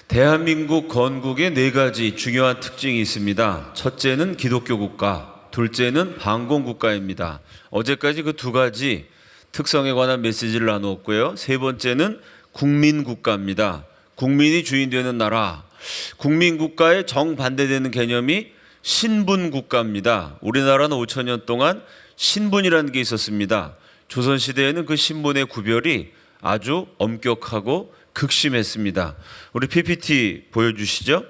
대한민국 건국에 네 가지 중요한 특징이 있습니다. 첫째는 기독교 국가, 둘째는 반공 국가입니다. 어제까지 그 두 가지 특성에 관한 메시지를 나누었고요. 세 번째는 국민 국가입니다. 국민이 주인 되는 나라. 국민 국가에 정반대되는 개념이 신분 국가입니다. 우리나라는 5천년 동안 신분이라는 게 있었습니다. 조선시대에는 그 신분의 구별이 아주 엄격하고 극심했습니다. 우리 PPT 보여주시죠.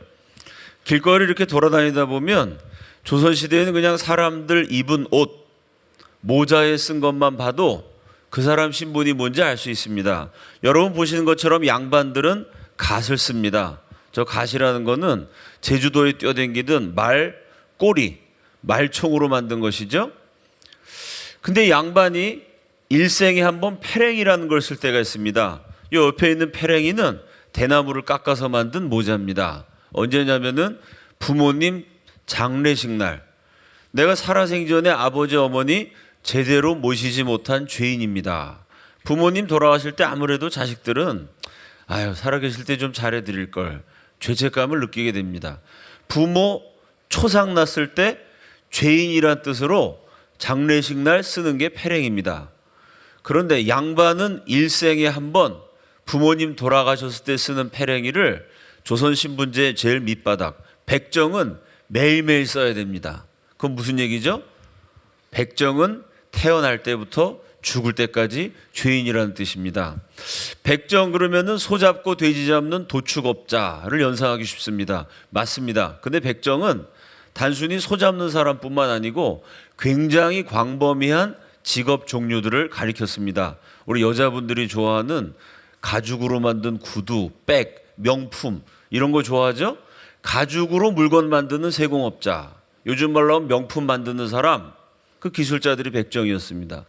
길거리 이렇게 돌아다니다 보면 조선시대에는 그냥 사람들 입은 옷, 모자에 쓴 것만 봐도 그 사람 신분이 뭔지 알 수 있습니다. 여러분 보시는 것처럼 양반들은 갓을 씁니다. 저 갓이라는 거는 제주도에 뛰어댕기던 말 꼬리, 말총으로 만든 것이죠. 근데 양반이 일생에 한 번 패랭이라는 걸 쓸 때가 있습니다. 이 옆에 있는 패랭이는 대나무를 깎아서 만든 모자입니다. 언제냐면은 부모님 장례식 날, 내가 살아생전에 아버지 어머니 제대로 모시지 못한 죄인입니다. 부모님 돌아가실 때 아무래도 자식들은 살아계실 때 좀 잘해드릴 걸 죄책감을 느끼게 됩니다. 부모 초상 났을 때 죄인이란 뜻으로 장례식 날 쓰는 게 패랭입니다. 그런데 양반은 일생에 한 번 부모님 돌아가셨을 때 쓰는 패랭이를 조선신분제 제일 밑바닥 백정은 매일매일 써야 됩니다. 그건 무슨 얘기죠? 백정은 태어날 때부터 죽을 때까지 죄인이라는 뜻입니다. 백정 그러면은 소 잡고 돼지 잡는 도축업자를 연상하기 쉽습니다. 맞습니다. 근데 백정은 단순히 소 잡는 사람뿐만 아니고 굉장히 광범위한 직업 종류들을 가리켰습니다. 우리 여자분들이 좋아하는 가죽으로 만든 구두, 백, 명품 이런 거 좋아하죠? 가죽으로 물건 만드는 세공업자, 요즘 말로 하면 명품 만드는 사람, 그 기술자들이 백정이었습니다.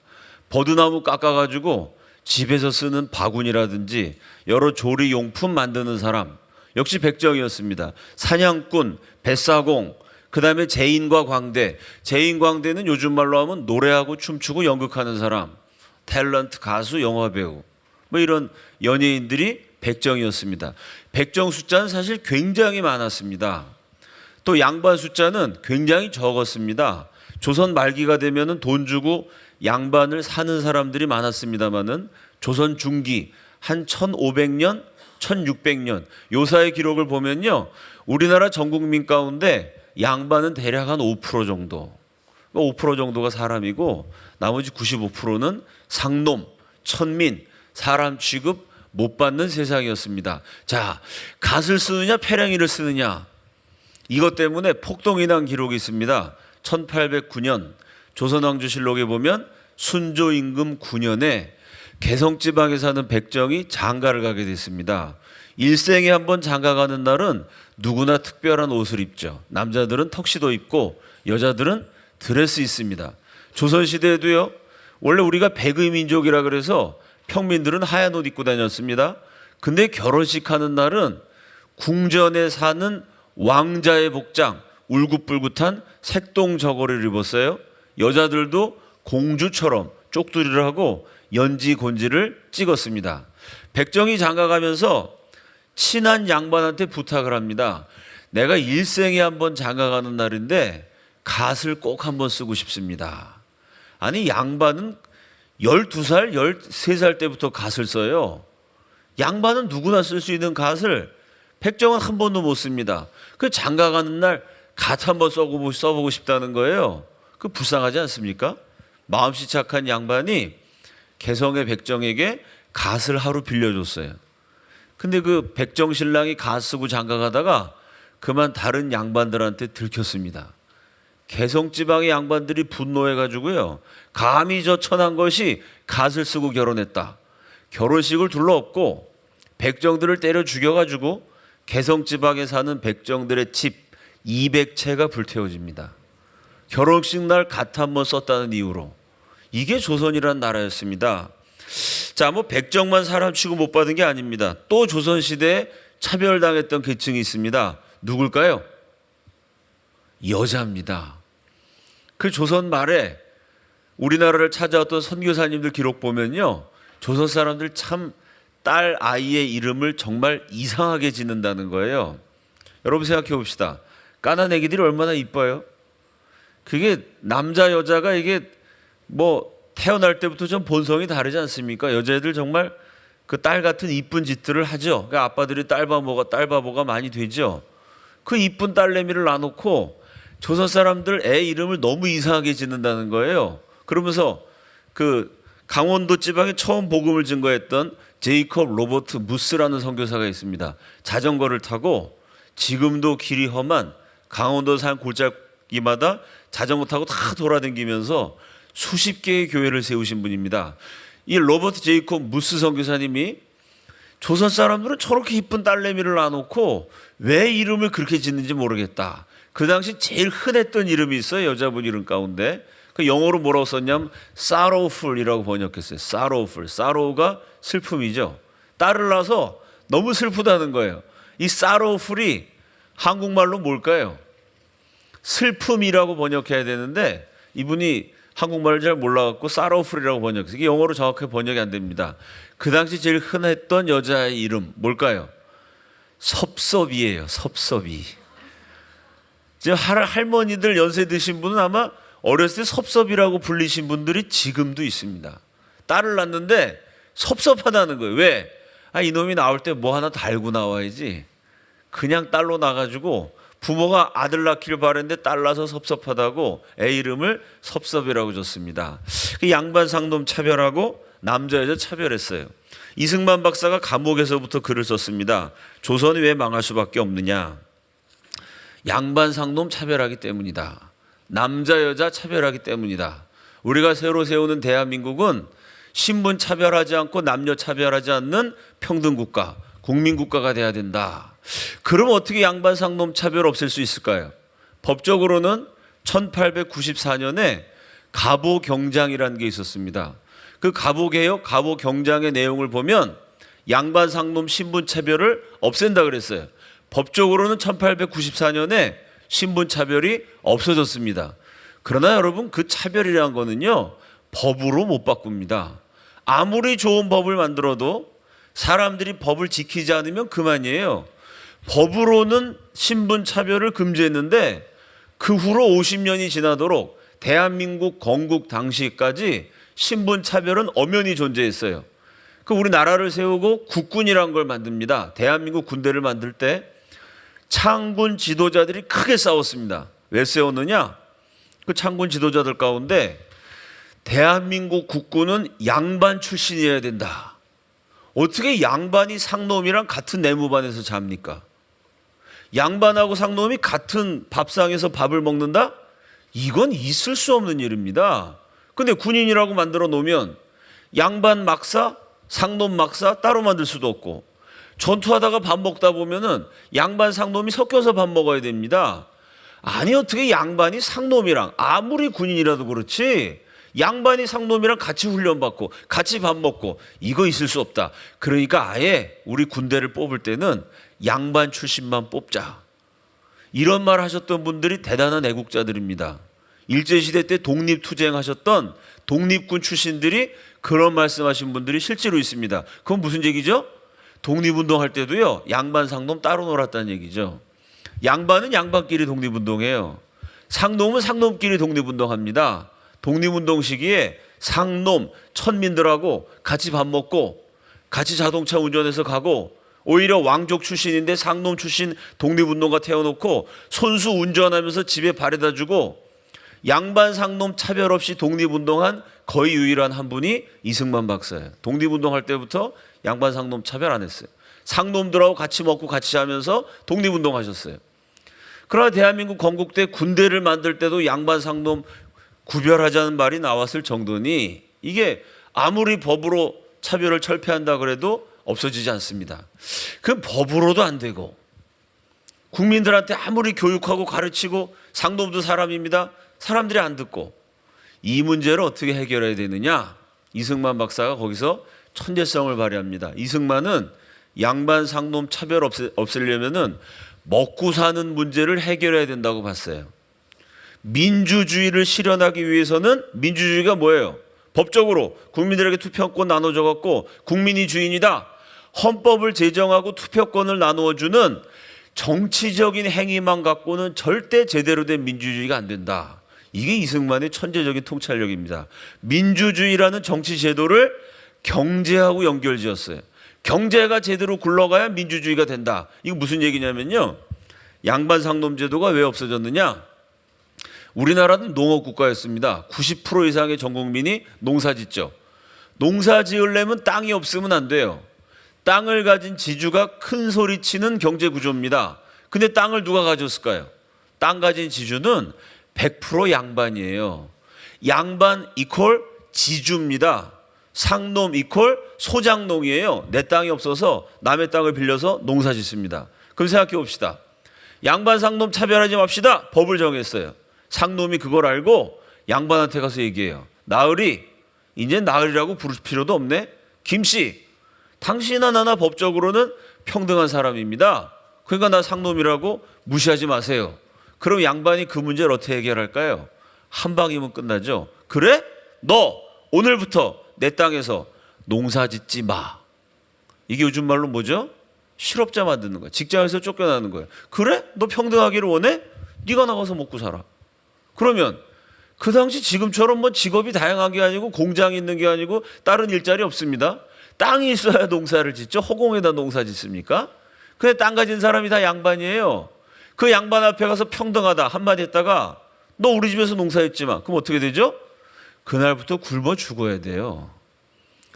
버드나무 깎아가지고 집에서 쓰는 바구니라든지 여러 조리용품 만드는 사람, 역시 백정이었습니다. 사냥꾼, 뱃사공, 그 다음에 제인과 광대. 제인광대는 요즘 말로 하면 노래하고 춤추고 연극하는 사람, 탤런트, 가수, 영화배우, 뭐 이런 연예인들이 백정이었습니다. 백정 숫자는 사실 굉장히 많았습니다. 또 양반 숫자는 굉장히 적었습니다. 조선 말기가 되면은 돈 주고 양반을 사는 사람들이 많았습니다만은 조선 중기 한 1500년, 1600년 요사의 기록을 보면요, 우리나라 전 국민 가운데 양반은 대략 한 5% 정도, 5% 정도가 사람이고 나머지 95%는 상놈, 천민, 사람 취급 못 받는 세상이었습니다. 자, 갓을 쓰느냐 패랭이를 쓰느냐, 이것 때문에 폭동이 난 기록이 있습니다. 1809년 조선왕조실록에 보면 순조 임금 9년에 개성지방에 사는 백정이 장가를 가게 됐습니다. 일생에 한 번 장가 가는 날은 누구나 특별한 옷을 입죠. 남자들은 턱시도 입고 여자들은 드레스 입습니다. 조선시대에도요, 원래 우리가 백의 민족이라 그래서 평민들은 하얀 옷 입고 다녔습니다. 근데 결혼식 하는 날은 궁전에 사는 왕자의 복장, 울긋불긋한 색동 저고리를 입었어요. 여자들도 공주처럼 쪽두리를 하고 연지 곤지를 찍었습니다. 백정이 장가가면서 친한 양반한테 부탁을 합니다. 내가 일생에 한번 장가가는 날인데 갓을 꼭 한번 쓰고 싶습니다. 아니, 양반은 12살, 13살 때부터 갓을 써요. 양반은 누구나 쓸 수 있는 갓을 백정은 한 번도 못 씁니다. 그 장가가는 날 갓 한번 써보고 싶다는 거예요. 그 불쌍하지 않습니까? 마음씨 착한 양반이 개성의 백정에게 갓을 하루 빌려줬어요. 근데 그 백정 신랑이 갓 쓰고 장가가다가 그만 다른 양반들한테 들켰습니다. 개성 지방의 양반들이 분노해가지고요, 감히 저 천한 것이 갓을 쓰고 결혼했다. 결혼식을 둘러엎고 백정들을 때려 죽여가지고 개성 지방에 사는 백정들의 집 200채가 불태워집니다. 결혼식 날 갓 한번 썼다는 이유로. 이게 조선이라는 나라였습니다. 자, 뭐 백정만 사람 취급 못 받은 게 아닙니다. 또 조선시대에 차별당했던 계층이 있습니다. 누굴까요? 여자입니다. 그 조선 말에 우리나라를 찾아왔던 선교사님들 기록 보면요, 조선 사람들 참 딸 아이의 이름을 정말 이상하게 짓는다는 거예요. 여러분 생각해 봅시다. 까난 애기들이 얼마나 이뻐요? 그게 남자 여자가 이게 뭐 태어날 때부터 좀 본성이 다르지 않습니까? 여자애들 정말 그 딸 같은 이쁜 짓들을 하죠. 그러니까 아빠들이 딸 바보가 많이 되죠. 그 이쁜 딸내미를 놔놓고 조선 사람들 애 이름을 너무 이상하게 짓는다는 거예요. 그러면서 그 강원도 지방에 처음 복음을 증거했던 제이콥 로버트 무스라는 선교사가 있습니다. 자전거를 타고 지금도 길이 험한 강원도 산 골짜기마다 자전거 타고 다 돌아다니면서 수십 개의 교회를 세우신 분입니다. 이 로버트 제이콥 무스 선교사님이 조선 사람들은 저렇게 이쁜 딸내미를 놔놓고 왜 이름을 그렇게 짓는지 모르겠다. 그 당시 제일 흔했던 이름이 있어요. 여자분 이름 가운데. 그 영어로 뭐라고 썼냐면 sorrowful이라고 번역했어요. sorrowful. sorrow가 슬픔이죠. 딸을 낳아서 너무 슬프다는 거예요. 이 sorrowful이 한국말로 뭘까요? 슬픔이라고 번역해야 되는데 이분이 한국말을 잘 몰라갖고 sorrowful이라고 번역해서 이게 영어로 정확하게 번역이 안 됩니다. 그 당시 제일 흔했던 여자의 이름 뭘까요? 섭섭이에요. 섭섭이. 이제 할머니들 연세 드신 분은 아마 어렸을 때 섭섭이라고 불리신 분들이 지금도 있습니다. 딸을 낳는데 섭섭하다는 거예요. 왜? 이놈이 나올 때 뭐 하나 달고 나와야지. 그냥 딸로 나가지고 부모가 아들 낳기를 바랬는데 딸 낳아서 섭섭하다고 애 이름을 섭섭이라고 줬습니다. 그 양반 상놈 차별하고 남자 여자 차별했어요. 이승만 박사가 감옥에서부터 글을 썼습니다. 조선이 왜 망할 수밖에 없느냐? 양반 상놈 차별하기 때문이다. 남자 여자 차별하기 때문이다. 우리가 새로 세우는 대한민국은 신분 차별하지 않고 남녀 차별하지 않는 평등국가, 국민국가가 돼야 된다. 그럼 어떻게 양반 상놈 차별 없앨 수 있을까요? 법적으로는 1894년에 갑오경장이라는 게 있었습니다. 그 갑오개혁, 갑오경장의 내용을 보면 양반 상놈 신분 차별을 없앤다 그랬어요. 법적으로는 1894년에 신분 차별이 없어졌습니다. 그러나 여러분 그 차별이라는 거는요 법으로 못 바꿉니다. 아무리 좋은 법을 만들어도 사람들이 법을 지키지 않으면 그만이에요. 법으로는 신분 차별을 금지했는데 그 후로 50년이 지나도록 대한민국 건국 당시까지 신분 차별은 엄연히 존재했어요. 그 우리 나라를 세우고 국군이라는 걸 만듭니다. 대한민국 군대를 만들 때 창군 지도자들이 크게 싸웠습니다. 왜 싸웠느냐? 그 창군 지도자들 가운데 대한민국 국군은 양반 출신이어야 된다. 어떻게 양반이 상놈이랑 같은 내무반에서 잡니까? 양반하고 상놈이 같은 밥상에서 밥을 먹는다? 이건 있을 수 없는 일입니다. 근데 군인이라고 만들어 놓으면 양반 막사, 상놈 막사 따로 만들 수도 없고 전투하다가 밥 먹다 보면은 양반 상놈이 섞여서 밥 먹어야 됩니다. 아니 어떻게 양반이 상놈이랑 아무리 군인이라도 그렇지 양반이 상놈이랑 같이 훈련받고 같이 밥 먹고 이거 있을 수 없다. 그러니까 아예 우리 군대를 뽑을 때는 양반 출신만 뽑자. 이런 말 하셨던 분들이 대단한 애국자들입니다. 일제시대 때 독립투쟁하셨던 독립군 출신들이 그런 말씀하신 분들이 실제로 있습니다. 그건 무슨 얘기죠? 독립운동할 때도요 양반 상놈 따로 놀았다는 얘기죠. 양반은 양반끼리 독립운동해요. 상놈은 상놈끼리 독립운동합니다. 독립운동 시기에 상놈 천민들하고 같이 밥 먹고 같이 자동차 운전해서 가고 오히려 왕족 출신인데 상놈 출신 독립운동가 태워놓고 손수 운전하면서 집에 바래다 주고 양반 상놈 차별 없이 독립운동한 거의 유일한 한 분이 이승만 박사예요. 독립운동할 때부터 양반 상놈 차별 안 했어요. 상놈들하고 같이 먹고 같이 자면서 독립운동 하셨어요. 그러나 대한민국 건국 때 군대를 만들 때도 양반 상놈 구별하자는 말이 나왔을 정도니 이게 아무리 법으로 차별을 철폐한다 그래도 없어지지 않습니다. 그건 법으로도 안 되고 국민들한테 아무리 교육하고 가르치고 상놈도 사람입니다. 사람들이 안 듣고 이 문제를 어떻게 해결해야 되느냐? 이승만 박사가 거기서 천재성을 발휘합니다. 이승만은 양반 상놈 차별 없애려면은 먹고 사는 문제를 해결해야 된다고 봤어요. 민주주의를 실현하기 위해서는 민주주의가 뭐예요? 법적으로 국민들에게 투표권 나눠줘 갖고 국민이 주인이다. 헌법을 제정하고 투표권을 나누어주는 정치적인 행위만 갖고는 절대 제대로 된 민주주의가 안 된다. 이게 이승만의 천재적인 통찰력입니다. 민주주의라는 정치 제도를 경제하고 연결지었어요. 경제가 제대로 굴러가야 민주주의가 된다. 이거 무슨 얘기냐면요, 양반 상놈 제도가 왜 없어졌느냐? 우리나라는 농업 국가였습니다. 90% 이상의 전 국민이 농사 짓죠. 농사 지으려면 땅이 없으면 안 돼요. 땅을 가진 지주가 큰 소리 치는 경제 구조입니다. 근데 땅을 누가 가졌을까요? 땅 가진 지주는 100% 양반이에요. 양반 이퀄 지주입니다. 상놈 이퀄 소장농이에요. 내 땅이 없어서 남의 땅을 빌려서 농사 짓습니다. 그럼 생각해 봅시다. 양반 상놈 차별하지 맙시다. 법을 정했어요. 상놈이 그걸 알고 양반한테 가서 얘기해요. 나으리, 이제 나으리라고 부를 필요도 없네. 김씨, 당신이나 나나 법적으로는 평등한 사람입니다. 그러니까 나 상놈이라고 무시하지 마세요. 그럼 양반이 그 문제를 어떻게 해결할까요? 한 방이면 끝나죠. 그래? 너 오늘부터 내 땅에서 농사 짓지 마. 이게 요즘 말로 뭐죠? 실업자 만드는 거야. 직장에서 쫓겨나는 거야. 그래? 너 평등하기를 원해? 네가 나가서 먹고 살아. 그러면 그 당시 지금처럼 뭐 직업이 다양한 게 아니고 공장이 있는 게 아니고 다른 일자리 없습니다. 땅이 있어야 농사를 짓죠. 허공에다 농사 짓습니까? 근데 땅 가진 사람이 다 양반이에요. 그 양반 앞에 가서 평등하다 한마디 했다가 너 우리 집에서 농사짓지 마. 그럼 어떻게 되죠? 그날부터 굶어 죽어야 돼요.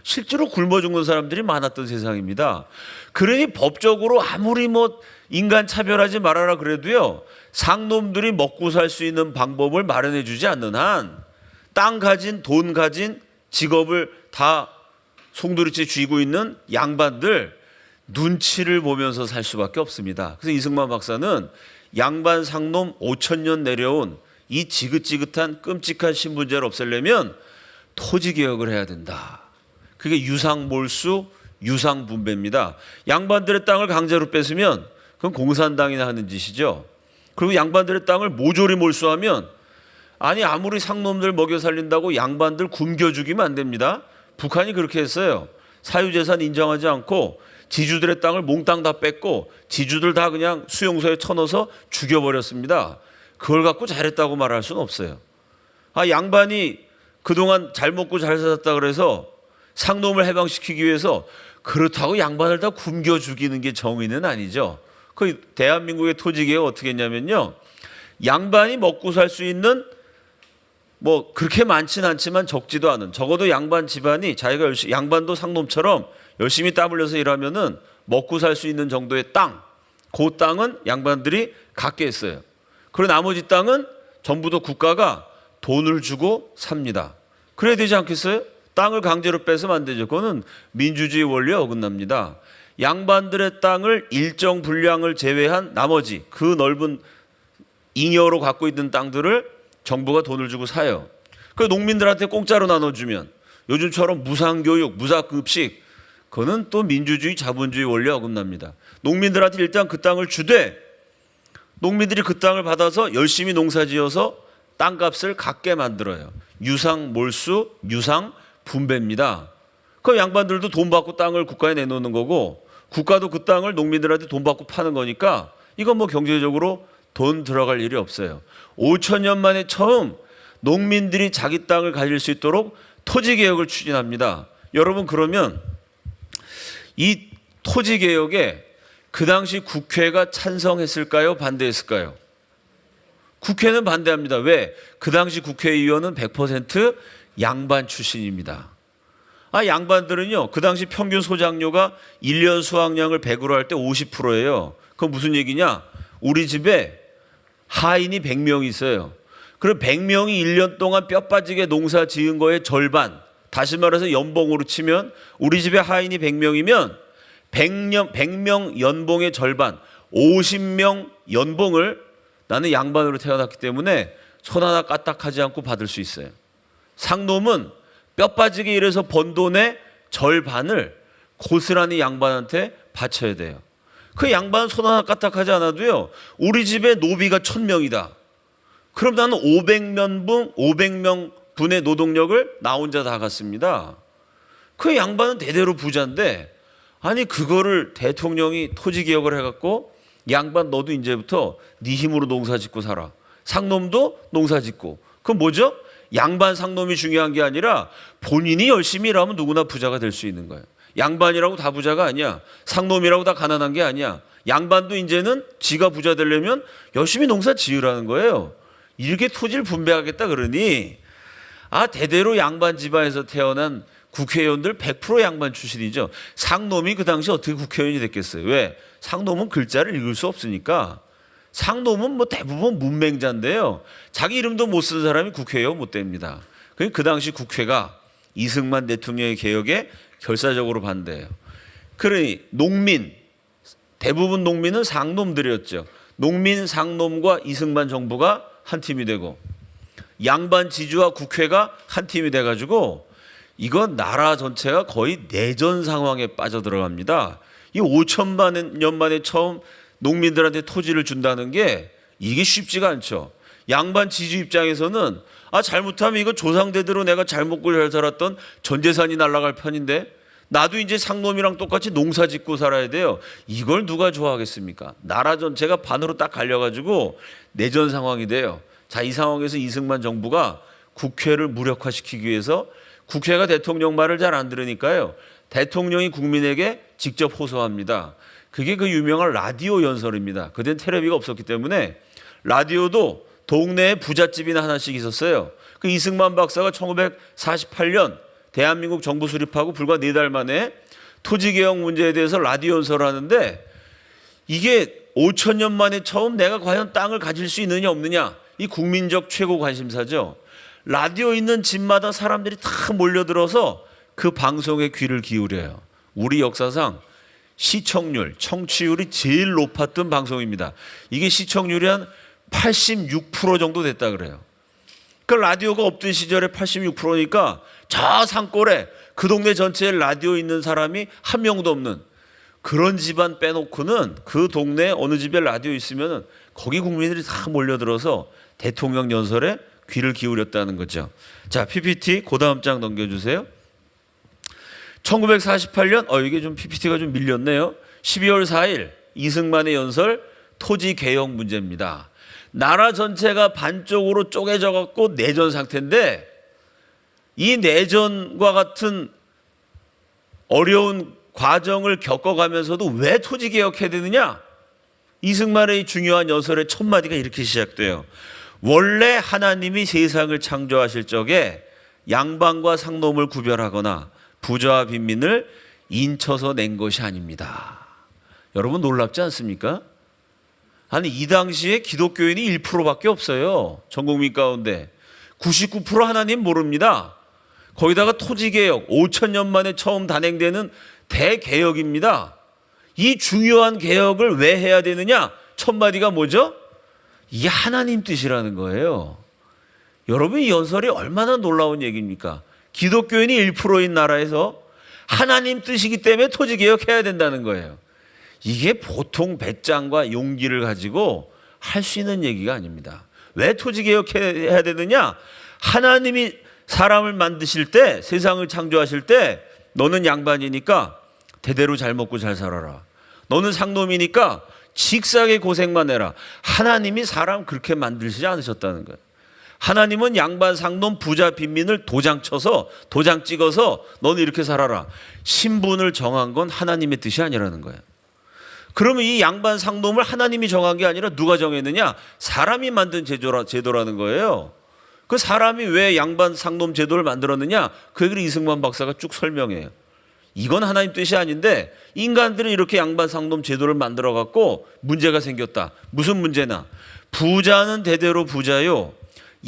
실제로 굶어 죽는 사람들이 많았던 세상입니다. 그러니 법적으로 아무리 뭐 인간 차별하지 말아라 그래도요, 상놈들이 먹고 살 수 있는 방법을 마련해 주지 않는 한 땅 가진 돈 가진 직업을 다 송두리째 쥐고 있는 양반들 눈치를 보면서 살 수밖에 없습니다. 그래서 이승만 박사는 양반 상놈 5,000년 내려온 이 지긋지긋한 끔찍한 신분제를 없애려면 토지개혁을 해야 된다. 그게 유상몰수, 유상분배입니다. 양반들의 땅을 강제로 뺏으면 그건 공산당이나 하는 짓이죠. 그리고 양반들의 땅을 모조리 몰수하면, 아니 아무리 상놈들 먹여 살린다고 양반들 굶겨 죽이면 안 됩니다. 북한이 그렇게 했어요. 사유재산 인정하지 않고 지주들의 땅을 몽땅 다 뺏고 지주들 다 그냥 수용소에 쳐넣어서 죽여버렸습니다. 그걸 갖고 잘했다고 말할 수는 없어요. 아, 양반이 그동안 잘 먹고 잘 살았다 그래서 상놈을 해방시키기 위해서 그렇다고 양반을 다 굶겨 죽이는 게 정의는 아니죠. 그 대한민국의 토지개혁 어떻게 했냐면요, 양반이 먹고 살 수 있는 뭐 그렇게 많지는 않지만 적지도 않은, 적어도 양반 집안이 자기가 열심히, 양반도 상놈처럼 열심히 땀 흘려서 일하면은 먹고 살 수 있는 정도의 땅, 그 땅은 양반들이 갖게 했어요. 그리고 나머지 땅은 전부 다 국가가 돈을 주고 삽니다. 그래야 되지 않겠어요? 땅을 강제로 뺏으면 안 되죠. 그거는 민주주의 원리에 어긋납니다. 양반들의 땅을 일정 분량을 제외한 나머지 그 넓은 잉여로 갖고 있는 땅들을 정부가 돈을 주고 사요. 그 농민들한테 공짜로 나눠주면, 요즘처럼 무상교육, 무상급식, 그거는 또 민주주의 자본주의 원리에 어긋납니다. 농민들한테 일단 그 땅을 주되 농민들이 그 땅을 받아서 열심히 농사지어서 땅값을 갖게 만들어요. 유상몰수, 유상분배입니다. 그 양반들도 돈 받고 땅을 국가에 내놓는 거고 국가도 그 땅을 농민들한테 돈 받고 파는 거니까 이건 뭐 경제적으로 돈 들어갈 일이 없어요. 5,000년 만에 처음 농민들이 자기 땅을 가질 수 있도록 토지개혁을 추진합니다. 여러분, 그러면 이 토지개혁에 그 당시 국회가 찬성했을까요? 반대했을까요? 국회는 반대합니다. 왜? 그 당시 국회의원은 100% 양반 출신입니다. 아, 양반들은요, 그 당시 평균 소작료가 1년 수확량을 100으로 할 때 50%예요. 그건 무슨 얘기냐? 우리 집에 하인이 100명이 있어요. 그럼 100명이 1년 동안 뼈 빠지게 농사 지은 거의 절반, 다시 말해서 연봉으로 치면 우리 집에 하인이 100명이면 100명 연봉의 절반, 50명 연봉을 나는 양반으로 태어났기 때문에 손 하나 까딱하지 않고 받을 수 있어요. 상놈은 뼈 빠지게 일해서 번 돈의 절반을 고스란히 양반한테 바쳐야 돼요. 그 양반은 손 하나 까딱하지 않아도요, 우리 집에 노비가 1,000명이다. 그럼 나는 500명 분의 노동력을 나 혼자 다 갖습니다. 그 양반은 대대로 부자인데, 아니 그거를 대통령이 토지개혁을 해갖고 양반 너도 이제부터 네 힘으로 농사 짓고 살아. 상놈도 농사 짓고. 그건 뭐죠? 양반 상놈이 중요한 게 아니라 본인이 열심히 일하면 누구나 부자가 될 수 있는 거예요. 양반이라고 다 부자가 아니야. 상놈이라고 다 가난한 게 아니야. 양반도 이제는 지가 부자 되려면 열심히 농사 지으라는 거예요. 이렇게 토지를 분배하겠다 그러니 대대로 양반 집안에서 태어난 국회의원들 100% 양반 출신이죠. 상놈이 그 당시 어떻게 국회의원이 됐겠어요? 왜? 상놈은 글자를 읽을 수 없으니까. 상놈은 뭐 대부분 문맹자인데요. 자기 이름도 못 쓴 사람이 국회의원 못 됩니다. 그 당시 국회가 이승만 대통령의 개혁에 결사적으로 반대해요. 그러니 농민, 대부분 농민은 상놈들이었죠. 농민, 상놈과 이승만 정부가 한 팀이 되고 양반 지주와 국회가 한 팀이 돼가지고 이건 나라 전체가 거의 내전 상황에 빠져들어갑니다. 이 5천만 년 만에 처음 농민들한테 토지를 준다는 게 이게 쉽지가 않죠. 양반 지주 입장에서는 잘못하면 이거 조상대대로 내가 잘 먹고 잘 살았던 전 재산이 날아갈 편인데 나도 이제 상놈이랑 똑같이 농사 짓고 살아야 돼요. 이걸 누가 좋아하겠습니까? 나라 전체가 반으로 딱 갈려가지고 내전 상황이 돼요. 자, 이 상황에서 이승만 정부가 국회를 무력화시키기 위해서 국회가 대통령 말을 잘 안 들으니까요. 대통령이 국민에게 직접 호소합니다. 그게 그 유명한 라디오 연설입니다. 그땐 텔레비가 없었기 때문에 라디오도 동네에 부잣집이나 하나씩 있었어요. 그 이승만 박사가 1948년 대한민국 정부 수립하고 불과 4달 만에 토지개혁 문제에 대해서 라디오 연설을 하는데 이게 5천 년 만에 처음 내가 과연 땅을 가질 수 있느냐 없느냐 이 국민적 최고 관심사죠. 라디오 있는 집마다 사람들이 다 몰려들어서 그 방송에 귀를 기울여요. 우리 역사상 시청률, 청취율이 제일 높았던 방송입니다. 이게 시청률이 한 86% 정도 됐다 그래요. 그 라디오가 없던 시절에 86%니까 저 산골에 그 동네 전체에 라디오 있는 사람이 한 명도 없는 그런 집안 빼놓고는 그 동네 어느 집에 라디오 있으면 거기 국민들이 다 몰려들어서 대통령 연설에 귀를 기울였다는 거죠. 자, PPT 그 다음 장 넘겨주세요. 1948년 이게 좀 PPT가 좀 밀렸네요. 12월 4일 이승만의 연설 토지 개혁 문제입니다. 나라 전체가 반쪽으로 쪼개져 갖고 내전 상태인데 이 내전과 같은 어려운 과정을 겪어가면서도 왜 토지 개혁해야 되느냐? 이승만의 중요한 연설의 첫 마디가 이렇게 시작돼요. 원래 하나님이 세상을 창조하실 적에 양반과 상놈을 구별하거나 부자와 빈민을 인쳐서 낸 것이 아닙니다. 여러분 놀랍지 않습니까? 아니 이 당시에 기독교인이 1%밖에 없어요. 전 국민 가운데 99% 하나님 모릅니다. 거기다가 토지개혁 5천 년 만에 처음 단행되는 대개혁입니다. 이 중요한 개혁을 왜 해야 되느냐? 첫 마디가 뭐죠? 이게 하나님 뜻이라는 거예요. 여러분 이 연설이 얼마나 놀라운 얘기입니까? 기독교인이 1%인 나라에서 하나님 뜻이기 때문에 토지개혁해야 된다는 거예요. 이게 보통 배짱과 용기를 가지고 할 수 있는 얘기가 아닙니다. 왜 토지개혁해야 되느냐? 하나님이 사람을 만드실 때 세상을 창조하실 때 너는 양반이니까 대대로 잘 먹고 잘 살아라. 너는 상놈이니까 직사하게 고생만 해라. 하나님이 사람 그렇게 만들지 않으셨다는 거예요. 하나님은 양반 상놈 부자 빈민을 도장 쳐서 도장 찍어서 너는 이렇게 살아라. 신분을 정한 건 하나님의 뜻이 아니라는 거예요. 그러면 이 양반 상놈을 하나님이 정한 게 아니라 누가 정했느냐? 사람이 만든 제도라는 거예요. 그 사람이 왜 양반 상놈 제도를 만들었느냐? 그 얘기를 이승만 박사가 쭉 설명해요. 이건 하나님 뜻이 아닌데 인간들은 이렇게 양반 상놈 제도를 만들어 갖고 문제가 생겼다. 무슨 문제나? 부자는 대대로 부자요.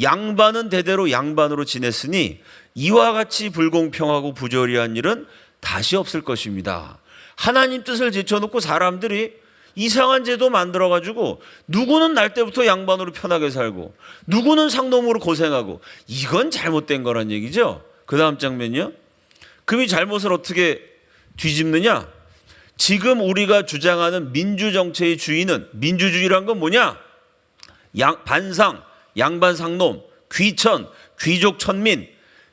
양반은 대대로 양반으로 지냈으니 이와 같이 불공평하고 부조리한 일은 다시 없을 것입니다. 하나님 뜻을 제쳐놓고 사람들이 이상한 제도 만들어가지고 누구는 날 때부터 양반으로 편하게 살고 누구는 상놈으로 고생하고 이건 잘못된 거란 얘기죠. 그 다음 장면이요. 그럼 이 잘못을 어떻게 뒤집느냐? 지금 우리가 주장하는 민주정체의 주인은 민주주의란 건 뭐냐? 반상, 양반 상놈, 귀천, 귀족 천민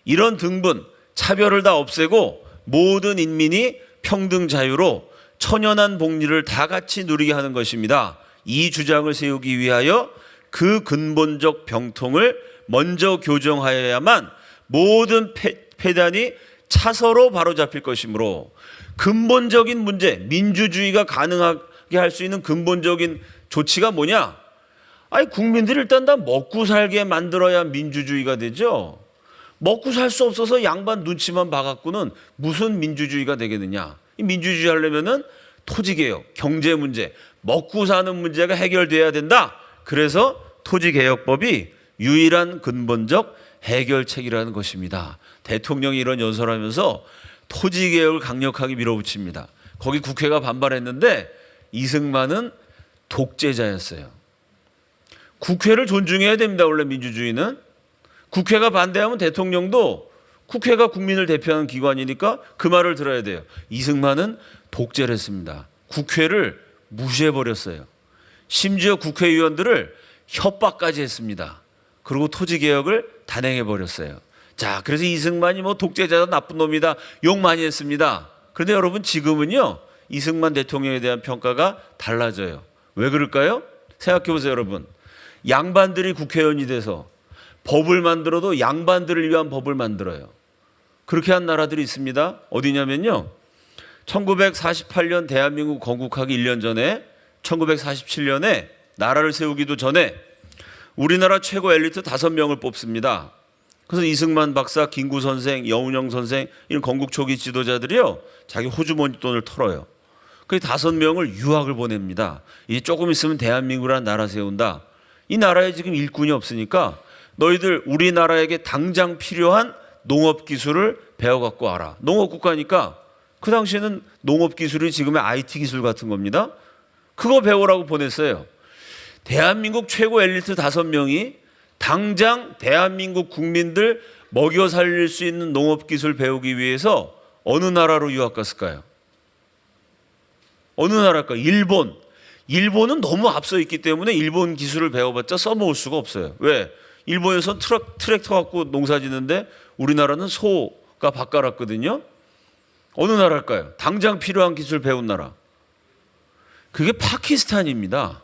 이런 등분, 차별을 다 없애고 모든 인민이 평등 자유로 천연한 복리를 다 같이 누리게 하는 것입니다. 이 주장을 세우기 위하여 그 근본적 병통을 먼저 교정하여야만 모든 폐단이 차서로 바로잡힐 것이므로 근본적인 문제, 민주주의가 가능하게 할 수 있는 근본적인 조치가 뭐냐? 아니, 국민들이 일단 다 먹고 살게 만들어야 민주주의가 되죠. 먹고 살 수 없어서 양반 눈치만 봐갖고는 무슨 민주주의가 되겠느냐. 이 민주주의 하려면은 토지개혁, 경제 문제, 먹고 사는 문제가 해결돼야 된다. 그래서 토지개혁법이 유일한 근본적 해결책이라는 것입니다. 대통령이 이런 연설하면서 토지개혁을 강력하게 밀어붙입니다. 거기 국회가 반발했는데 이승만은 독재자였어요. 국회를 존중해야 됩니다. 원래 민주주의는. 국회가 반대하면 대통령도, 국회가 국민을 대표하는 기관이니까 그 말을 들어야 돼요. 이승만은 독재를 했습니다. 국회를 무시해버렸어요. 심지어 국회의원들을 협박까지 했습니다. 그리고 토지개혁을 단행해버렸어요. 자, 그래서 이승만이 뭐 독재자다, 나쁜 놈이다, 욕 많이 했습니다. 그런데 여러분, 지금은요, 이승만 대통령에 대한 평가가 달라져요. 왜 그럴까요? 생각해 보세요, 여러분. 양반들이 국회의원이 돼서 법을 만들어도 양반들을 위한 법을 만들어요. 그렇게 한 나라들이 있습니다. 어디냐면요, 1948년 대한민국 건국하기 1년 전에 1947년에 나라를 세우기도 전에 우리나라 최고 엘리트 5명을 뽑습니다. 그래서 이승만 박사, 김구 선생, 여운형 선생, 이런 건국 초기 지도자들이요, 자기 호주머니 돈을 털어요. 그 5명을 유학을 보냅니다. 이제 조금 있으면 대한민국이라는 나라 세운다. 이 나라에 지금 일꾼이 없으니까 너희들 우리나라에게 당장 필요한 농업 기술을 배워갖고 와라. 농업 국가니까 그 당시에는 농업 기술이 지금의 IT 기술 같은 겁니다. 그거 배우라고 보냈어요. 대한민국 최고 엘리트 5명이 당장 대한민국 국민들 먹여 살릴 수 있는 농업 기술 배우기 위해서 어느 나라로 유학 갔을까요? 어느 나라일까요? 일본. 일본은 너무 앞서 있기 때문에 일본 기술을 배워봤자 써먹을 수가 없어요. 왜? 일본에선 트랙터 갖고 농사 짓는데 우리나라는 소가 바꿔놨거든요. 어느 나라일까요? 당장 필요한 기술 배운 나라. 그게 파키스탄입니다.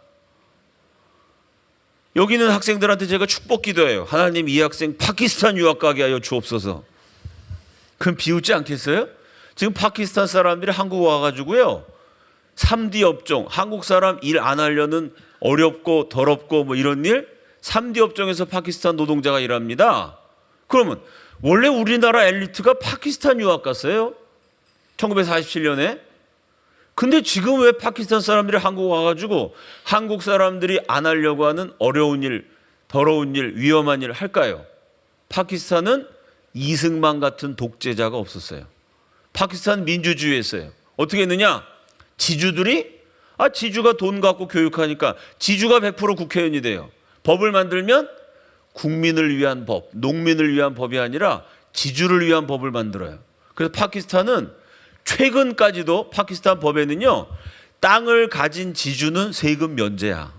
여기 있는 학생들한테 제가 축복 기도해요. 하나님, 이 학생 파키스탄 유학 가게 하여 주옵소서. 그럼 비웃지 않겠어요? 지금 파키스탄 사람들이 한국 와가지고요, 3D 업종, 한국 사람 일 안 하려는 어렵고 더럽고 뭐 이런 일, 3D 업종에서 파키스탄 노동자가 일합니다. 그러면 원래 우리나라 엘리트가 파키스탄 유학 갔어요. 1947년에. 근데 지금 왜 파키스탄 사람들이 한국 와가지고 한국 사람들이 안 하려고 하는 어려운 일, 더러운 일, 위험한 일을 할까요? 파키스탄은 이승만 같은 독재자가 없었어요. 파키스탄 민주주의였어요. 어떻게 했느냐? 지주들이, 지주가 돈 갖고 교육하니까 지주가 100% 국회의원이 돼요. 법을 만들면 국민을 위한 법, 농민을 위한 법이 아니라 지주를 위한 법을 만들어요. 그래서 파키스탄은 최근까지도 파키스탄 법에는요, 땅을 가진 지주는 세금 면제야.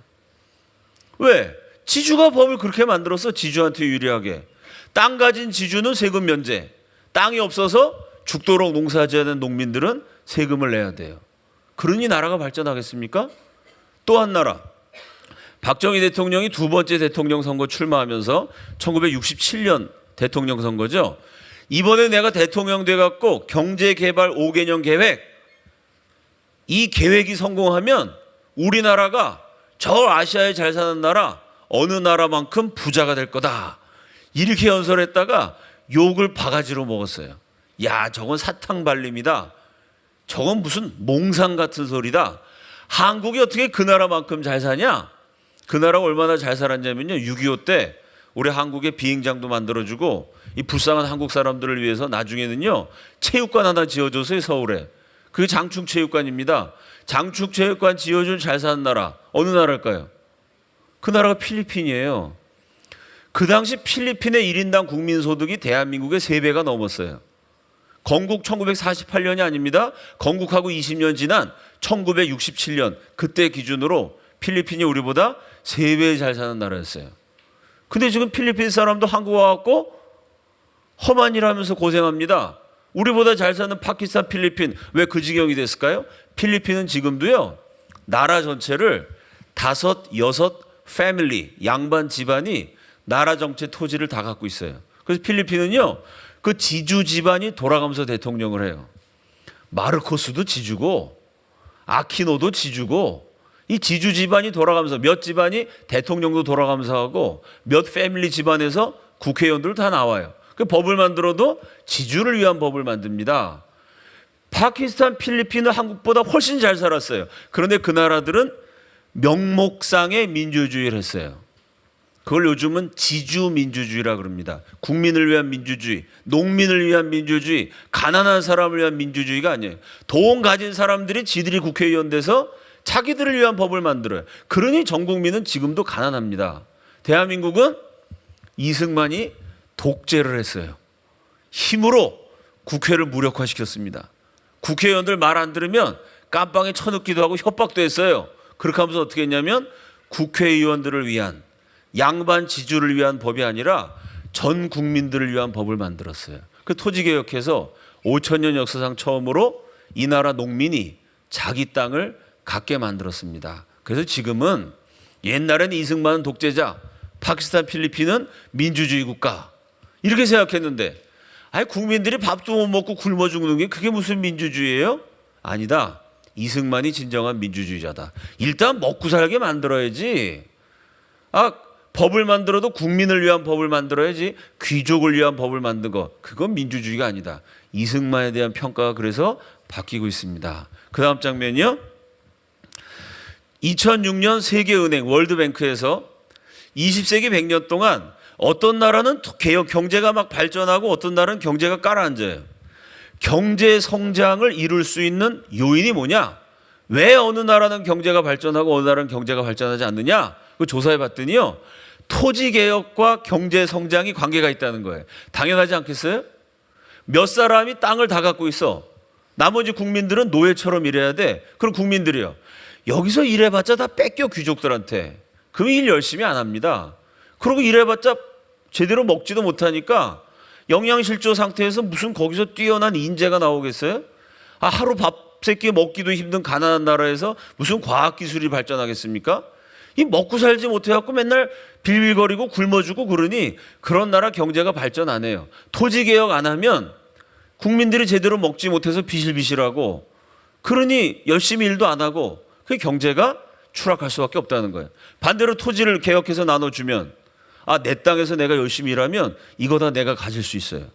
왜? 지주가 법을 그렇게 만들어서 지주한테 유리하게. 땅 가진 지주는 세금 면제. 땅이 없어서 죽도록 농사지어야 하는 농민들은 세금을 내야 돼요. 그러니 나라가 발전하겠습니까? 또 한 나라. 박정희 대통령이 2번째 대통령 선거 출마하면서 1967년 대통령 선거죠. 이번에 내가 대통령 돼갖고 경제개발 5개년 계획, 이 계획이 성공하면 우리나라가 저 아시아에 잘 사는 나라 어느 나라만큼 부자가 될 거다. 이렇게 연설했다가 욕을 바가지로 먹었어요. 야, 저건 사탕발림이다. 저건 무슨 몽상 같은 소리다. 한국이 어떻게 그 나라만큼 잘 사냐? 그 나라가 얼마나 잘 살았냐면요, 6.25 때 우리 한국에 비행장도 만들어주고 이 불쌍한 한국 사람들을 위해서 나중에는요, 체육관 하나 지어줬어요, 서울에. 그게 장충체육관입니다. 장충체육관 지어준 잘 사는 나라 어느 나라일까요? 그 나라가 필리핀이에요. 그 당시 필리핀의 1인당 국민소득이 대한민국의 3배가 넘었어요. 건국 1948년이 아닙니다. 건국하고 20년 지난 1967년, 그때 기준으로 필리핀이 우리보다 3배 잘 사는 나라였어요. 근데 지금 필리핀 사람도 한국 와갖고 험한 일 하면서 고생합니다. 우리보다 잘 사는 파키스탄, 필리핀 왜 그 지경이 됐을까요? 필리핀은 지금도요, 나라 전체를 5, 6 패밀리, 양반 집안이 나라 전체 토지를 다 갖고 있어요. 그래서 필리핀은요, 그 지주 집안이 돌아가면서 대통령을 해요. 마르코스도 지주고 아키노도 지주고, 이 지주 집안이 돌아가면서 몇 집안이 대통령도 돌아가면서 하고 몇 패밀리 집안에서 국회의원들 다 나와요. 그 법을 만들어도 지주를 위한 법을 만듭니다. 파키스탄, 필리핀은 한국보다 훨씬 잘 살았어요. 그런데 그 나라들은 명목상의 민주주의를 했어요. 그걸 요즘은 지주민주주의라 그럽니다. 국민을 위한 민주주의, 농민을 위한 민주주의, 가난한 사람을 위한 민주주의가 아니에요. 돈 가진 사람들이 지들이 국회의원 돼서 자기들을 위한 법을 만들어요. 그러니 전 국민은 지금도 가난합니다. 대한민국은 이승만이 독재를 했어요. 힘으로 국회를 무력화시켰습니다. 국회의원들 말 안 들으면 깜빵에 쳐넣기도 하고 협박도 했어요. 그렇게 하면서 어떻게 했냐면 국회의원들을 위한, 양반 지주를 위한 법이 아니라 전 국민들을 위한 법을 만들었어요. 그 토지개혁해서 5,000년 역사상 처음으로 이 나라 농민이 자기 땅을 갖게 만들었습니다. 그래서 지금은, 옛날에는 이승만은 독재자, 파키스탄, 필리핀은 민주주의 국가 이렇게 생각했는데, 아니 국민들이 밥도 못 먹고 굶어 죽는 게 그게 무슨 민주주의예요? 아니다. 이승만이 진정한 민주주의자다. 일단 먹고 살게 만들어야지. 법을 만들어도 국민을 위한 법을 만들어야지, 귀족을 위한 법을 만든 거, 그건 민주주의가 아니다. 이승만에 대한 평가가 그래서 바뀌고 있습니다. 그 다음 장면이요. 2006년 세계은행 월드뱅크에서 20세기 100년 동안 어떤 나라는 개혁 경제가 막 발전하고 어떤 나라는 경제가 깔아앉아요. 경제 성장을 이룰 수 있는 요인이 뭐냐? 왜 어느 나라는 경제가 발전하고 어느 나라는 경제가 발전하지 않느냐? 그 조사해 봤더니요, 토지 개혁과 경제 성장이 관계가 있다는 거예요. 당연하지 않겠어요? 몇 사람이 땅을 다 갖고 있어. 나머지 국민들은 노예처럼 일해야 돼. 그럼 국민들이요, 여기서 일해봤자 다 뺏겨 귀족들한테. 그럼 일 열심히 안 합니다. 그리고 일해봤자 제대로 먹지도 못하니까 영양실조 상태에서 무슨 거기서 뛰어난 인재가 나오겠어요? 하루 밥 세 끼 먹기도 힘든 가난한 나라에서 무슨 과학기술이 발전하겠습니까? 이 먹고 살지 못해갖고 맨날 빌빌거리고 굶어주고 그러니 그런 나라 경제가 발전 안 해요. 토지개혁 안 하면 국민들이 제대로 먹지 못해서 비실비실하고, 그러니 열심히 일도 안 하고 그 경제가 추락할 수밖에 없다는 거예요. 반대로 토지를 개혁해서 나눠주면, 내 땅에서 내가 열심히 일하면 이거 다 내가 가질 수 있어요.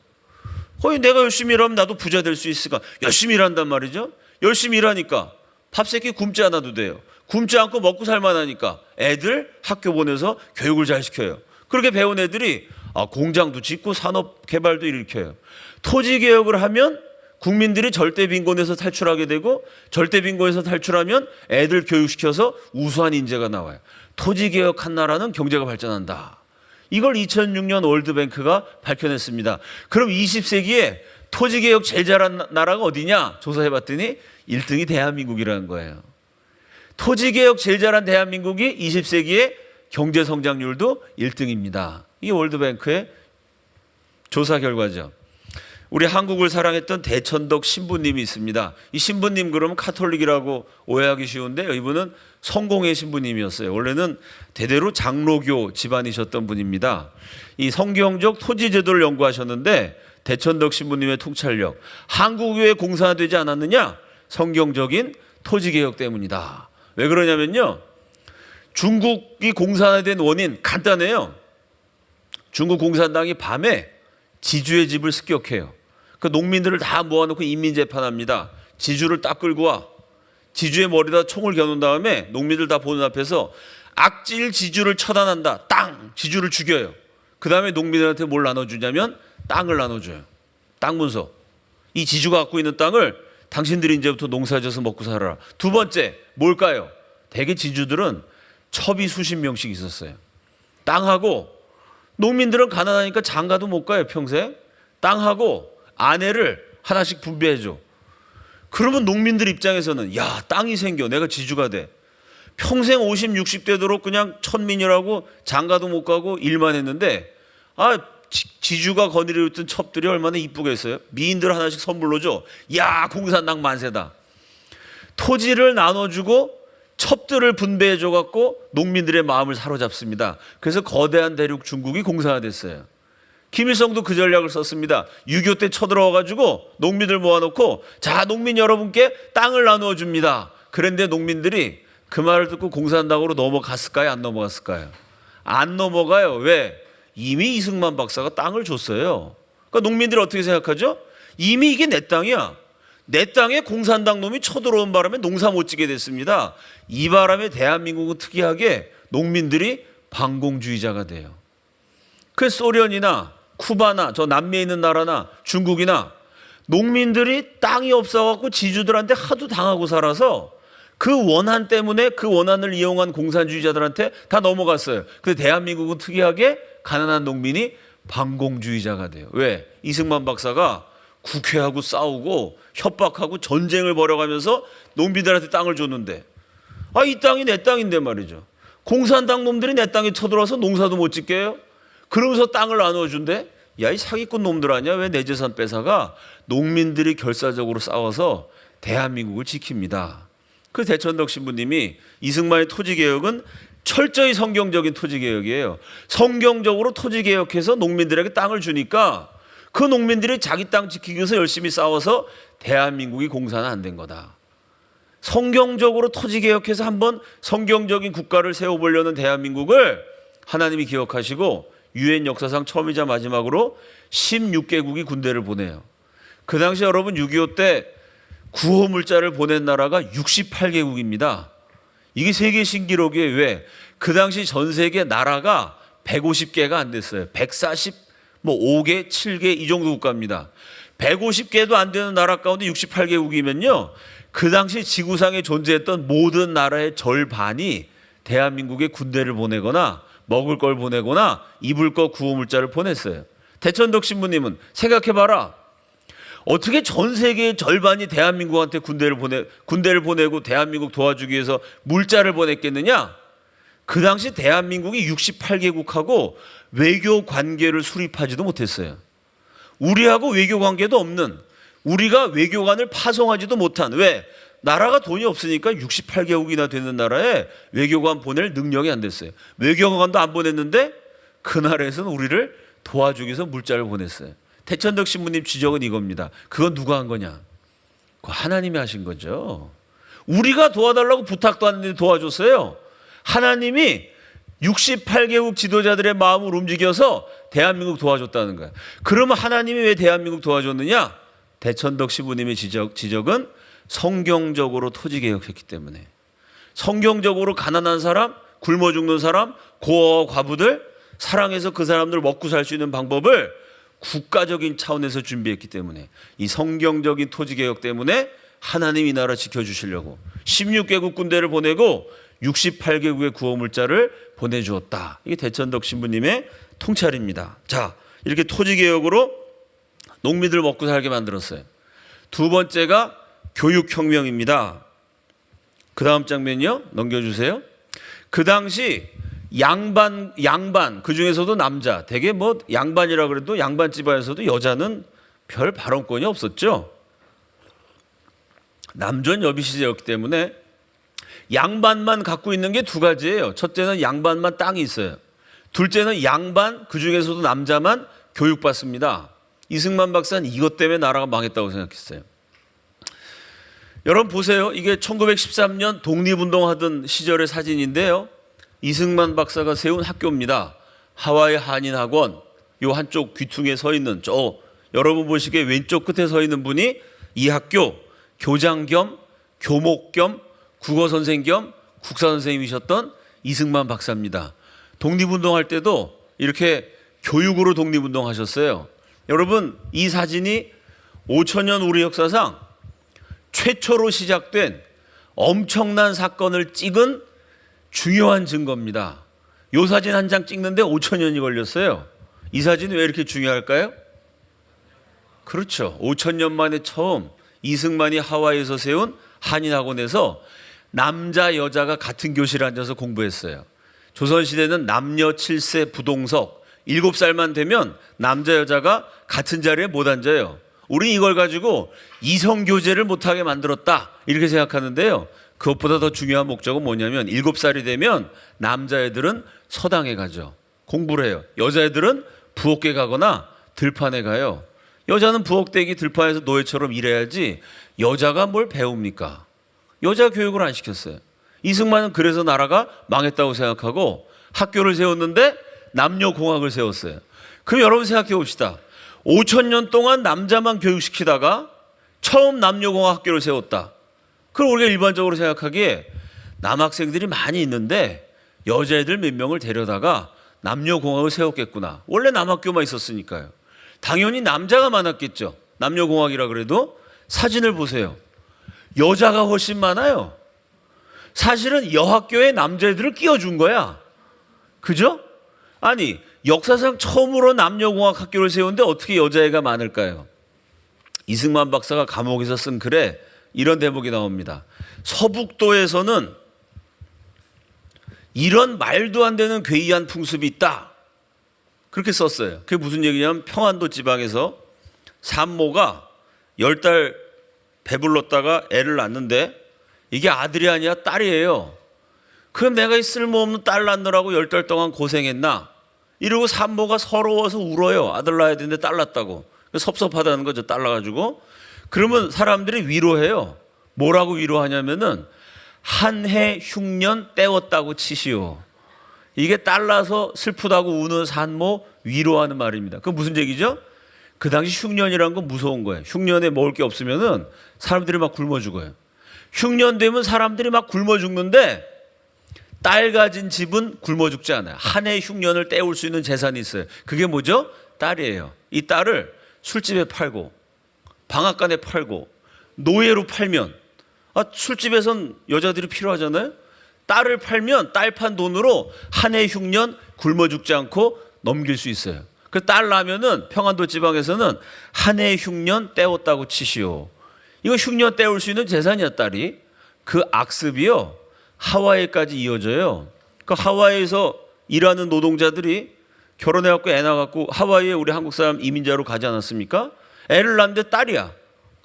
거의 내가 열심히 일하면 나도 부자 될 수 있으니까 열심히 일한단 말이죠. 열심히 일하니까 밥 세 끼 굶지 않아도 돼요. 굶지 않고 먹고 살만하니까 애들 학교 보내서 교육을 잘 시켜요. 그렇게 배운 애들이 공장도 짓고 산업 개발도 일으켜요. 토지 개혁을 하면 국민들이 절대 빈곤에서 탈출하게 되고, 절대 빈곤에서 탈출하면 애들 교육시켜서 우수한 인재가 나와요. 토지 개혁한 나라는 경제가 발전한다. 이걸 2006년 월드뱅크가 밝혀냈습니다. 그럼 20세기에 토지개혁 제일 잘한 나라가 어디냐? 조사해봤더니 1등이 대한민국이라는 거예요. 토지개혁 제일 잘한 대한민국이 20세기에 경제성장률도 1등입니다. 이게 월드뱅크의 조사 결과죠. 우리 한국을 사랑했던 대천덕 신부님이 있습니다. 이 신부님 그러면 카톨릭이라고 오해하기 쉬운데, 이분은 성공회 신부님이었어요. 원래는 대대로 장로교 집안이셨던 분입니다. 이 성경적 토지제도를 연구하셨는데, 대천덕 신부님의 통찰력, 한국 왜 공산화되지 않았느냐? 성경적인 토지개혁 때문이다. 왜 그러냐면요, 중국이 공산화된 원인 간단해요. 중국 공산당이 밤에 지주의 집을 습격해요. 그 농민들을 다 모아놓고 인민재판합니다. 지주를 딱 끌고 와. 지주의 머리에다 총을 겨눈 다음에 농민들 다 보는 앞에서 악질 지주를 처단한다. 땅! 지주를 죽여요. 그 다음에 농민들한테 뭘 나눠주냐면 땅을 나눠줘요. 땅 문서. 이 지주가 갖고 있는 땅을 당신들이 이제부터 농사져서 먹고 살아라. 두 번째, 뭘까요? 대개 지주들은 첩이 수십 명씩 있었어요. 땅하고, 농민들은 가난하니까 장가도 못 가요, 평생. 땅하고 아내를 하나씩 분배해줘. 그러면 농민들 입장에서는, 야, 땅이 생겨. 내가 지주가 돼. 평생 50, 60 되도록 그냥 천민이라고 장가도 못 가고 일만 했는데, 지주가 거느리고 있던 첩들이 얼마나 이쁘겠어요. 미인들 하나씩 선물로 줘. 야, 공산당 만세다. 토지를 나눠주고 첩들을 분배해줘 갖고 농민들의 마음을 사로잡습니다. 그래서 거대한 대륙 중국이 공산화됐어요. 김일성도 그 전략을 썼습니다. 6.25 때 쳐들어와 가지고 농민들 모아놓고, 자, 농민 여러분께 땅을 나누어 줍니다. 그런데 농민들이 그 말을 듣고 공산당으로 넘어갔을까요? 안 넘어갔을까요? 안 넘어가요. 왜? 이미 이승만 박사가 땅을 줬어요. 그러니까 농민들이 어떻게 생각하죠? 이미 이게 내 땅이야. 내 땅에 공산당 놈이 쳐들어온 바람에 농사 못 지게 됐습니다. 이 바람에 대한민국은 특이하게 농민들이 반공주의자가 돼요. 그 소련이나 쿠바나 저 남미에 있는 나라나 중국이나 농민들이 땅이 없어갖고 지주들한테 하도 당하고 살아서 그 원한 때문에 그 원한을 이용한 공산주의자들한테 다 넘어갔어요. 근데 대한민국은 특이하게 가난한 농민이 반공주의자가 돼요. 왜? 이승만 박사가 국회하고 싸우고 협박하고 전쟁을 벌여가면서 농민들한테 땅을 줬는데, 아, 이 땅이 내 땅인데 말이죠. 공산당 놈들이 내 땅에 쳐들어와서 농사도 못 짓게 해요. 그러면서 땅을 나눠준대. 야, 이 사기꾼 놈들 아니야? 왜 내 재산 뺏어가? 농민들이 결사적으로 싸워서 대한민국을 지킵니다. 그 대천덕 신부님이 이승만의 토지개혁은 철저히 성경적인 토지개혁이에요. 성경적으로 토지개혁해서 농민들에게 땅을 주니까 그 농민들이 자기 땅 지키기 위해서 열심히 싸워서 대한민국이 공산화 안 된 거다. 성경적으로 토지개혁해서 한번 성경적인 국가를 세워보려는 대한민국을 하나님이 기억하시고 유엔 역사상 처음이자 마지막으로 16개국이 군대를 보내요. 그 당시 여러분 6.25 때 구호물자를 보낸 나라가 68개국입니다. 이게 세계 신기록이에요. 왜? 그 당시 전 세계 나라가 150개가 안 됐어요. 145개, 7개 이 정도 국가입니다. 150개도 안 되는 나라 가운데 68개국이면요. 그 당시 지구상에 존재했던 모든 나라의 절반이 대한민국에 군대를 보내거나 먹을 걸 보내거나 입을 거 구호물자를 보냈어요. 대천덕 신부님은 생각해봐라. 어떻게 전 세계의 절반이 대한민국한테 군대를 보내고 대한민국 도와주기 위해서 물자를 보냈겠느냐? 그 당시 대한민국이 68개국하고 외교 관계를 수립하지도 못했어요. 우리하고 외교 관계도 없는, 우리가 외교관을 파송하지도 못한, 왜? 나라가 돈이 없으니까 68개국이나 되는 나라에 외교관 보낼 능력이 안 됐어요. 외교관도 안 보냈는데 그 나라에서는 우리를 도와주기 위해서 물자를 보냈어요. 대천덕 신부님 지적은 이겁니다. 그건 누가 한 거냐? 그거 하나님이 하신 거죠. 우리가 도와달라고 부탁도 안 했는데 도와줬어요. 하나님이 68개국 지도자들의 마음을 움직여서 대한민국 도와줬다는 거야. 그러면 하나님이 왜 대한민국 도와줬느냐? 대천덕 신부님의 지적은 성경적으로 토지개혁했기 때문에. 성경적으로 가난한 사람, 굶어 죽는 사람, 고아와 과부들 사랑해서 그 사람들 먹고 살 수 있는 방법을 국가적인 차원에서 준비했기 때문에, 이 성경적인 토지개혁 때문에 하나님이 이 나라 지켜주시려고 16개국 군대를 보내고 68개국의 구호물자를 보내주었다. 이게 대천덕 신부님의 통찰입니다. 자, 이렇게 토지개혁으로 농민들 먹고 살게 만들었어요. 두 번째가 교육혁명입니다. 그 다음 장면요 넘겨주세요. 그 당시 양반 그 중에서도 남자, 되게 뭐 양반이라 그래도 양반 집안에서도 여자는 별 발언권이 없었죠. 남존 여비 시대였기 때문에 양반만 갖고 있는 게 두 가지예요. 첫째는 양반만 땅이 있어요. 둘째는 양반 그 중에서도 남자만 교육받습니다. 이승만 박사는 이것 때문에 나라가 망했다고 생각했어요. 여러분 보세요. 이게 1913년 독립운동하던 시절의 사진인데요. 이승만 박사가 세운 학교입니다. 하와이 한인학원. 요 한쪽 귀퉁이에 서 있는, 여러분 보시기에 왼쪽 끝에 서 있는 분이 이 학교 교장 겸 교목 겸 국어선생 겸 국사선생님이셨던 이승만 박사입니다. 독립운동할 때도 이렇게 교육으로 독립운동 하셨어요. 여러분 이 사진이 5천년 우리 역사상 최초로 시작된 엄청난 사건을 찍은 중요한 증거입니다. 이 사진 한 장 찍는데 5천년이 걸렸어요. 이 사진이 왜 이렇게 중요할까요? 그렇죠. 5천년 만에 처음 이승만이 하와이에서 세운 한인학원에서 남자 여자가 같은 교실에 앉아서 공부했어요. 조선시대는 남녀 7세 부동석, 7살만 되면 남자 여자가 같은 자리에 못 앉아요. 우린 이걸 가지고 이성교제를 못하게 만들었다 이렇게 생각하는데요. 그것보다 더 중요한 목적은 뭐냐면 7살이 되면 남자애들은 서당에 가죠. 공부를 해요. 여자애들은 부엌에 가거나 들판에 가요. 여자는 부엌대기 들판에서 노예처럼 일해야지 여자가 뭘 배웁니까? 여자 교육을 안 시켰어요. 이승만은 그래서 나라가 망했다고 생각하고 학교를 세웠는데 남녀공학을 세웠어요. 그럼 여러분 생각해 봅시다. 5,000년 동안 남자만 교육시키다가 처음 남녀공학 학교를 세웠다. 그럼 우리가 일반적으로 생각하기에 남학생들이 많이 있는데 여자애들 몇 명을 데려다가 남녀공학을 세웠겠구나. 원래 남학교만 있었으니까요. 당연히 남자가 많았겠죠. 남녀공학이라 그래도 사진을 보세요. 여자가 훨씬 많아요. 사실은 여학교에 남자애들을 끼워준 거야. 그죠? 아니 역사상 처음으로 남녀공학 학교를 세우는데 어떻게 여자애가 많을까요? 이승만 박사가 감옥에서 쓴 글에 이런 대목이 나옵니다. 서북도에서는 이런 말도 안 되는 괴이한 풍습이 있다. 그렇게 썼어요. 그게 무슨 얘기냐면 평안도 지방에서 산모가 10달 배불렀다가 애를 낳는데 이게 아들이 아니라 딸이에요. 그럼 내가 이 쓸모없는 딸 낳느라고 10달 동안 고생했나? 이러고 산모가 서러워서 울어요. 아들 낳아야 되는데 딸 낳았다고. 섭섭하다는 거죠. 딸 낳아가지고. 그러면 사람들이 위로해요. 뭐라고 위로하냐면은 한 해 흉년 때웠다고 치시오. 이게 딸 낳아서 슬프다고 우는 산모 위로하는 말입니다. 그건 무슨 얘기죠? 그 당시 흉년이라는 건 무서운 거예요. 흉년에 먹을 게 없으면은 사람들이 막 굶어 죽어요. 흉년 되면 사람들이 막 굶어 죽는데 딸 가진 집은 굶어 죽지 않아요. 한 해 흉년을 때울 수 있는 재산이 있어요. 그게 뭐죠? 딸이에요. 이 딸을 술집에 팔고 방앗간에 팔고 노예로 팔면 술집에선 여자들이 필요하잖아요. 딸을 팔면 딸 판 돈으로 한 해 흉년 굶어 죽지 않고 넘길 수 있어요. 그 딸 낳으면은 평안도 지방에서는 한 해 흉년 때웠다고 치시오. 이거 흉년 때울 수 있는 재산이야 딸이. 그 악습이요 하와이까지 이어져요. 그 하와이에서 일하는 노동자들이 결혼해갖고 애 낳아갖고 하와이에 우리 한국 사람 이민자로 가지 않았습니까? 애를 낳는데 딸이야.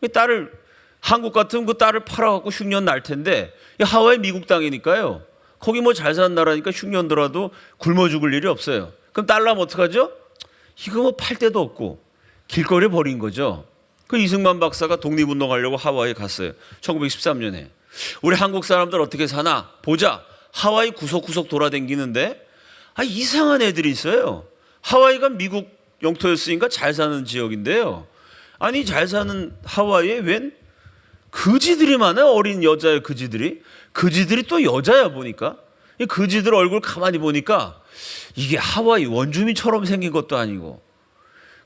그 딸을 한국 같으면 그 딸을 팔아갖고 흉년 날 텐데 하와이 미국 땅이니까요. 거기 뭐 잘 사는 나라니까 흉년 들어도 굶어 죽을 일이 없어요. 그럼 딸 낳으면 어떡하죠? 이거 뭐 팔 데도 없고 길거리에 버린 거죠. 그 이승만 박사가 독립운동하려고 하와이에 갔어요. 1913년에. 우리 한국 사람들 어떻게 사나 보자. 하와이 구석구석 돌아다니는데 이상한 애들이 있어요. 하와이가 미국 영토였으니까 잘 사는 지역인데요. 아니 잘 사는 하와이에 웬 그지들이 많아요. 어린 여자의 그지들이. 그지들이 또 여자야 보니까. 이 그지들 얼굴 가만히 보니까 이게 하와이 원주민처럼 생긴 것도 아니고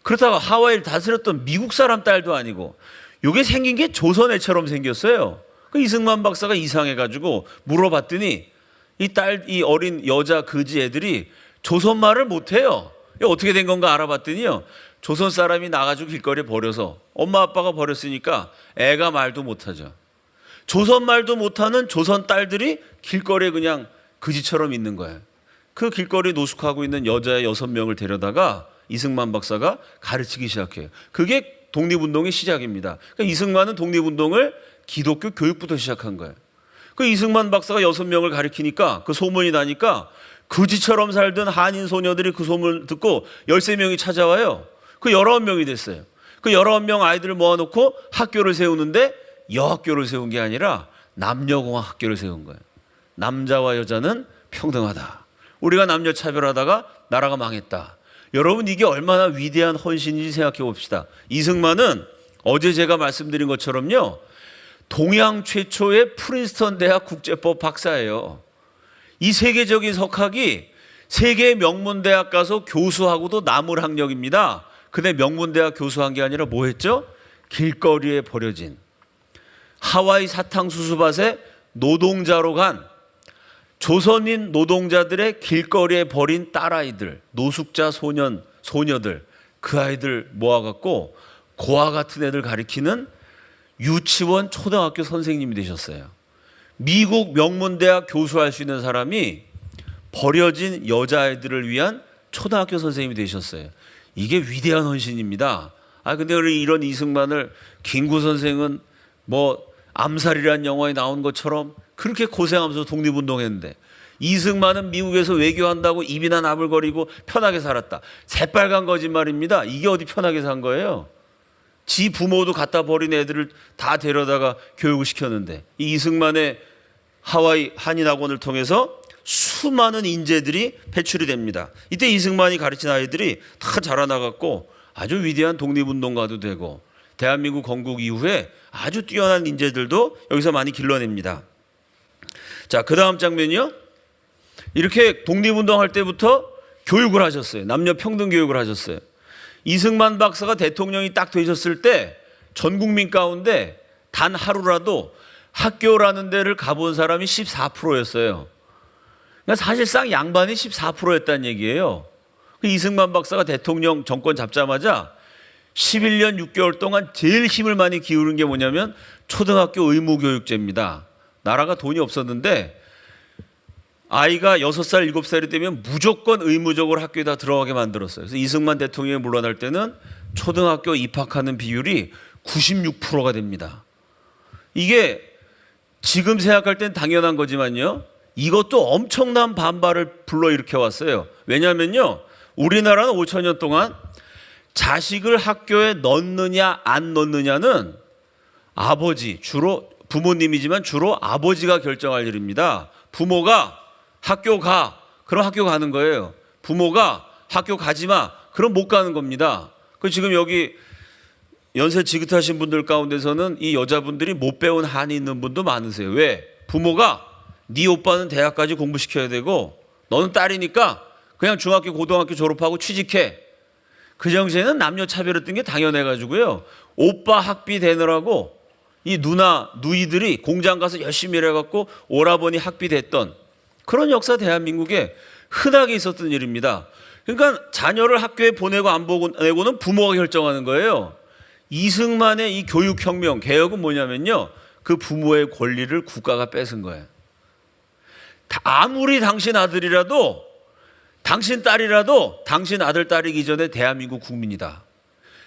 그렇다고 하와이를 다스렸던 미국 사람 딸도 아니고 이게 생긴 게 조선 애처럼 생겼어요. 그 이승만 박사가 이상해가지고 물어봤더니 이 어린 여자 그지 애들이 조선 말을 못해요. 어떻게 된 건가 알아봤더니요. 조선 사람이 나가지고 길거리에 버려서 엄마 아빠가 버렸으니까 애가 말도 못하죠. 조선 말도 못하는 조선 딸들이 길거리에 그냥 그지처럼 있는 거예요. 그 길거리에 노숙하고 있는 여자 6명을 데려다가 이승만 박사가 가르치기 시작해요. 그게 독립운동의 시작입니다. 그러니까 이승만은 독립운동을 기독교 교육부터 시작한 거예요. 그 이승만 박사가 6명을 가르치니까 그 소문이 나니까 그지처럼 살던 한인 소녀들이 그 소문을 듣고 13명이 찾아와요. 그 19명이 됐어요. 그 19명 아이들을 모아놓고 학교를 세우는데 여학교를 세운 게 아니라 남녀공학 학교를 세운 거예요. 남자와 여자는 평등하다. 우리가 남녀 차별하다가 나라가 망했다. 여러분 이게 얼마나 위대한 헌신인지 생각해 봅시다. 이승만은 어제 제가 말씀드린 것처럼요. 동양 최초의 프린스턴 대학 국제법 박사예요. 이 세계적인 석학이 세계 명문대학 가서 교수하고도 남을 학력입니다. 근데 명문대학 교수한 게 아니라 뭐 했죠? 길거리에 버려진 하와이 사탕수수밭에 노동자로 간 조선인 노동자들의 길거리에 버린 딸아이들, 노숙자 소녀들 그 아이들 모아갖고 고아 같은 애들 가리키는 유치원 초등학교 선생님이 되셨어요. 미국 명문대학 교수할 수 있는 사람이 버려진 여자아이들을 위한 초등학교 선생님이 되셨어요. 이게 위대한 헌신입니다. 근데 이런 이승만을 김구 선생은 뭐 암살이라는 영화에 나온 것처럼 그렇게 고생하면서 독립운동했는데, 이승만은 미국에서 외교한다고 입이나 나불거리고 편하게 살았다. 새빨간 거짓말입니다. 이게 어디 편하게 산 거예요? 지 부모도 갖다 버린 애들을 다 데려다가 교육을 시켰는데, 이 이승만의 하와이 한인학원을 통해서 수많은 인재들이 배출이 됩니다. 이때 이승만이 가르친 아이들이 다 자라나갔고 아주 위대한 독립운동가도 되고, 대한민국 건국 이후에 아주 뛰어난 인재들도 여기서 많이 길러냅니다. 자, 그 다음 장면이요. 이렇게 독립운동할 때부터 교육을 하셨어요. 남녀 평등 교육을 하셨어요. 이승만 박사가 대통령이 딱 되셨을 때 전 국민 가운데 단 하루라도 학교라는 데를 가본 사람이 14%였어요. 그러니까 사실상 양반이 14%였다는 얘기예요. 이승만 박사가 대통령 정권 잡자마자 11년 6개월 동안 제일 힘을 많이 기울인 게 뭐냐면 초등학교 의무교육제입니다. 나라가 돈이 없었는데 아이가 6살, 7살이 되면 무조건 의무적으로 학교에 다 들어가게 만들었어요. 그래서 이승만 대통령이 물러날 때는 초등학교 입학하는 비율이 96%가 됩니다. 이게 지금 생각할 땐 당연한 거지만요, 이것도 엄청난 반발을 불러일으켜 왔어요. 왜냐하면요, 우리나라는 5천년 동안 자식을 학교에 넣느냐 안 넣느냐는 아버지, 주로 부모님이지만 주로 아버지가 결정할 일입니다. 부모가 학교 가, 그럼 학교 가는 거예요. 부모가 학교 가지 마, 그럼 못 가는 겁니다. 그 지금 여기 연세 지긋하신 분들 가운데서는 이 여자분들이 못 배운 한이 있는 분도 많으세요. 왜? 부모가 네 오빠는 대학까지 공부시켜야 되고 너는 딸이니까 그냥 중학교 고등학교 졸업하고 취직해. 그 정세는 남녀 차별했던 게 당연해가지고요, 오빠 학비 대느라고 이 누이들이 공장 가서 열심히 일해갖고 오라버니 학비 됐던 그런 역사 대한민국에 흔하게 있었던 일입니다. 그러니까 자녀를 학교에 보내고 안 보내고는 부모가 결정하는 거예요. 이승만의 이 교육혁명, 개혁은 뭐냐면요, 그 부모의 권리를 국가가 뺏은 거예요. 아무리 당신 아들이라도, 당신 딸이라도 당신 아들, 딸이기 전에 대한민국 국민이다.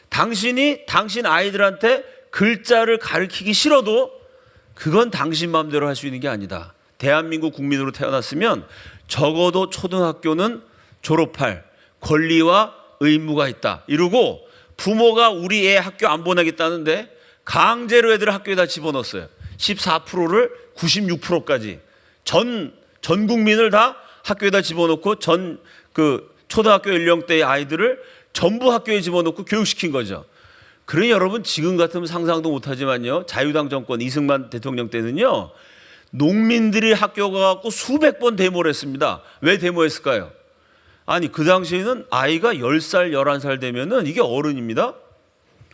당신이 당신 아이들한테 글자를 가르치기 싫어도 그건 당신 마음대로 할 수 있는 게 아니다. 대한민국 국민으로 태어났으면 적어도 초등학교는 졸업할 권리와 의무가 있다. 이러고 부모가 우리 애 학교 안 보내겠다는데 강제로 애들을 학교에다 집어넣었어요. 14%를 96%까지 전 국민을 다 학교에다 집어넣고 초등학교 연령대의 아이들을 전부 학교에 집어넣고 교육시킨 거죠. 그러니 여러분, 지금 같으면 상상도 못하지만요, 자유당 정권 이승만 대통령 때는요, 농민들이 학교 가갖고 수백 번 데모를 했습니다. 왜 데모했을까요? 아니, 그 당시에는 아이가 10살, 11살 되면은 이게 어른입니다.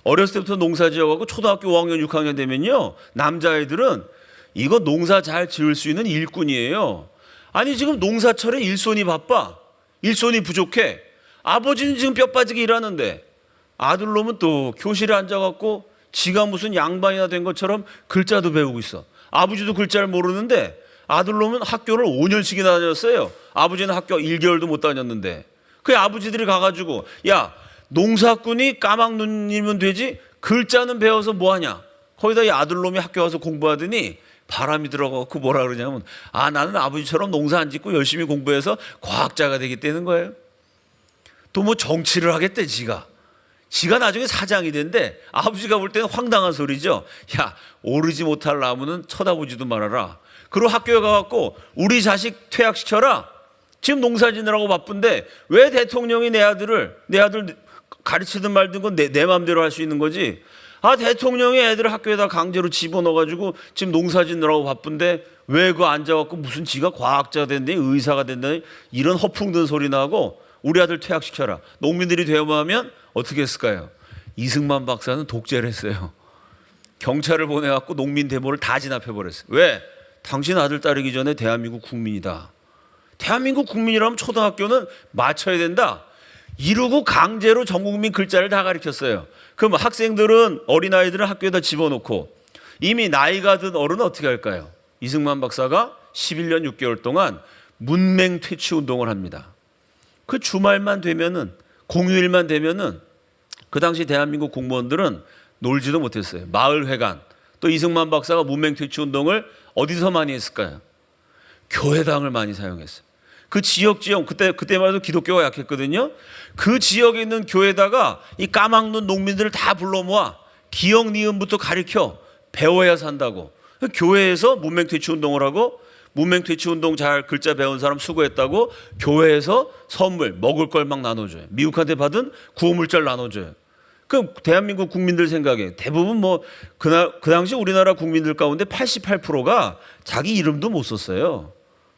어렸을 때부터 농사 지어갖고 초등학교 5학년, 6학년 되면요, 남자애들은 이거 농사 잘 지을 수 있는 일꾼이에요. 아니, 지금 농사철에 일손이 바빠. 일손이 부족해. 아버지는 지금 뼈 빠지게 일하는데 아들놈은 또 교실에 앉아갖고 지가 무슨 양반이나 된 것처럼 글자도 배우고 있어. 아버지도 글자를 모르는데 아들놈은 학교를 5년씩이나 다녔어요. 아버지는 학교 1개월도 못 다녔는데. 그 아버지들이 가가지고, 야, 농사꾼이 까막눈이면 되지 글자는 배워서 뭐하냐. 거기다 이 아들놈이 학교 와서 공부하더니 바람이 들어가고 뭐라 그러냐면, 나는 아버지처럼 농사 안 짓고 열심히 공부해서 과학자가 되겠다는 거예요. 또 뭐 정치를 하겠대. 지가 나중에 사장이 된대. 아버지가 볼 때는 황당한 소리죠. 야, 오르지 못할 나무는 쳐다보지도 말아라. 그리고 학교에 가갖고 우리 자식 퇴학시켜라. 지금 농사 지느라고 바쁜데 왜 대통령이 내 아들 가르치든 말든 건 내 마음대로 할 수 있는 거지. 대통령이 애들을 학교에다 강제로 집어넣어가지고 지금 농사 지느라고 바쁜데 왜 그거 앉아갖고 무슨 지가 과학자가 된다니 의사가 된다니 이런 허풍든 소리 나고 우리 아들 퇴학시켜라. 농민들이 되어하면 어떻게 했을까요? 이승만 박사는 독재를 했어요. 경찰을 보내갖고 농민 데모를 다 진압해버렸어요. 왜? 당신 아들, 딸이기 전에 대한민국 국민이다. 대한민국 국민이라면 초등학교는 맞춰야 된다. 이러고 강제로 전 국민 글자를 다 가르쳤어요. 그럼 학생들은, 어린아이들은 학교에다 집어넣고 이미 나이가 든 어른은 어떻게 할까요? 이승만 박사가 11년 6개월 동안 문맹 퇴치 운동을 합니다. 그 주말만 되면은, 공휴일만 되면은 그 당시 대한민국 공무원들은 놀지도 못했어요. 마을회관, 또 이승만 박사가 문맹퇴치운동을 어디서 많이 했을까요? 교회당을 많이 사용했어요. 그 지역 그때만 해도 기독교가 약했거든요. 그 지역에 있는 교회다가 이 까막눈 농민들을 다 불러 모아 기역 니은부터 가르쳐 배워야 산다고. 교회에서 문맹퇴치운동을 하고, 문맹퇴치운동 잘 글자 배운 사람 수고했다고 교회에서 선물 먹을 걸 막 나눠줘요. 미국한테 받은 구호물자를 나눠줘요. 그 대한민국 국민들 생각에 대부분 그 당시 우리나라 국민들 가운데 88%가 자기 이름도 못 썼어요.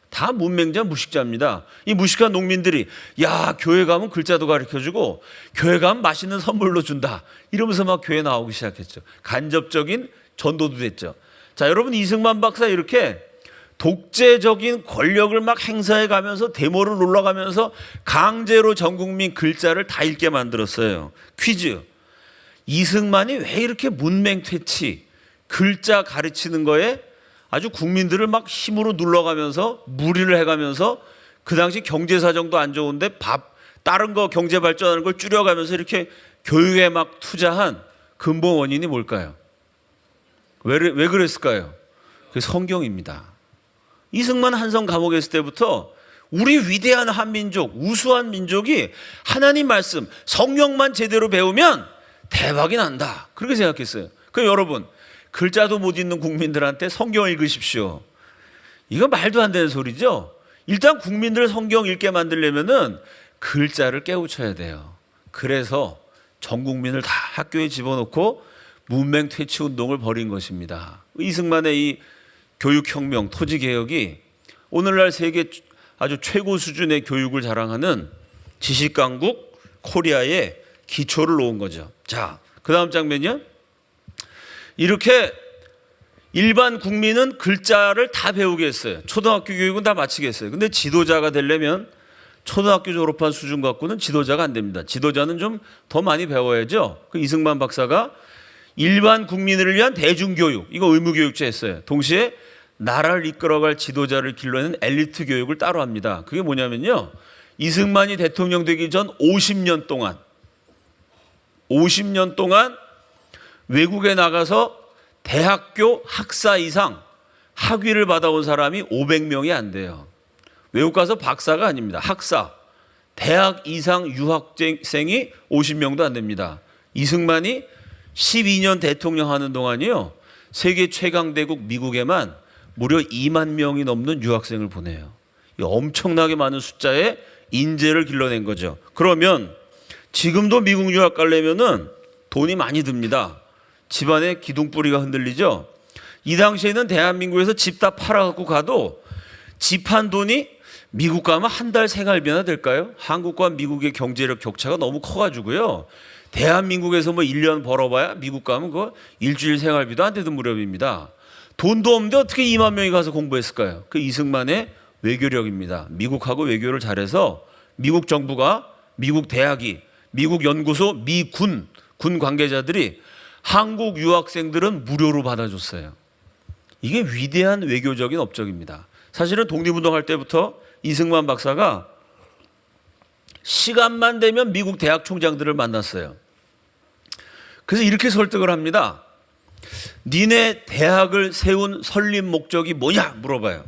다 문맹자 무식자입니다. 이 무식한 농민들이 야, 교회 가면 글자도 가르쳐주고 교회 가면 맛있는 선물로 준다 이러면서 막 교회 나오기 시작했죠. 간접적인 전도도 됐죠. 자, 여러분, 이승만 박사 이렇게 독재적인 권력을 막 행사해 가면서 데모를 올라가면서 강제로 전 국민 글자를 다 읽게 만들었어요. 퀴즈: 이승만이 왜 이렇게 문맹퇴치 글자 가르치는 거에 아주 국민들을 막 힘으로 눌러가면서 무리를 해가면서, 그 당시 경제 사정도 안 좋은데 다른 거 경제 발전하는 걸 줄여가면서 이렇게 교육에 막 투자한 근본 원인이 뭘까요? 왜 그랬을까요? 그게 성경입니다. 이승만 한성 감옥에 있을 때부터 우리 위대한 한민족, 우수한 민족이 하나님 말씀, 성경만 제대로 배우면 대박이 난다, 그렇게 생각했어요. 그럼 여러분, 글자도 못 읽는 국민들한테 성경 읽으십시오, 이거 말도 안 되는 소리죠. 일단 국민들 성경 읽게 만들려면은 글자를 깨우쳐야 돼요. 그래서 전 국민을 다 학교에 집어넣고 문맹퇴치 운동을 벌인 것입니다. 이승만의 이 교육혁명, 토지개혁이 오늘날 세계 아주 최고 수준의 교육을 자랑하는 지식강국 코리아의 기초를 놓은 거죠. 자, 그 다음 장면이요. 이렇게 일반 국민은 글자를 다 배우게 했어요. 초등학교 교육은 다 마치게 했어요. 근데 지도자가 되려면 초등학교 졸업한 수준 갖고는 지도자가 안 됩니다. 지도자는 좀 더 많이 배워야죠. 그 이승만 박사가 일반 국민을 위한 대중교육, 이거 의무교육제 했어요. 동시에 나라를 이끌어갈 지도자를 길러내는 엘리트 교육을 따로 합니다. 그게 뭐냐면요, 이승만이 대통령 되기 전 50년 동안 외국에 나가서 대학교 학사 이상 학위를 받아온 사람이 500명이 안 돼요. 외국 가서 박사가 아닙니다. 학사, 대학 이상 유학생이 50명도 안 됩니다. 이승만이 12년 대통령 하는 동안이요, 세계 최강대국 미국에만 무려 2만 명이 넘는 유학생을 보내요. 엄청나게 많은 숫자의 인재를 길러낸 거죠. 그러면 지금도 미국 유학 가려면은 돈이 많이 듭니다. 집안의 기둥뿌리가 흔들리죠. 이 당시에는 대한민국에서 집 다 팔아갖고 가도 집 한 돈이 미국 가면 한 달 생활비나 될까요? 한국과 미국의 경제력 격차가 너무 커가지고요, 대한민국에서 1년 벌어봐야 미국 가면 그거 일주일 생활비도 안 되는 무렵입니다. 돈도 없는데 어떻게 2만 명이 가서 공부했을까요? 그 이승만의 외교력입니다. 미국하고 외교를 잘해서 미국 정부가, 미국 대학이, 미국 연구소, 미군, 군 관계자들이 한국 유학생들은 무료로 받아줬어요. 이게 위대한 외교적인 업적입니다. 사실은 독립운동할 때부터 이승만 박사가 시간만 되면 미국 대학 총장들을 만났어요. 그래서 이렇게 설득을 합니다. 니네 대학을 세운 설립 목적이 뭐냐 물어봐요.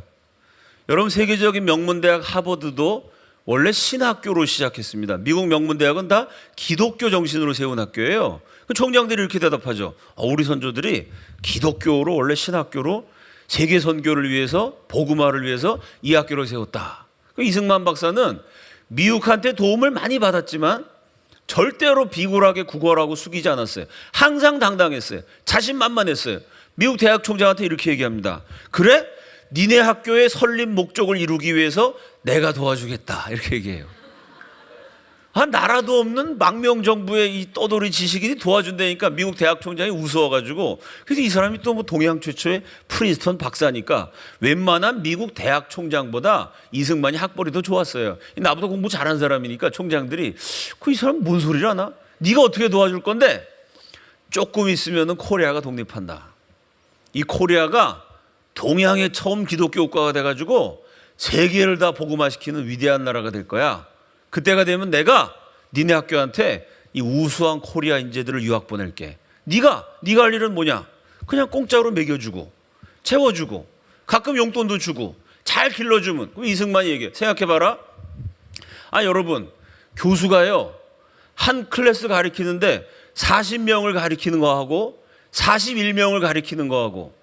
여러분, 세계적인 명문대학 하버드도 원래 신학교로 시작했습니다. 미국 명문대학은 다 기독교 정신으로 세운 학교예요. 그 총장들이 이렇게 대답하죠. 우리 선조들이 기독교로, 원래 신학교로 세계 선교를 위해서, 복음화를 위해서 이 학교를 세웠다. 이승만 박사는 미국한테 도움을 많이 받았지만 절대로 비굴하게 구걸하고 숙이지 않았어요. 항상 당당했어요. 자신만만했어요. 미국 대학 총장한테 이렇게 얘기합니다. 그래? 니네 학교의 설립 목적을 이루기 위해서 내가 도와주겠다, 이렇게 얘기해요. 나라도 없는 망명정부의 이 떠돌이 지식인이 도와준다니까 미국 대학 총장이 우스워가지고, 그래서 이 사람이 또 동양 최초의 프린스턴 박사니까 웬만한 미국 대학 총장보다 이승만이 학벌이 더 좋았어요. 나보다 공부 잘한 사람이니까 총장들이 이 사람 뭔 소리를 하나? 네가 어떻게 도와줄 건데? 조금 있으면 코리아가 독립한다. 이 코리아가 동양의 처음 기독교 국가가 돼가지고 세계를 다 복음화시키는 위대한 나라가 될 거야. 그때가 되면 내가 니네 학교한테 이 우수한 코리아 인재들을 유학 보낼게. 네가 할 일은 뭐냐? 그냥 공짜로 먹여주고 채워주고 가끔 용돈도 주고 잘 길러주면. 그럼 이승만이 얘기해. 생각해봐라. 여러분, 교수가요 한 클래스 가리키는데 40명을 가리키는 거하고 41명을 가리키는 거하고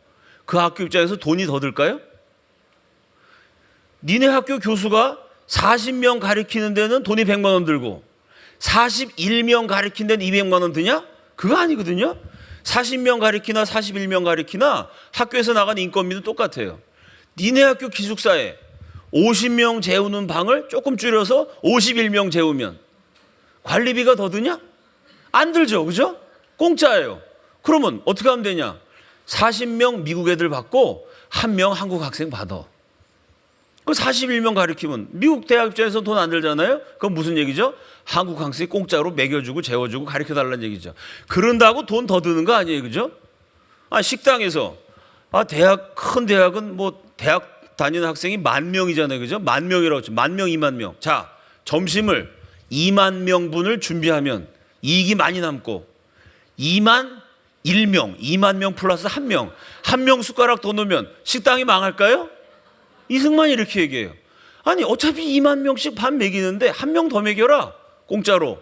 그 학교 입장에서 돈이 더 들까요? 니네 학교 교수가 40명 가리키는 데는 돈이 100만 원 들고 41명 가리킨 데는 200만 원 드냐? 그거 아니거든요. 40명 가리키나 41명 가리키나 학교에서 나간 인건비는 똑같아요. 니네 학교 기숙사에 50명 재우는 방을 조금 줄여서 51명 재우면 관리비가 더 드냐? 안 들죠. 그죠? 공짜예요. 그러면 어떻게 하면 되냐? 40명 미국 애들 받고 1명 한국 학생 받아. 그 41명 가르치면 미국 대학 입장에서 돈 안 들잖아요. 그건 무슨 얘기죠? 한국 학생이 공짜로 먹여주고 재워주고 가르쳐달라는 얘기죠. 그런다고 돈 더 드는 거 아니에요. 그죠? 식당에서 큰 대학은 뭐 대학 다니는 학생이 10,000명이잖아요. 그죠? 10,000명이라고 했죠. 10,000명, 20,000명. 자, 점심을 20,000명분을 준비하면 이익이 많이 남고 21,000명, 20,000명 플러스 1명, 1명 숟가락 더 넣으면 식당이 망할까요? 이승만이 이렇게 얘기해요. 어차피 20,000명씩 밥 먹이는데 1명 더 먹여라. 공짜로.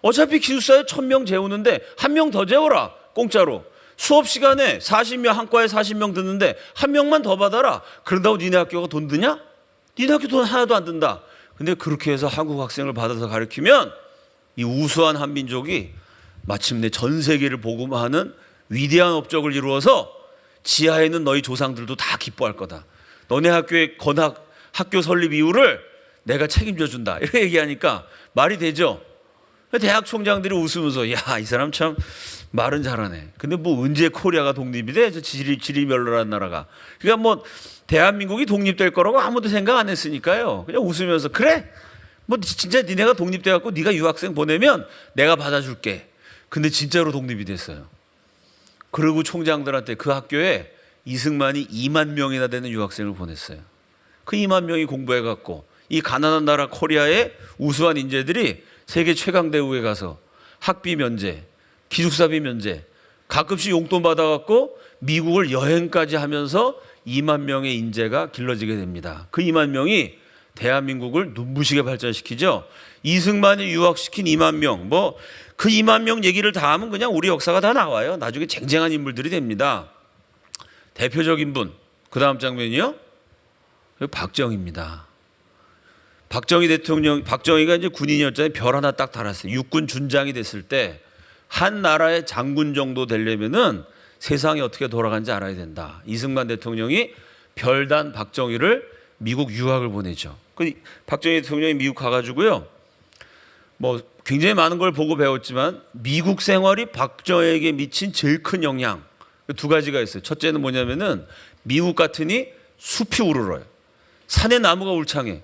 어차피 기숙사에 1,000명 재우는데 1명 더 재워라. 공짜로. 수업 시간에 40명, 한 과에 40명 듣는데 1명만 더 받아라. 그런다고 니네 학교가 돈 드냐? 니네 학교 돈 하나도 안 든다. 근데 그렇게 해서 한국 학생을 받아서 가르치면 이 우수한 한민족이 마침내 전 세계를 복음화하는 위대한 업적을 이루어서 지하에 있는 너희 조상들도 다 기뻐할 거다. 너네 학교의 학교 설립 이후를 내가 책임져 준다. 이렇게 얘기하니까 말이 되죠. 대학 총장들이 웃으면서 야, 이 사람 참 말은 잘하네. 근데 뭐 언제 코리아가 독립이 돼? 저 지리 멸렬한 나라가. 그러니까 뭐 대한민국이 독립될 거라고 아무도 생각 안 했으니까요. 그냥 웃으면서 그래. 뭐 진짜 니네가 독립돼 갖고 네가 유학생 보내면 내가 받아줄게. 근데 진짜로 독립이 됐어요. 그리고 총장들한테 그 학교에 이승만이 20,000명이나 되는 유학생을 보냈어요. 그 20,000명이 공부해갖고 이 가난한 나라 코리아의 우수한 인재들이 세계 최강 대우에 가서 학비 면제, 기숙사비 면제, 가끔씩 용돈 받아갖고 미국을 여행까지 하면서 20,000명의 인재가 길러지게 됩니다. 그 20,000명이 대한민국을 눈부시게 발전시키죠. 이승만이 유학시킨 20,000명, 그 20,000명 얘기를 다 하면 그냥 우리 역사가 다 나와요. 나중에 쟁쟁한 인물들이 됩니다. 대표적인 분, 그 다음 장면이요. 박정희입니다. 박정희가 이제 군인이었잖아요. 별 하나 딱 달았어요. 육군 준장이 됐을 때 한 나라의 장군 정도 되려면은 세상이 어떻게 돌아가는지 알아야 된다. 이승만 대통령이 별단 박정희를 미국 유학을 보내죠. 박정희 대통령이 미국 가가지고요. 굉장히 많은 걸 보고 배웠지만 미국 생활이 박정희에게 미친 제일 큰 영향 두 가지가 있어요. 첫째는 뭐냐면은 미국 같으니 숲이 우러러요. 산에 나무가 울창해.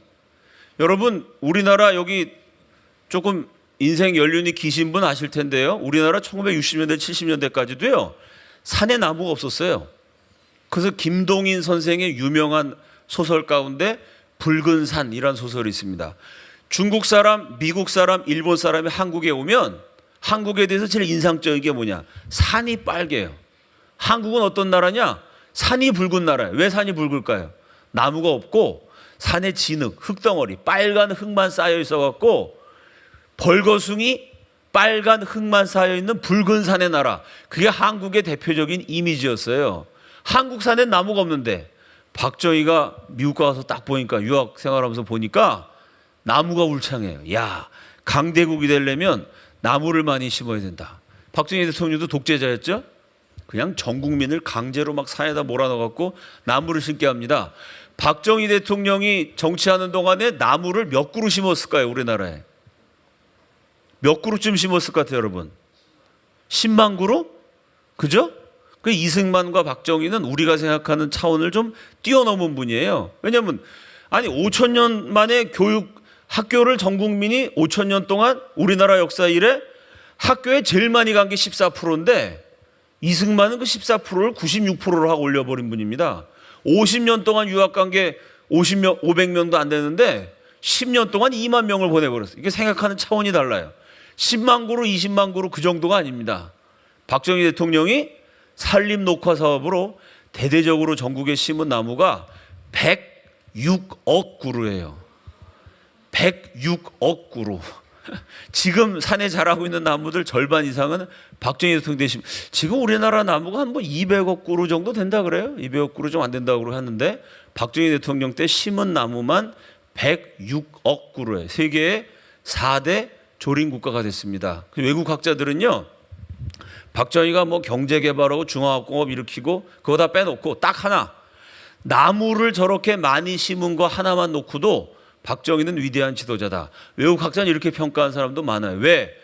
여러분 우리나라 여기 조금 인생 연륜이 기신 분 아실 텐데요. 우리나라 1960년대 70년대까지도요. 산에 나무가 없었어요. 그래서 김동인 선생의 유명한 소설 가운데 붉은 산이라는 소설이 있습니다. 중국 사람, 미국 사람, 일본 사람이 한국에 오면 한국에 대해서 제일 인상적인 게 뭐냐? 산이 빨개요. 한국은 어떤 나라냐? 산이 붉은 나라예요. 왜 산이 붉을까요? 나무가 없고 산에 진흙, 흙덩어리, 빨간 흙만 쌓여 있어갖고 벌거숭이 빨간 흙만 쌓여 있는 붉은 산의 나라. 그게 한국의 대표적인 이미지였어요. 한국 산에 나무가 없는데 박정희가 미국 가서 딱 보니까 유학 생활하면서 보니까 나무가 울창해요. 야, 강대국이 되려면 나무를 많이 심어야 된다. 박정희 대통령도 독재자였죠. 그냥 전 국민을 강제로 막 산에다 몰아넣어갖고 나무를 심게 합니다. 박정희 대통령이 정치하는 동안에 나무를 몇 그루 심었을까요? 우리나라에 몇 그루쯤 심었을 것 같아요, 여러분? 10만 그루? 그죠? 그 이승만과 박정희는 우리가 생각하는 차원을 좀 뛰어넘은 분이에요. 왜냐하면 5,000년 만에 학교를 전 국민이 5,000년 동안 우리나라 역사 이래 학교에 제일 많이 간 게 14%인데 이승만은 그 14%를 96%로 하고 올려버린 분입니다. 50년 동안 유학 간 게 500명도 안 되는데 10년 동안 2만 명을 보내버렸어요. 이게 생각하는 차원이 달라요. 10만 그루, 20만 그루 그 정도가 아닙니다. 박정희 대통령이 산림 녹화 사업으로 대대적으로 전국에 심은 나무가 106억 그루예요. 106억 그루. 지금 산에 자라고 있는 나무들 절반 이상은 박정희 대통령 대신 지금 우리나라 나무가 한 200억 그루 정도 된다 그래요. 200억 그루 좀 안 된다고 하는데 박정희 대통령 때 심은 나무만 106억 그루예요. 세계의 4대 조림 국가가 됐습니다. 외국 학자들은요, 박정희가 뭐 경제 개발하고 중화학공업 일으키고 그거 다 빼놓고 딱 하나, 나무를 저렇게 많이 심은 거 하나만 놓고도 박정희는 위대한 지도자다. 외국 학자는 이렇게 평가한 사람도 많아요. 왜?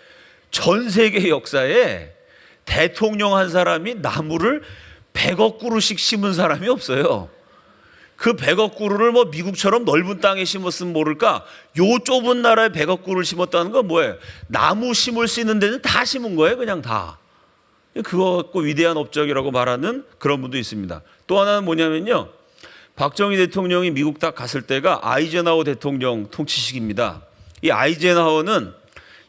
전 세계 역사에 대통령 한 사람이 나무를 100억 그루씩 심은 사람이 없어요. 그 100억 그루를 뭐 미국처럼 넓은 땅에 심었으면 모를까, 요 좁은 나라에 100억 그루를 심었다는 건 뭐예요? 나무 심을 수 있는 데는 다 심은 거예요. 그냥 다. 그거 갖고 위대한 업적이라고 말하는 그런 분도 있습니다. 또 하나는 뭐냐면요, 박정희 대통령이 미국 딱 갔을 때가 아이젠하워 대통령 통치 시기입니다. 이 아이젠하워는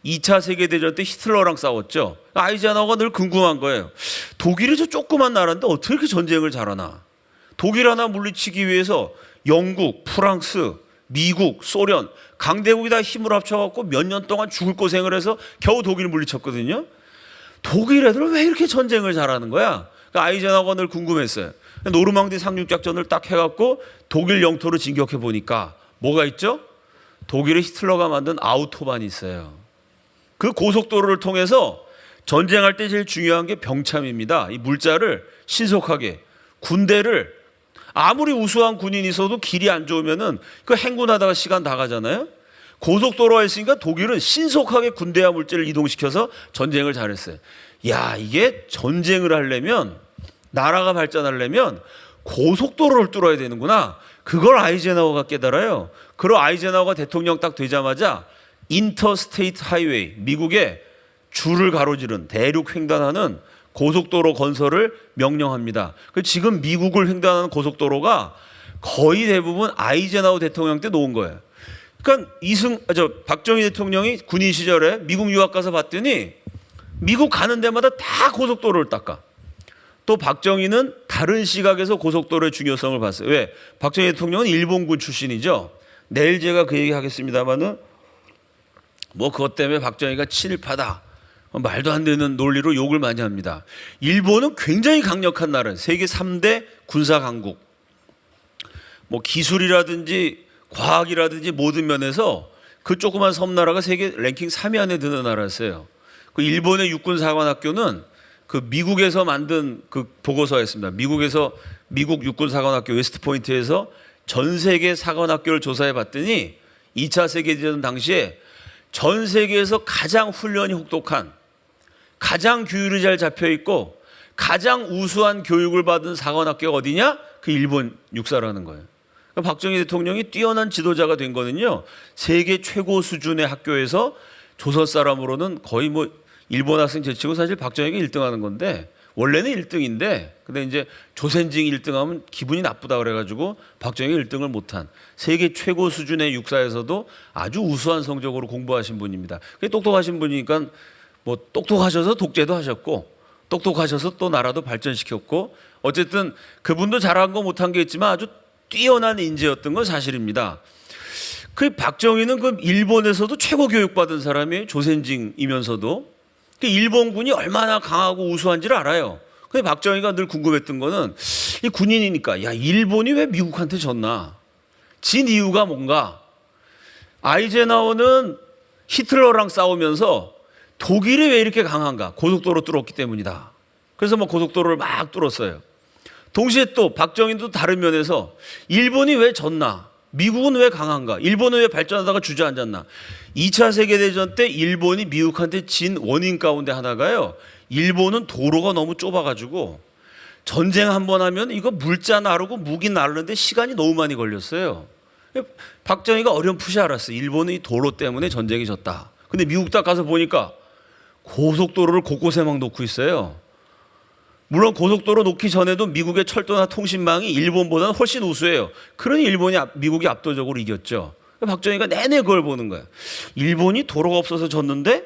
2차 세계대전 때 히틀러랑 싸웠죠. 아이젠하워가 늘 궁금한 거예요. 독일이 저 조그만 나라인데 어떻게 이렇게 전쟁을 잘하나. 독일 하나 물리치기 위해서 영국, 프랑스, 미국, 소련, 강대국이 다 힘을 합쳐갖고 몇 년 동안 죽을 고생을 해서 겨우 독일을 물리쳤거든요. 독일 애들은 왜 이렇게 전쟁을 잘하는 거야? 그러니까 아이젠하워가 늘 궁금했어요. 노르망디 상륙작전을 딱 해갖고 독일 영토를 진격해 보니까 뭐가 있죠? 독일의 히틀러가 만든 아우토반이 있어요. 그 고속도로를 통해서 전쟁할 때 제일 중요한 게 병참입니다. 이 물자를 신속하게, 군대를 아무리 우수한 군인이 있어도 길이 안 좋으면은 그 행군하다가 시간 다 가잖아요. 고속도로가 있으니까 독일은 신속하게 군대와 물자를 이동시켜서 전쟁을 잘했어요. 야, 이게 전쟁을 하려면, 나라가 발전하려면 고속도로를 뚫어야 되는구나. 그걸 아이젠하워가 깨달아요. 그리고 아이젠하워가 대통령 딱 되자마자 인터스테이트 하이웨이, 미국의 줄을 가로지른 대륙 횡단하는 고속도로 건설을 명령합니다. 지금 미국을 횡단하는 고속도로가 거의 대부분 아이젠하워 대통령 때 놓은 거예요. 그러니까 박정희 대통령이 군인 시절에 미국 유학 가서 봤더니 미국 가는 데마다 다 고속도로를 닦아. 또 박정희는 다른 시각에서 고속도로의 중요성을 봤어요. 왜? 박정희 대통령은 일본군 출신이죠. 내일 제가 그 얘기 하겠습니다만은 뭐 그것 때문에 박정희가 친일파다, 말도 안 되는 논리로 욕을 많이 합니다. 일본은 굉장히 강력한 나라예요. 세계 3대 군사 강국. 뭐 기술이라든지 과학이라든지 모든 면에서 그 조그만 섬나라가 세계 랭킹 3위 안에 드는 나라였어요. 그 일본의 육군사관학교는 그 미국에서 만든 그 보고서였습니다. 미국 육군사관학교 웨스트포인트에서 전 세계 사관학교를 조사해 봤더니 2차 세계대전 당시에 전 세계에서 가장 훈련이 혹독한, 가장 규율이 잘 잡혀 있고 가장 우수한 교육을 받은 사관학교가 어디냐? 그 일본 육사라는 거예요. 그러니까 박정희 대통령이 뛰어난 지도자가 된 거는요, 세계 최고 수준의 학교에서 조선 사람으로는 거의 뭐 일본 학생 제치고 사실 박정희가 1등하는 건데, 원래는 1등인데 근데 이제 조선징 1등하면 기분이 나쁘다 그래가지고 박정희가 1등을 못한 세계 최고 수준의 육사에서도 아주 우수한 성적으로 공부하신 분입니다. 똑똑하신 분이니까 뭐 똑똑하셔서 독재도 하셨고 똑똑하셔서 또 나라도 발전시켰고, 어쨌든 그분도 잘한 거 못한 게 있지만 아주 뛰어난 인재였던 건 사실입니다. 그 박정희는 그 일본에서도 최고 교육받은 사람이 조선징이면서도 그 일본군이 얼마나 강하고 우수한지를 알아요. 근데 박정희가 늘 궁금했던 거는, 이 군인이니까, 야, 일본이 왜 미국한테 졌나? 진 이유가 뭔가? 아이젠하워는 히틀러랑 싸우면서 독일이 왜 이렇게 강한가? 고속도로 뚫었기 때문이다. 그래서 뭐 고속도로를 막 뚫었어요. 동시에 또 박정희도 다른 면에서 일본이 왜 졌나? 미국은 왜 강한가? 일본은 왜 발전하다가 주저앉았나? 2차 세계대전 때 일본이 미국한테 진 원인 가운데 하나가요, 일본은 도로가 너무 좁아가지고 전쟁 한번 하면 이거 물자 나르고 무기 나르는데 시간이 너무 많이 걸렸어요. 박정희가 어렴풋이 알았어요. 일본은 이 도로 때문에 전쟁이 졌다. 근데 미국 딱 가서 보니까 고속도로를 곳곳에 막 놓고 있어요. 물론 고속도로 놓기 전에도 미국의 철도나 통신망이 일본보다는 훨씬 우수해요. 그러니 미국이 압도적으로 이겼죠. 박정희가 내내 그걸 보는 거야. 일본이 도로가 없어서 졌는데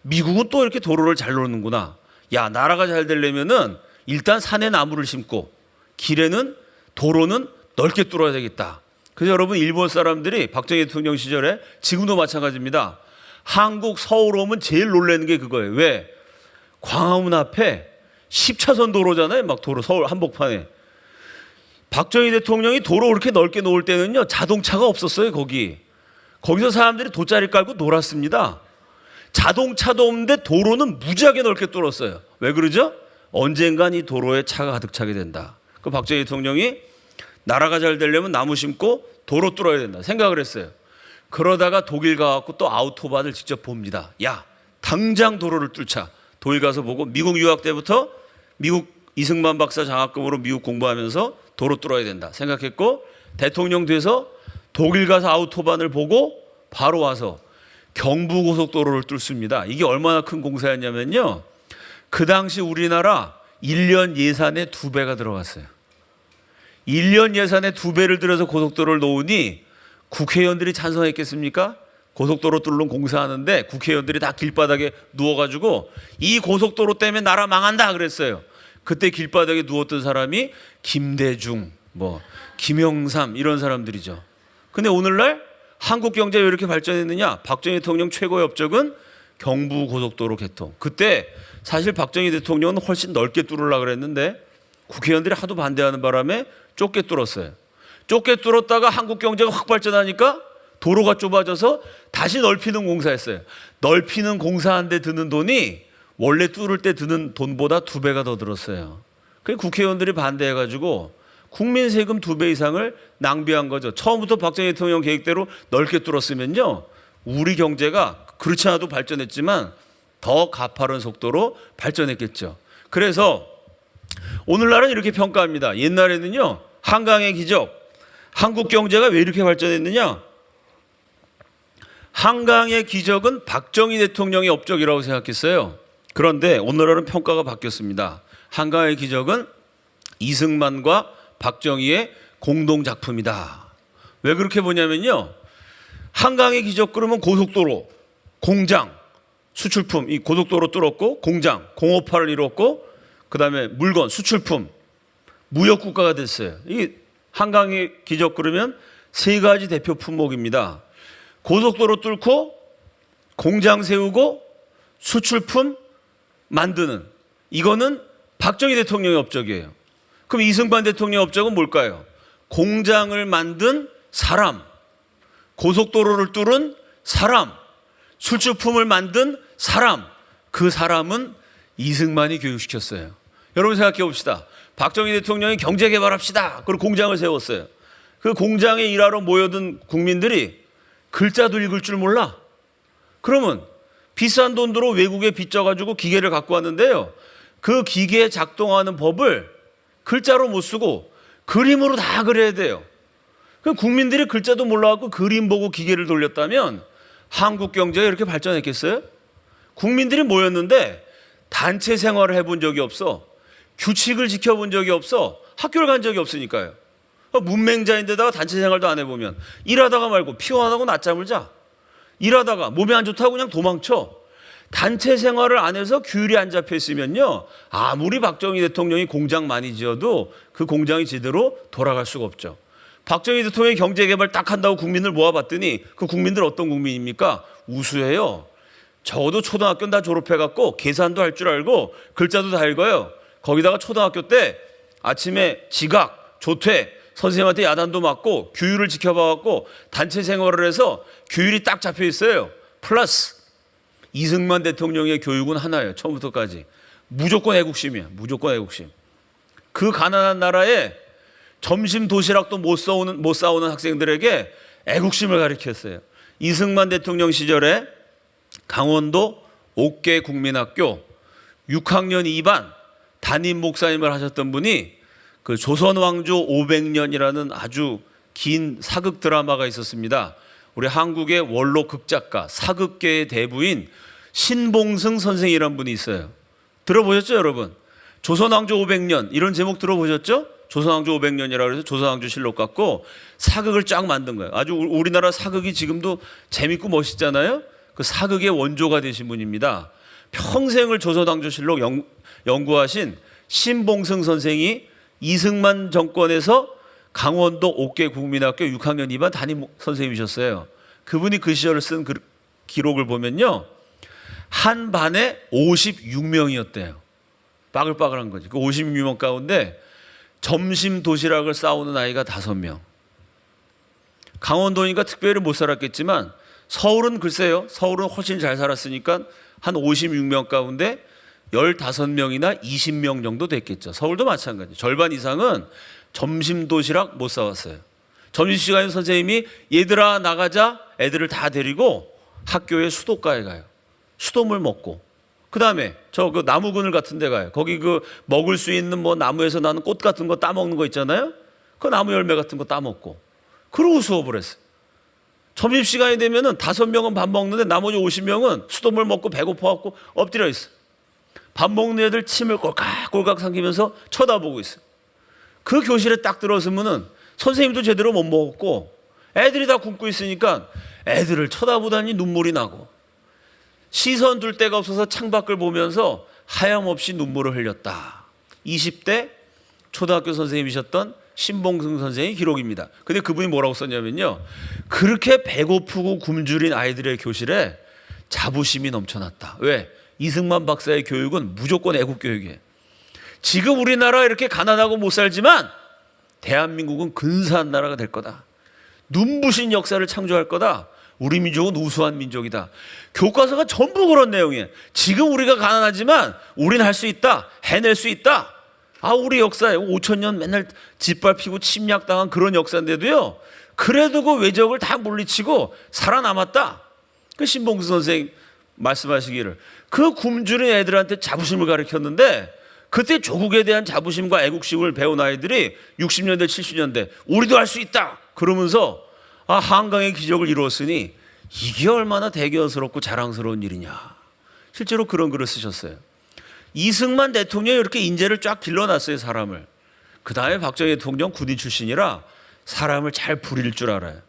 미국은 또 이렇게 도로를 잘 놓는구나. 야, 나라가 잘 되려면은 일단 산에 나무를 심고 길에는 도로는 넓게 뚫어야 되겠다. 그래서 여러분, 일본 사람들이 박정희 대통령 시절에, 지금도 마찬가지입니다. 한국 서울 오면 제일 놀라는 게 그거예요. 왜? 광화문 앞에 10차선 도로잖아요. 막 도로, 서울 한복판에. 박정희 대통령이 도로 그렇게 넓게 놓을 때는요, 자동차가 없었어요. 거기서 사람들이 돗자리 깔고 놀았습니다. 자동차도 없는데 도로는 무지하게 넓게 뚫었어요. 왜 그러죠? 언젠간 이 도로에 차가 가득 차게 된다. 그 박정희 대통령이 나라가 잘 되려면 나무 심고 도로 뚫어야 된다 생각을 했어요. 그러다가 독일 가갖고 또 아우토반을 직접 봅니다. 야, 당장 도로를 뚫자. 독일 가서 보고, 미국 유학 때부터 미국 이승만 박사 장학금으로 미국 공부하면서 도로 뚫어야 된다 생각했고, 대통령 돼서 독일 가서 아우토반을 보고 바로 와서 경부고속도로를 뚫습니다. 이게 얼마나 큰 공사였냐면요, 그 당시 우리나라 1년 예산의 2배가 들어갔어요. 1년 예산의 2배를 들여서 고속도로를 놓으니 국회의원들이 찬성했겠습니까? 고속도로 뚫는 공사하는데 국회의원들이 다 길바닥에 누워가지고 이 고속도로 때문에 나라 망한다 그랬어요. 그때 길바닥에 누웠던 사람이 김대중, 김영삼 이런 사람들이죠. 근데 오늘날 한국 경제가 왜 이렇게 발전했느냐? 박정희 대통령 최고의 업적은 경부고속도로 개통. 그때 사실 박정희 대통령은 훨씬 넓게 뚫으려고 그랬는데 국회의원들이 하도 반대하는 바람에 좁게 뚫었어요. 좁게 뚫었다가 한국 경제가 확 발전하니까 도로가 좁아져서 다시 넓히는 공사했어요. 넓히는 공사하는데 드는 돈이 원래 뚫을 때 드는 돈보다 2배가 더 들었어요. 그래서 국회의원들이 반대해가지고 국민 세금 2배 이상을 낭비한 거죠. 처음부터 박정희 대통령 계획대로 넓게 뚫었으면요, 우리 경제가 그렇지 않아도 발전했지만 더 가파른 속도로 발전했겠죠. 그래서 오늘날은 이렇게 평가합니다. 옛날에는요, 한강의 기적, 한국 경제가 왜 이렇게 발전했느냐? 한강의 기적은 박정희 대통령의 업적이라고 생각했어요. 그런데 오늘날은 평가가 바뀌었습니다. 한강의 기적은 이승만과 박정희의 공동작품이다. 왜 그렇게 보냐면요, 한강의 기적 그러면 고속도로, 공장, 수출품, 이 고속도로 뚫었고 공장, 공업화를 이뤘고 그 다음에 물건, 수출품, 무역국가가 됐어요. 이 한강의 기적 그러면 3가지 대표 품목입니다. 고속도로 뚫고 공장 세우고 수출품 만드는, 이거는 박정희 대통령의 업적이에요. 그럼 이승만 대통령의 업적은 뭘까요? 공장을 만든 사람, 고속도로를 뚫은 사람, 수출품을 만든 사람, 그 사람은 이승만이 교육시켰어요. 여러분 생각해 봅시다. 박정희 대통령이 경제 개발합시다. 그리고 공장을 세웠어요. 그 공장에 일하러 모여든 국민들이 글자도 읽을 줄 몰라. 그러면 비싼 돈 들어 외국에 빚져가지고 기계를 갖고 왔는데요, 그 기계에 작동하는 법을 글자로 못 쓰고 그림으로 다 그려야 돼요. 그럼 국민들이 글자도 몰라갖고 그림 보고 기계를 돌렸다면 한국 경제가 이렇게 발전했겠어요? 국민들이 모였는데 단체 생활을 해본 적이 없어. 규칙을 지켜본 적이 없어. 학교를 간 적이 없으니까요. 문맹자인데다가 단체 생활도 안 해보면 일하다가 말고 피곤하다고 낮잠을 자. 일하다가 몸이 안 좋다고 그냥 도망쳐. 단체 생활을 안 해서 규율이 안 잡혀 있으면요, 아무리 박정희 대통령이 공장 많이 지어도 그 공장이 제대로 돌아갈 수가 없죠. 박정희 대통령이 경제개발 딱 한다고 국민을 모아봤더니 그 국민들 어떤 국민입니까? 우수해요. 적어도 초등학교는 다 졸업해갖고 계산도 할 줄 알고 글자도 다 읽어요. 거기다가 초등학교 때 아침에 지각, 조퇴, 선생님한테 야단도 맞고 규율을 지켜봐갖고 단체 생활을 해서 규율이 딱 잡혀 있어요. 플러스 이승만 대통령의 교육은 하나예요. 처음부터까지. 무조건 애국심이야. 무조건 애국심. 그 가난한 나라에 점심 도시락도 못 싸우는 학생들에게 애국심을 가르쳤어요. 이승만 대통령 시절에 강원도 옥계 국민학교 6학년 2반 담임 목사님을 하셨던 분이 그 조선왕조 500년이라는 아주 긴 사극 드라마가 있었습니다. 우리 한국의 원로 극작가, 사극계의 대부인 신봉승 선생이라는 분이 있어요. 들어보셨죠, 여러분? 조선왕조 500년 이런 제목 들어보셨죠? 조선왕조 500년이라고 해서 조선왕조 실록 갖고 사극을 쫙 만든 거예요. 아주 우리나라 사극이 지금도 재밌고 멋있잖아요. 그 사극의 원조가 되신 분입니다. 평생을 조선왕조 실록 연구하신 신봉승 선생이 이승만 정권에서 강원도 옥계 국민학교 6학년 2반 담임 선생님이셨어요. 그분이 그 시절을 쓴 그 기록을 보면요, 한 반에 56명이었대요. 빠글빠글한 거지. 그 56명 가운데 점심 도시락을 싸우는 아이가 5명. 강원도니까 특별히 못 살았겠지만 서울은 글쎄요, 서울은 훨씬 잘 살았으니까 한 56명 가운데 15명이나 20명 정도 됐겠죠. 서울도 마찬가지. 절반 이상은 점심 도시락 못 싸왔어요. 점심시간에 선생님이 얘들아 나가자, 애들을 다 데리고 학교의 수도가에 가요. 수돗물 먹고, 그 다음에 저 그 나무 그늘 같은 데 가요. 거기 그 먹을 수 있는 뭐 나무에서 나는 꽃 같은 거 따먹는 거 있잖아요. 그 나무 열매 같은 거 따먹고, 그러고 수업을 했어요. 점심시간이 되면은 5명은 밥 먹는데 나머지 50명은 수돗물 먹고 배고파갖고 엎드려 있어요. 밥 먹는 애들 침을 꼴깍꼴깍 삼키면서 쳐다보고 있어요. 그 교실에 딱 들어서면은 선생님도 제대로 못 먹었고 애들이 다 굶고 있으니까 애들을 쳐다보다니 눈물이 나고, 시선 둘 데가 없어서 창밖을 보면서 하염없이 눈물을 흘렸다. 20대 초등학교 선생님이셨던 신봉승 선생의 기록입니다. 근데 그분이 뭐라고 썼냐면요, 그렇게 배고프고 굶주린 아이들의 교실에 자부심이 넘쳐났다. 왜? 이승만 박사의 교육은 무조건 애국교육이에요. 지금 우리나라 이렇게 가난하고 못 살지만 대한민국은 근사한 나라가 될 거다. 눈부신 역사를 창조할 거다. 우리 민족은 우수한 민족이다. 교과서가 전부 그런 내용이에요. 지금 우리가 가난하지만 우리는 할 수 있다. 해낼 수 있다. 아, 우리 역사에 5,000년 맨날 짓밟히고 침략당한 그런 역사인데도요, 그래도 그 외적을 다 물리치고 살아남았다. 그 신봉수 선생 말씀하시기를, 그 굶주린 애들한테 자부심을 가르쳤는데 그때 조국에 대한 자부심과 애국심을 배운 아이들이 60년대 70년대 우리도 할 수 있다 그러면서 아, 한강의 기적을 이루었으니 이게 얼마나 대견스럽고 자랑스러운 일이냐. 실제로 그런 글을 쓰셨어요. 이승만 대통령이 이렇게 인재를 쫙 길러놨어요, 사람을. 그 다음에 박정희 대통령 군인 출신이라 사람을 잘 부릴 줄 알아요.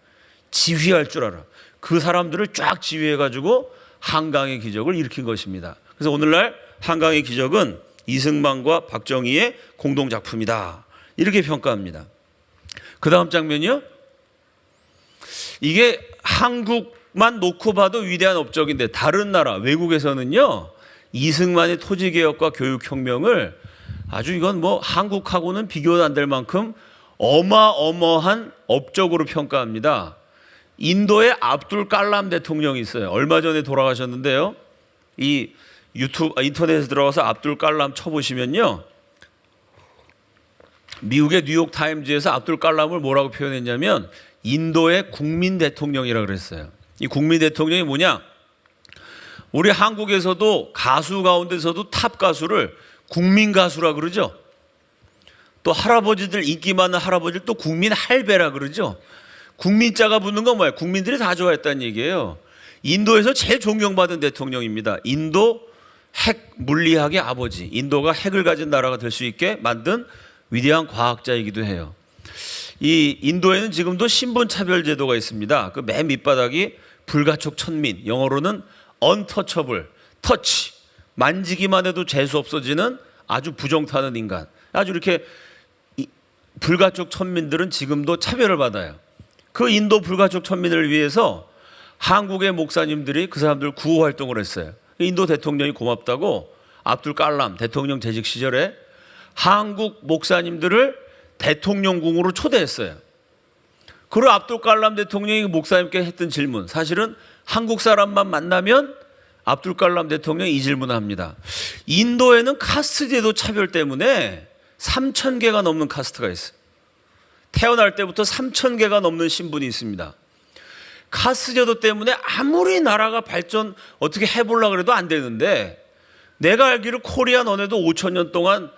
지휘할 줄 알아. 그 사람들을 쫙 지휘해가지고 한강의 기적을 일으킨 것입니다. 그래서 오늘날 한강의 기적은 이승만과 박정희의 공동작품이다, 이렇게 평가합니다. 그 다음 장면이요, 이게 한국만 놓고 봐도 위대한 업적인데 다른 나라 외국에서는요, 이승만의 토지개혁과 교육혁명을 아주 이건 뭐 한국하고는 비교도 안 될 만큼 어마어마한 업적으로 평가합니다. 인도의 압둘 깔람 대통령이 있어요. 얼마 전에 돌아가셨는데요, 이 인터넷에 들어가서 압둘 깔람 쳐보시면요, 미국의 뉴욕 타임즈에서 압둘 깔람을 뭐라고 표현했냐면 인도의 국민 대통령이라고 그랬어요. 이 국민 대통령이 뭐냐, 우리 한국에서도 가수 가운데서도 탑 가수를 국민 가수라 그러죠. 또 할아버지들, 인기 많은 할아버지들 또 국민 할배라 그러죠. 국민자가 붙는 건 뭐예요? 국민들이 다 좋아했다는 얘기예요. 인도에서 제일 존경받은 대통령입니다. 인도 핵 물리학의 아버지, 인도가 핵을 가진 나라가 될 수 있게 만든 위대한 과학자이기도 해요. 이 인도에는 지금도 신분 차별 제도가 있습니다. 그 맨 밑바닥이 불가촉 천민, 영어로는 untouchable, touch, 만지기만 해도 재수 없어지는 아주 부정타는 인간. 아주 이렇게 불가촉 천민들은 지금도 차별을 받아요. 그 인도 불가촉 천민을 위해서 한국의 목사님들이 그 사람들 구호 활동을 했어요. 인도 대통령이 고맙다고 압둘 깔람 대통령 재직 시절에 한국 목사님들을 대통령궁으로 초대했어요. 그리고 압둘 깔람 대통령이 목사님께 했던 질문, 사실은 한국 사람만 만나면 압둘 깔람 대통령이 이 질문을 합니다. 인도에는 카스트 제도 차별 때문에 3,000개가 넘는 카스트가 있어요. 태어날 때부터 3,000개가 넘는 신분이 있습니다. 카스트 제도 때문에 아무리 나라가 발전 어떻게 해보려고 해도 안 되는데, 내가 알기로 코리아 너네도 5,000년 동안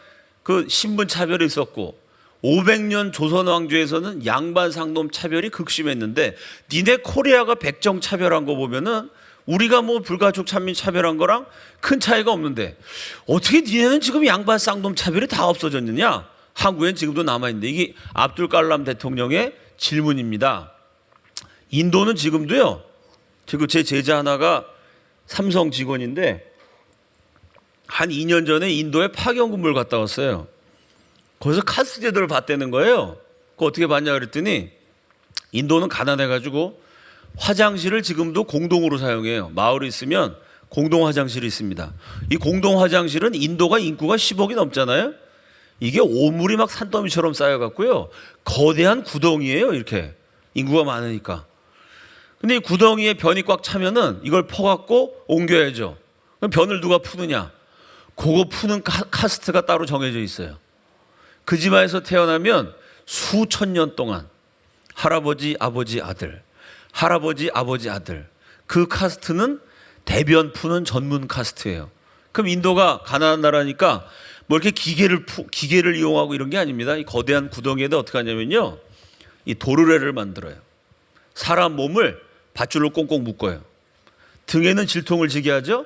그 신분 차별이 있었고 500년 조선 왕조에서는 양반 상놈 차별이 극심했는데, 니네 코리아가 백정 차별한 거 보면은 우리가 뭐 불가촉 찬민 차별한 거랑 큰 차이가 없는데 어떻게 니네는 지금 양반 쌍놈 차별이 다 없어졌느냐 한국엔 지금도 남아있는데 이게 압둘 칼람 대통령의 질문입니다. 인도는 지금도요. 지금 제 제자 하나가 삼성 직원인데 한 2년 전에 인도에 파견 근무를 갔다 왔어요. 거기서 카스트 제도를 봤다는 거예요. 그거 어떻게 봤냐 그랬더니 인도는 가난해가지고 화장실을 지금도 공동으로 사용해요. 마을에 있으면 공동 화장실이 있습니다. 이 공동 화장실은 인도가 인구가 10억이 넘잖아요. 이게 오물이 막 산더미처럼 쌓여갖고요. 거대한 구덩이에요. 이렇게 인구가 많으니까. 근데 이 구덩이에 변이 꽉 차면은 이걸 퍼갖고 옮겨야죠. 그럼 변을 누가 푸느냐? 그거 푸는 카스트가 따로 정해져 있어요. 그 집안에서 태어나면 수천 년 동안 할아버지, 아버지, 아들, 할아버지, 아버지, 아들. 그 카스트는 대변 푸는 전문 카스트예요. 그럼 인도가 가난한 나라니까 뭐 이렇게 기계를 이용하고 이런 게 아닙니다. 이 거대한 구덩이에다 어떻게 하냐면요. 이 도르래를 만들어요. 사람 몸을 밧줄로 꽁꽁 묶어요. 등에는 질통을 지게 하죠.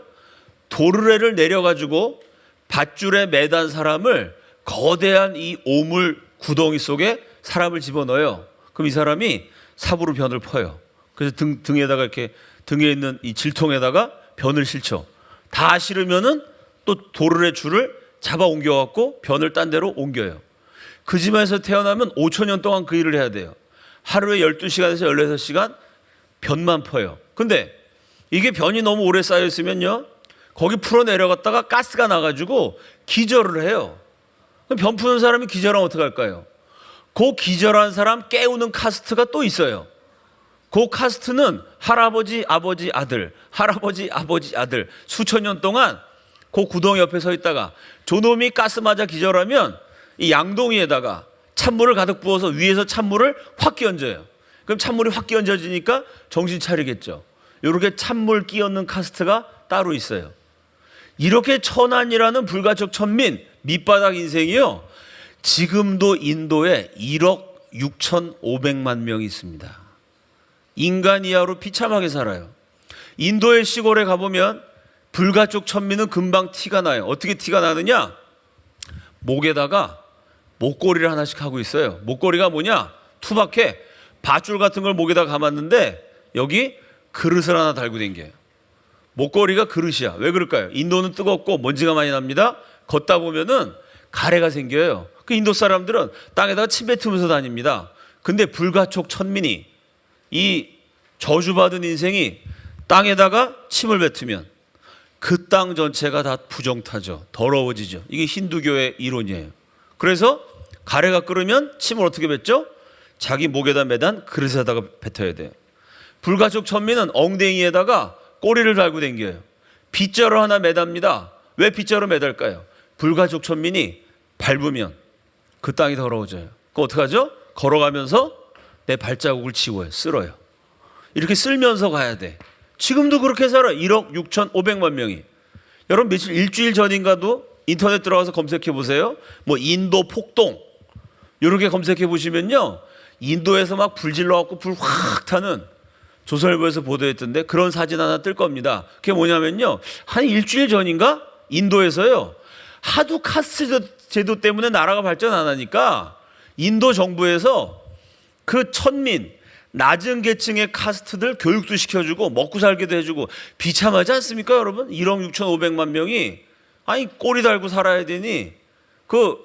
도르래를 내려가지고 밧줄에 매단 사람을 거대한 이 오물 구덩이 속에 사람을 집어넣어요. 그럼 이 사람이 삽으로 변을 퍼요. 그래서 등에다가 이렇게 등에 있는 이 질통에다가 변을 실죠. 다 실으면은 또 도르래 줄을 잡아 옮겨갖고 변을 딴 데로 옮겨요. 그 집안에서 태어나면 5천 년 동안 그 일을 해야 돼요. 하루에 12시간에서 16시간 변만 퍼요. 근데 이게 변이 너무 오래 쌓여 있으면요. 거기 풀어 내려갔다가 가스가 나가지고 기절을 해요. 그럼 변 푸는 사람이 기절하면 어떡할까요? 그 기절한 사람 깨우는 카스트가 또 있어요. 그 카스트는 할아버지, 아버지, 아들, 할아버지, 아버지, 아들 수천 년 동안 그 구덩이 옆에 서 있다가 저놈이 가스 맞아 기절하면 이 양동이에다가 찬물을 가득 부어서 위에서 찬물을 확 끼얹어요. 그럼 찬물이 확 끼얹어지니까 정신 차리겠죠. 이렇게 찬물 끼얹는 카스트가 따로 있어요. 이렇게 천안이라는 불가촉 천민 밑바닥 인생이요. 지금도 인도에 1억 6,500만 명이 있습니다. 인간 이하로 비참하게 살아요. 인도의 시골에 가보면 불가촉 천민은 금방 티가 나요. 어떻게 티가 나느냐? 목에다가 목걸이를 하나씩 하고 있어요. 목걸이가 뭐냐? 투박해. 밧줄 같은 걸 목에다 감았는데 여기 그릇을 하나 달고 다녀요. 목걸이가 그릇이야. 왜 그럴까요? 인도는 뜨겁고 먼지가 많이 납니다. 걷다 보면은 가래가 생겨요. 그 인도 사람들은 땅에다가 침 뱉으면서 다닙니다. 근데 불가촉 천민이 이 저주받은 인생이 땅에다가 침을 뱉으면 그 땅 전체가 다 부정타죠. 더러워지죠. 이게 힌두교의 이론이에요. 그래서 가래가 끓으면 침을 어떻게 뱉죠? 자기 목에다 매단 그릇에다가 뱉어야 돼요. 불가촉 천민은 엉덩이에다가 꼬리를 달고 다녀요. 빗자루 하나 매답니다. 왜 빗자루 매달까요? 불가촉 천민이 밟으면 그 땅이 더러워져요. 그거 어떡하죠? 걸어가면서 내 발자국을 치워요. 쓸어요. 이렇게 쓸면서 가야 돼. 지금도 그렇게 살아요. 1억 6,500만 명이. 여러분 일주일 전인가도 인터넷 들어가서 검색해 보세요. 뭐 인도 폭동 이렇게 검색해 보시면요. 인도에서 막 불 질러갖고 불 확 타는 조선일보에서 보도했던데 그런 사진 하나 뜰 겁니다. 그게 뭐냐면요. 한 일주일 전인가 인도에서요. 하도 카스트 제도 때문에 나라가 발전 안 하니까 인도 정부에서 그 천민 낮은 계층의 카스트들 교육도 시켜주고 먹고 살기도 해주고 비참하지 않습니까 여러분? 1억 6,500만 명이 아니 꼬리 달고 살아야 되니 그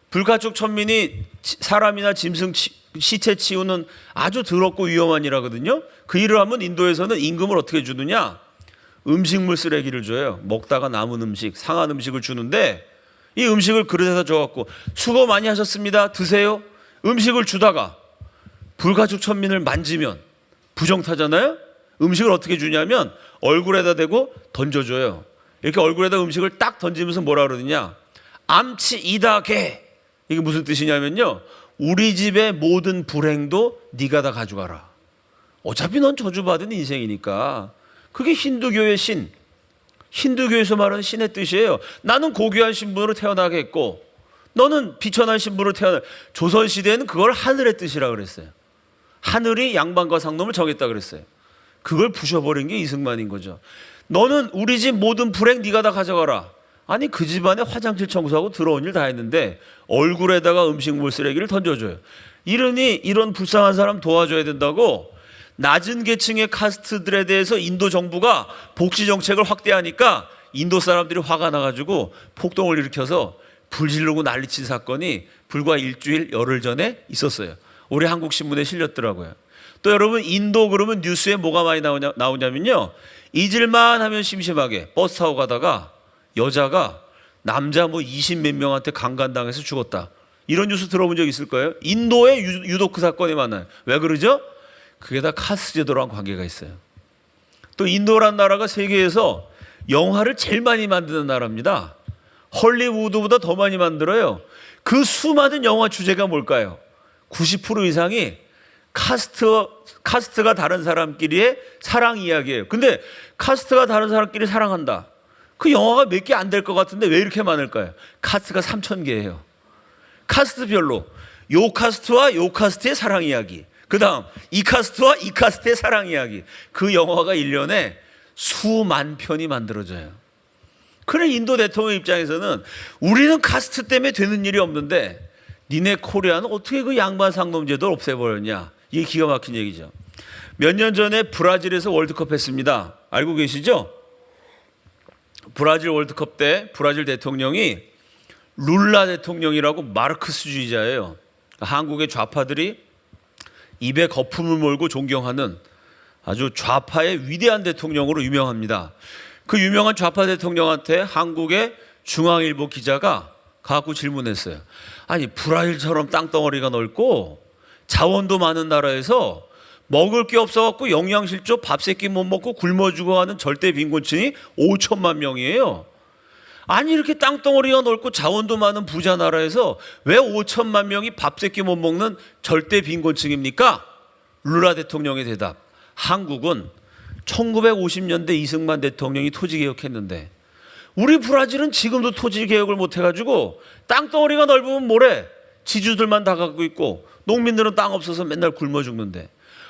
불가촉 천민이 사람이나 짐승 시체 치우는 아주 더럽고 위험한 일하거든요. 그 일을 하면 인도에서는 임금을 어떻게 주느냐? 음식물 쓰레기를 줘요. 먹다가 남은 음식, 상한 음식을 주는데 이 음식을 그릇에다 줘갖고 수고 많이 하셨습니다. 드세요. 음식을 주다가 불가촉 천민을 만지면 부정타잖아요. 음식을 어떻게 주냐면 얼굴에다 대고 던져줘요. 이렇게 얼굴에다 음식을 딱 던지면서 뭐라 그러느냐? 암치 이다게. 이게 무슨 뜻이냐면요. 우리 집의 모든 불행도 네가 다 가져가라. 어차피 넌 저주받은 인생이니까. 그게 힌두교의 신. 힌두교에서 말하는 신의 뜻이에요. 나는 고귀한 신분으로 태어나겠고 너는 비천한 신분으로 태어나. 조선시대에는 그걸 하늘의 뜻이라 그랬어요. 하늘이 양반과 상놈을 정했다 그랬어요. 그걸 부셔버린 게 이승만인 거죠. 너는 우리 집 모든 불행 네가 다 가져가라. 아니 그 집안에 화장실 청소하고 들어온 일 다 했는데 얼굴에다가 음식물 쓰레기를 던져줘요. 이러니 이런 불쌍한 사람 도와줘야 된다고 낮은 계층의 카스트들에 대해서 인도 정부가 복지 정책을 확대하니까 인도 사람들이 화가 나가지고 폭동을 일으켜서 불 지르고 난리친 사건이 불과 일주일 열흘 전에 있었어요. 올해 한국 신문에 실렸더라고요. 또 여러분 인도 그러면 뉴스에 뭐가 많이 나오냐면요. 잊을만 하면 심심하게 버스 타고 가다가 여자가 남자 뭐 20 몇 명한테 강간당해서 죽었다. 이런 뉴스 들어본 적 있을 거예요. 인도에 유독 그 사건이 많아요. 왜 그러죠? 그게 다 카스트 제도랑 관계가 있어요. 또 인도란 나라가 세계에서 영화를 제일 많이 만드는 나라입니다. 헐리우드보다 더 많이 만들어요. 그 수많은 영화 주제가 뭘까요? 90% 이상이 카스트가 다른 사람끼리의 사랑 이야기예요. 근데 카스트가 다른 사람끼리 사랑한다. 그 영화가 몇 개 안 될 것 같은데 왜 이렇게 많을까요? 카스트가 3,000개예요. 카스트별로 요 카스트와 요 카스트의 사랑 이야기, 그 다음 이 카스트와 이 카스트의 사랑 이야기. 그 영화가 1년에 수만 편이 만들어져요. 그래 인도 대통령 입장에서는 우리는 카스트 때문에 되는 일이 없는데 니네 코리아는 어떻게 그 양반 상놈 제도를 없애버렸냐. 이게 기가 막힌 얘기죠. 몇 년 전에 브라질에서 월드컵 했습니다. 알고 계시죠? 브라질 월드컵 때 브라질 대통령이 룰라 대통령이라고 마르크스주의자예요. 한국의 좌파들이 입에 거품을 몰고 존경하는 아주 좌파의 위대한 대통령으로 유명합니다. 그 유명한 좌파 대통령한테 한국의 중앙일보 기자가 가갖고 질문했어요. 아니 브라질처럼 땅덩어리가 넓고 자원도 많은 나라에서 먹을 게 없어갖고 영양실조 밥 세끼 못 먹고 굶어 죽어가는 절대 빈곤층이 5천만 명이에요. 아니 이렇게 땅덩어리가 넓고 자원도 많은 부자 나라에서 왜 5천만 명이 밥 세끼 못 먹는 절대 빈곤층입니까? 룰라 대통령의 대답. 한국은 1950년대 이승만 대통령이 토지개혁했는데 우리 브라질은 지금도 토지개혁을 못해가지고 땅덩어리가 넓으면 뭐래? 지주들만 다 갖고 있고 농민들은 땅 없어서 맨날 굶어 죽는데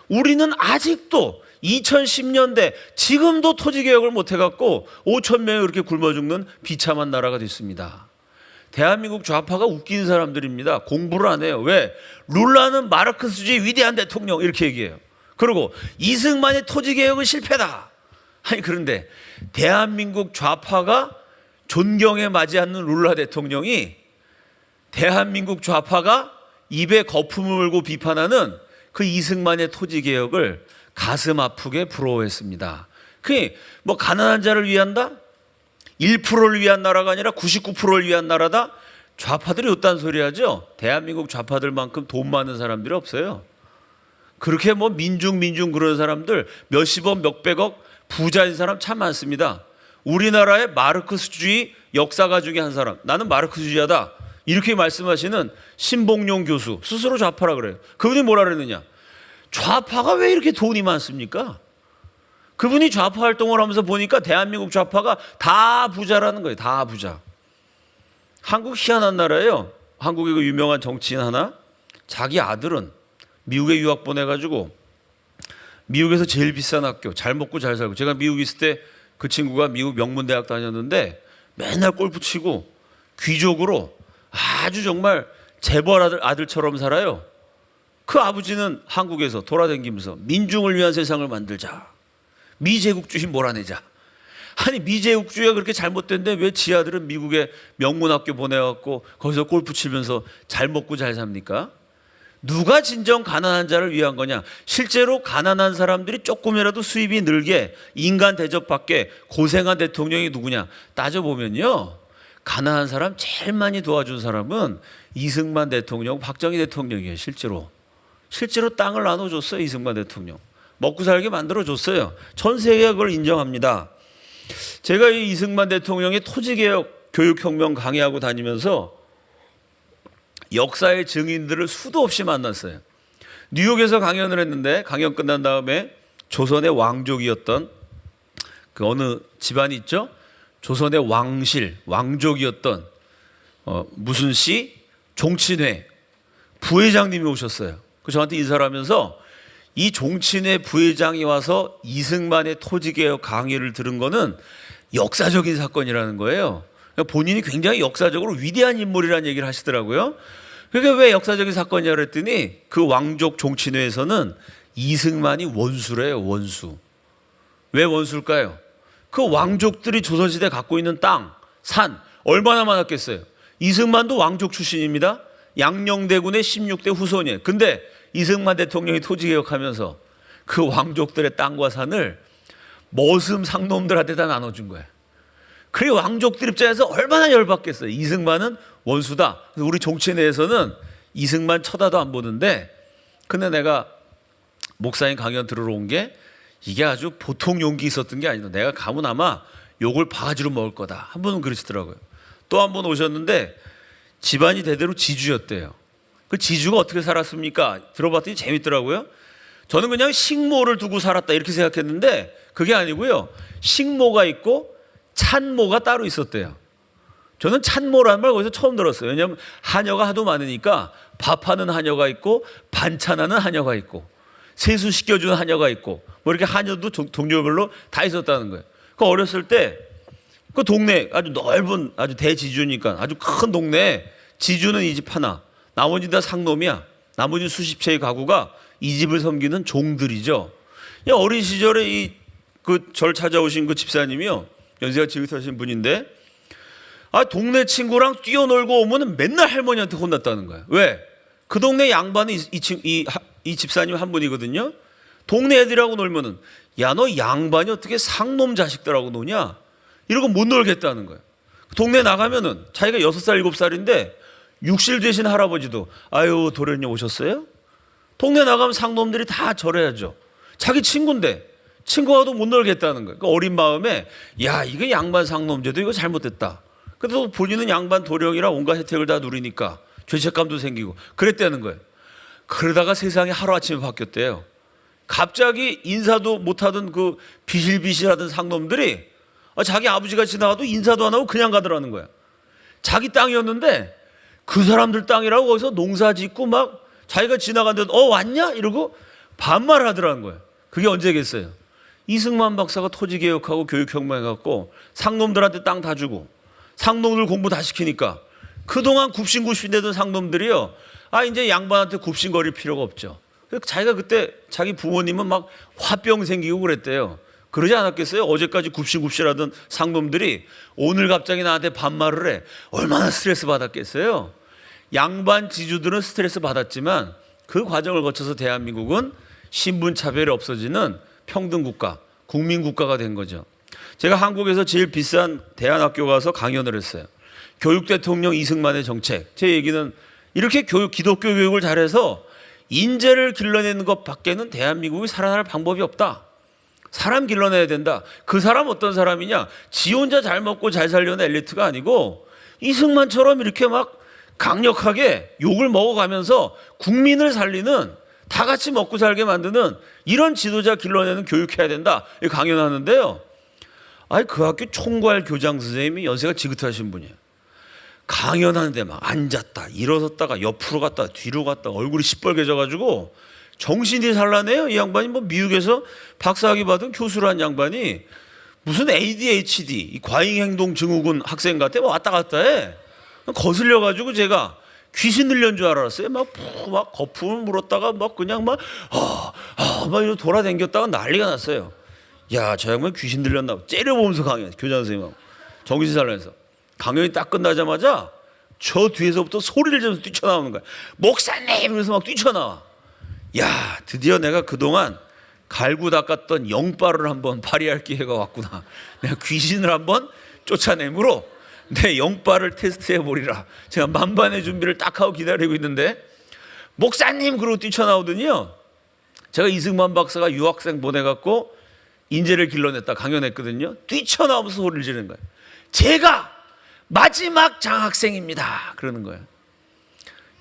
우리는 아직도 2010년대 지금도 토지개혁을 못해갖고 5천 명이 그렇게 굶어 죽는 비참한 나라가 됐습니다. 대한민국 좌파가 웃긴 사람들입니다. 공부를 안 해요. 왜? 룰라는 마르크스주의 위대한 대통령 이렇게 얘기해요. 그리고 이승만의 토지개혁은 실패다. 아니 그런데 대한민국 좌파가 존경에 맞지 않는 룰라 대통령이 대한민국 좌파가 입에 거품을 물고 비판하는 그 이승만의 토지개혁을 가슴 아프게 부러워했습니다. 그게 뭐 가난한 자를 위한다? 1%를 위한 나라가 아니라 99%를 위한 나라다? 좌파들이 어떤 소리 하죠? 대한민국 좌파들만큼 돈 많은 사람들이 없어요. 그렇게 뭐 민중 그런 사람들 몇십억 몇백억 부자인 사람 참 많습니다. 우리나라의 마르크스주의 역사가 중에 한 사람, 나는 마르크스주의자다 이렇게 말씀하시는 신봉용 교수, 스스로 좌파라 그래요. 그분이 뭐라 그랬느냐? 좌파가 왜 이렇게 돈이 많습니까? 그분이 좌파 활동을 하면서 보니까 대한민국 좌파가 다 부자라는 거예요. 다 부자. 한국 희한한 나라예요. 한국의 그 유명한 정치인 하나, 자기 아들은 미국에 유학 보내가지고 미국에서 제일 비싼 학교, 잘 먹고 잘 살고. 제가 미국에 있을 때 그 친구가 미국 명문대학 다녔는데 맨날 골프 치고 귀족으로 아주 정말 재벌 아들처럼 살아요. 그 아버지는 한국에서 돌아다니면서 민중을 위한 세상을 만들자, 미제국주의 몰아내자. 아니 미제국주의가 그렇게 잘못된데 왜 지 아들은 미국에 명문학교 보내갖고 거기서 골프 치면서 잘 먹고 잘 삽니까? 누가 진정 가난한 자를 위한 거냐? 실제로 가난한 사람들이 조금이라도 수입이 늘게 인간 대접받게 고생한 대통령이 누구냐? 따져보면요, 가난한 사람 제일 많이 도와준 사람은 이승만 대통령, 박정희 대통령이에요. 실제로 땅을 나눠줬어요. 이승만 대통령 먹고 살게 만들어줬어요. 전 세계가 그걸 인정합니다. 제가 이 이승만 대통령의 토지개혁 교육혁명 강의하고 다니면서 역사의 증인들을 수도 없이 만났어요. 뉴욕에서 강연을 했는데 강연 끝난 다음에 조선의 왕족이었던 그 어느 집안이 있죠? 조선의 왕족이었던 무슨 씨 종친회 부회장님이 오셨어요. 그 저한테 인사를 하면서 이 종친회 부회장이 와서 이승만의 토지개혁 강의를 들은 거는 역사적인 사건이라는 거예요. 그러니까 본인이 굉장히 역사적으로 위대한 인물이라는 얘기를 하시더라고요. 그게 왜 역사적인 사건이냐 그랬더니 그 왕족 종친회에서는 이승만이 원수래요, 원수. 왜 원수일까요? 그 왕족들이 조선시대 갖고 있는 땅, 산 얼마나 많았겠어요. 이승만도 왕족 출신입니다. 양녕대군의 16대 후손이에요. 근데 이승만 대통령이 토지개혁하면서 그 왕족들의 땅과 산을 머슴 상놈들한테 다 나눠준 거예요. 그래 왕족들 입장에서 얼마나 열받겠어요. 이승만은 원수다. 그래서 우리 종친회에서는 이승만 쳐다도 안 보는데, 근데 내가 목사님 강연 들으러 온 게 이게 아주 보통 용기 있었던 게 아니다. 내가 가면 아마 욕을 바가지로 먹을 거다. 한 분은 그러시더라고요. 또 한 번 오셨는데 집안이 대대로 지주였대요. 그 지주가 어떻게 살았습니까? 들어봤더니 재밌더라고요. 저는 그냥 식모를 두고 살았다 이렇게 생각했는데 그게 아니고요. 식모가 있고 찬모가 따로 있었대요. 저는 찬모라는 말 거기서 처음 들었어요. 왜냐하면 하녀가 하도 많으니까 밥하는 하녀가 있고 반찬하는 하녀가 있고 세수시켜주는 하녀가 있고 뭐 이렇게 하녀도 종류별로 다 있었다는 거예요. 그 어렸을 때 그 동네 아주 넓은 아주 대지주니까 아주 큰 동네에 지주는 이 집 하나, 나머지 다 상놈이야. 나머지 수십 채의 가구가 이 집을 섬기는 종들이죠. 어린 시절에 절 찾아오신 그 집사님이요, 연세가 지긋하신 분인데, 동네 친구랑 뛰어놀고 오면은 맨날 할머니한테 혼났다는 거예요. 왜? 그 동네 양반이 이 집사님 한 분이거든요. 동네 애들하고 놀면은 야, 너 양반이 어떻게 상놈 자식들하고 노냐? 이러고 못 놀겠다는 거예요. 동네 나가면은 자기가 6살, 7살인데 육실 되신 할아버지도 아유 도련님 오셨어요? 동네 나가면 상놈들이 다 절해야죠. 자기 친구인데 친구와도 못 놀겠다는 거예요. 그러니까 어린 마음에 야 이거 양반 상놈제도 이거 잘못됐다. 그래도 본인은 양반 도령이라 온갖 혜택을 다 누리니까 죄책감도 생기고 그랬다는 거예요. 그러다가 세상이 하루아침에 바뀌었대요. 갑자기 인사도 못하던 그 비실비실하던 상놈들이 자기 아버지가 지나가도 인사도 안 하고 그냥 가더라는 거야. 자기 땅이었는데 그 사람들 땅이라고 거기서 농사 짓고 막 자기가 지나가는데 왔냐? 이러고 반말을 하더라는 거예요. 그게 언제겠어요? 이승만 박사가 토지개혁하고 교육혁명해갖고 상놈들한테 땅 다 주고 상놈들 공부 다 시키니까 그동안 굽신굽신대던 상놈들이요, 이제 양반한테 굽신거릴 필요가 없죠. 자기가 그때 자기 부모님은 막 화병 생기고 그랬대요. 그러지 않았겠어요? 어제까지 굽신굽신하던 상놈들이 오늘 갑자기 나한테 반말을 해. 얼마나 스트레스 받았겠어요? 양반 지주들은 스트레스 받았지만 그 과정을 거쳐서 대한민국은 신분차별이 없어지는 평등국가, 국민국가가 된 거죠. 제가 한국에서 제일 비싼 대안학교 가서 강연을 했어요. 교육대통령 이승만의 정책. 제 얘기는 이렇게 기독교 교육을 잘해서 인재를 길러내는 것 밖에는 대한민국이 살아날 방법이 없다. 사람 길러내야 된다. 그 사람 어떤 사람이냐? 지 혼자 잘 먹고 잘 살려는 엘리트가 아니고 이승만처럼 이렇게 막 강력하게 욕을 먹어가면서 국민을 살리는, 다 같이 먹고 살게 만드는 이런 지도자 길러내는 교육해야 된다. 강연하는데요. 그 학교 총괄 교장 선생님이 연세가 지긋하신 분이에요. 강연하는데 막 앉았다 일어섰다가 옆으로 갔다 뒤로 갔다 얼굴이 시뻘개져가지고 정신이 산란해요. 이 양반이 뭐 미국에서 박사학위 받은 교수란 양반이 무슨 ADHD 과잉행동 증후군 학생 같아. 왔다 갔다 해. 거슬려가지고 제가 귀신 들린 줄 알았어요. 막 거품을 물었다가 막 그냥 막 이러고 돌아다녔다가 난리가 났어요. 야, 저 양반 귀신 들렸나 봐. 째려보면서 강연, 교장 선생님하고 정신 산란해서 강연이 딱 끝나자마자 저 뒤에서부터 소리를 지르면서 뛰쳐나오는 거야. 목사님! 이러면서 막 뛰쳐나와. 야, 드디어 내가 그동안 갈고 닦았던 영빨을 한번 발휘할 기회가 왔구나. 내가 귀신을 한번 쫓아내므로 내 영빨을 테스트해보리라. 제가 만반의 준비를 딱 하고 기다리고 있는데 목사님! 그러고 뛰쳐나오더니요, 제가 이승만 박사가 유학생 보내갖고 인재를 길러냈다 강연했거든요. 뛰쳐나오면서 소리를 지르는 거예요. 제가 마지막 장학생입니다. 그러는 거예요.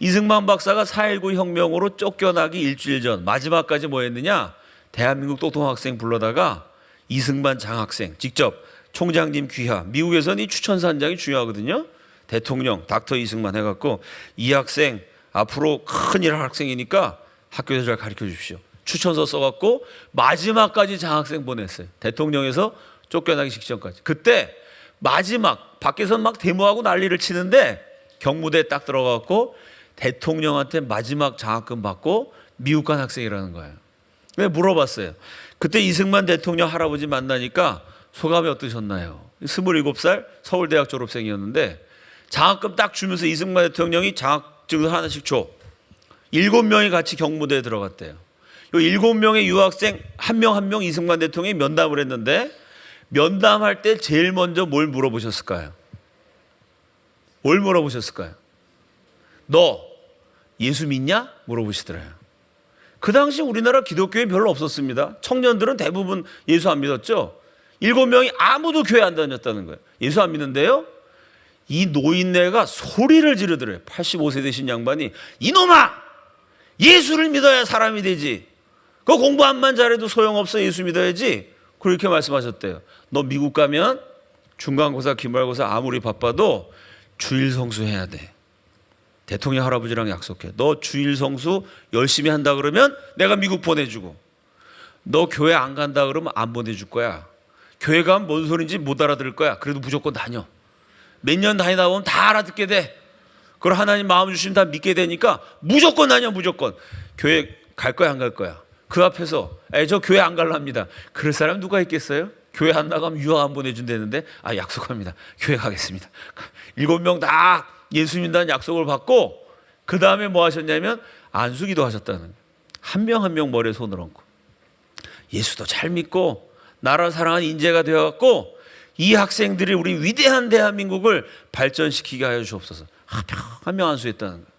이승만 박사가 4.19 혁명으로 쫓겨나기 일주일 전 마지막까지 뭐 했느냐? 대한민국 똑똑학생 불러다가 이승만 장학생 직접 총장님 귀하, 미국에서는 이 추천산장이 중요하거든요. 대통령 닥터 이승만 해갖고 이 학생 앞으로 큰일 할 학생이니까 학교에서 잘 가르쳐 주십시오. 추천서 써갖고 마지막까지 장학생 보냈어요. 대통령에서 쫓겨나기 직전까지. 그때 마지막 밖에서 막 데모하고 난리를 치는데 경무대에 딱 들어가고 대통령한테 마지막 장학금 받고 미국 간 학생이라는 거예요. 왜 물어봤어요. 그때 이승만 대통령 할아버지 만나니까 소감이 어떠셨나요? 27살 서울대학 졸업생이었는데 장학금 딱 주면서 이승만 대통령이 장학증을 하나씩 줘. 7명이 같이 경무대에 들어갔대요. 요 7명의 유학생 한 명 한 명 이승만 대통령이 면담을 했는데 면담할 때 제일 먼저 뭘 물어보셨을까요? 뭘 물어보셨을까요? 너 예수 믿냐? 물어보시더래요. 그 당시 우리나라 기독교에 별로 없었습니다. 청년들은 대부분 예수 안 믿었죠. 7명이 아무도 교회 안 다녔다는 거예요. 예수 안 믿는데요. 이 노인네가 소리를 지르더래요. 85세 되신 양반이 이놈아! 예수를 믿어야 사람이 되지. 그 공부 한만 잘해도 소용없어. 예수 믿어야지. 그렇게 말씀하셨대요. 너 미국 가면 중간고사, 기말고사 아무리 바빠도 주일 성수해야 돼. 대통령 할아버지랑 약속해. 너 주일 성수 열심히 한다 그러면 내가 미국 보내주고, 너 교회 안 간다 그러면 안 보내줄 거야. 교회 가면 뭔 소린지 못 알아들을 거야. 그래도 무조건 다녀. 몇 년 다니다 보면 다 알아듣게 돼. 그걸 하나님 마음 주시면 다 믿게 되니까 무조건 다녀. 무조건. 교회 갈 거야 안 갈 거야. 그 앞에서 저 교회 안 갈랍니다. 그럴 사람 누가 있겠어요? 교회 안 나가면 유학 안 보내준다는데 약속합니다. 교회 가겠습니다. 7명 다 예수 믿는다는 약속을 받고 그 다음에 뭐 하셨냐면 안수기도 하셨다는 거예요. 한 명 한 명 머리에 손을 얹고 예수도 잘 믿고 나라 사랑하는 인재가 되어갖고 이 학생들이 우리 위대한 대한민국을 발전시키게 하여 주옵소서. 한 명 안수했다는 거예요.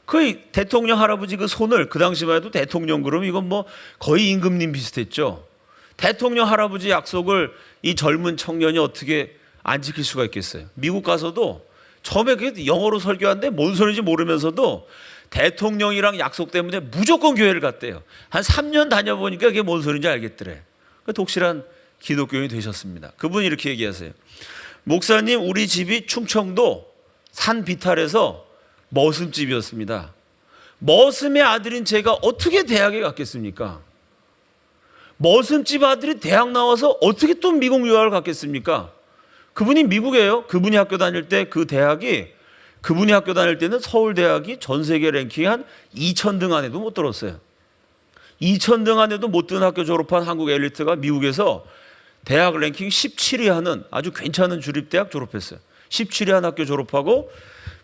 그 대통령 할아버지 그 손을, 그 당시만 해도 대통령 그러면 이건 뭐 거의 임금님 비슷했죠. 대통령 할아버지 약속을 이 젊은 청년이 어떻게 안 지킬 수가 있겠어요. 미국 가서도 처음에 그게 영어로 설교하는데 뭔 소리인지 모르면서도 대통령이랑 약속 때문에 무조건 교회를 갔대요. 한 3년 다녀보니까 그게 뭔 소리인지 알겠더래. 독실한 기독교인이 되셨습니다. 그분이 이렇게 얘기하세요. 목사님, 우리 집이 충청도 산 비탈에서 머슴집이었습니다. 머슴의 아들인 제가 어떻게 대학에 갔겠습니까? 머슴집 아들이 대학 나와서 어떻게 또 미국 유학을 갔겠습니까? 그분이 미국이에요. 그분이 학교 다닐 때 그 대학이, 그분이 학교 다닐 때는 서울대학이 전 세계 랭킹 한 2000등 안에도 못 들었어요. 2000등 안에도 못 든 학교 졸업한 한국 엘리트가 미국에서 대학 랭킹 17위 하는 아주 괜찮은 주립대학 졸업했어요. 17위 한 학교 졸업하고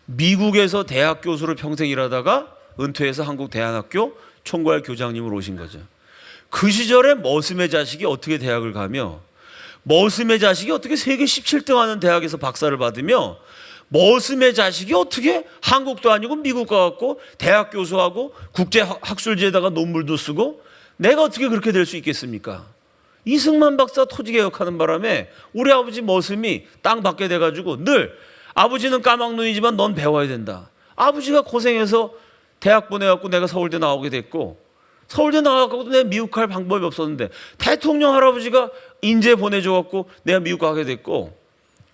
미국에서 대학 교수로 평생 일하다가 은퇴해서 한국 대한학교 총괄 교장님으로 오신 거죠. 그 시절에 머슴의 자식이 어떻게 대학을 가며, 머슴의 자식이 어떻게 세계 17등 하는 대학에서 박사를 받으며, 머슴의 자식이 어떻게 한국도 아니고 미국 가갖고 대학 교수하고 국제 학술지에다가 논문도 쓰고, 내가 어떻게 그렇게 될 수 있겠습니까? 이승만 박사 토지개혁하는 바람에 우리 아버지 머슴이 땅 받게 돼가지고 늘 아버지는 까막눈이지만 넌 배워야 된다. 아버지가 고생해서 대학 보내갖고 내가 서울대 나오게 됐고, 서울대 나와갖고도 내가 미국 갈 방법이 없었는데 대통령 할아버지가 인재 보내줘갖고 내가 미국 가게 됐고,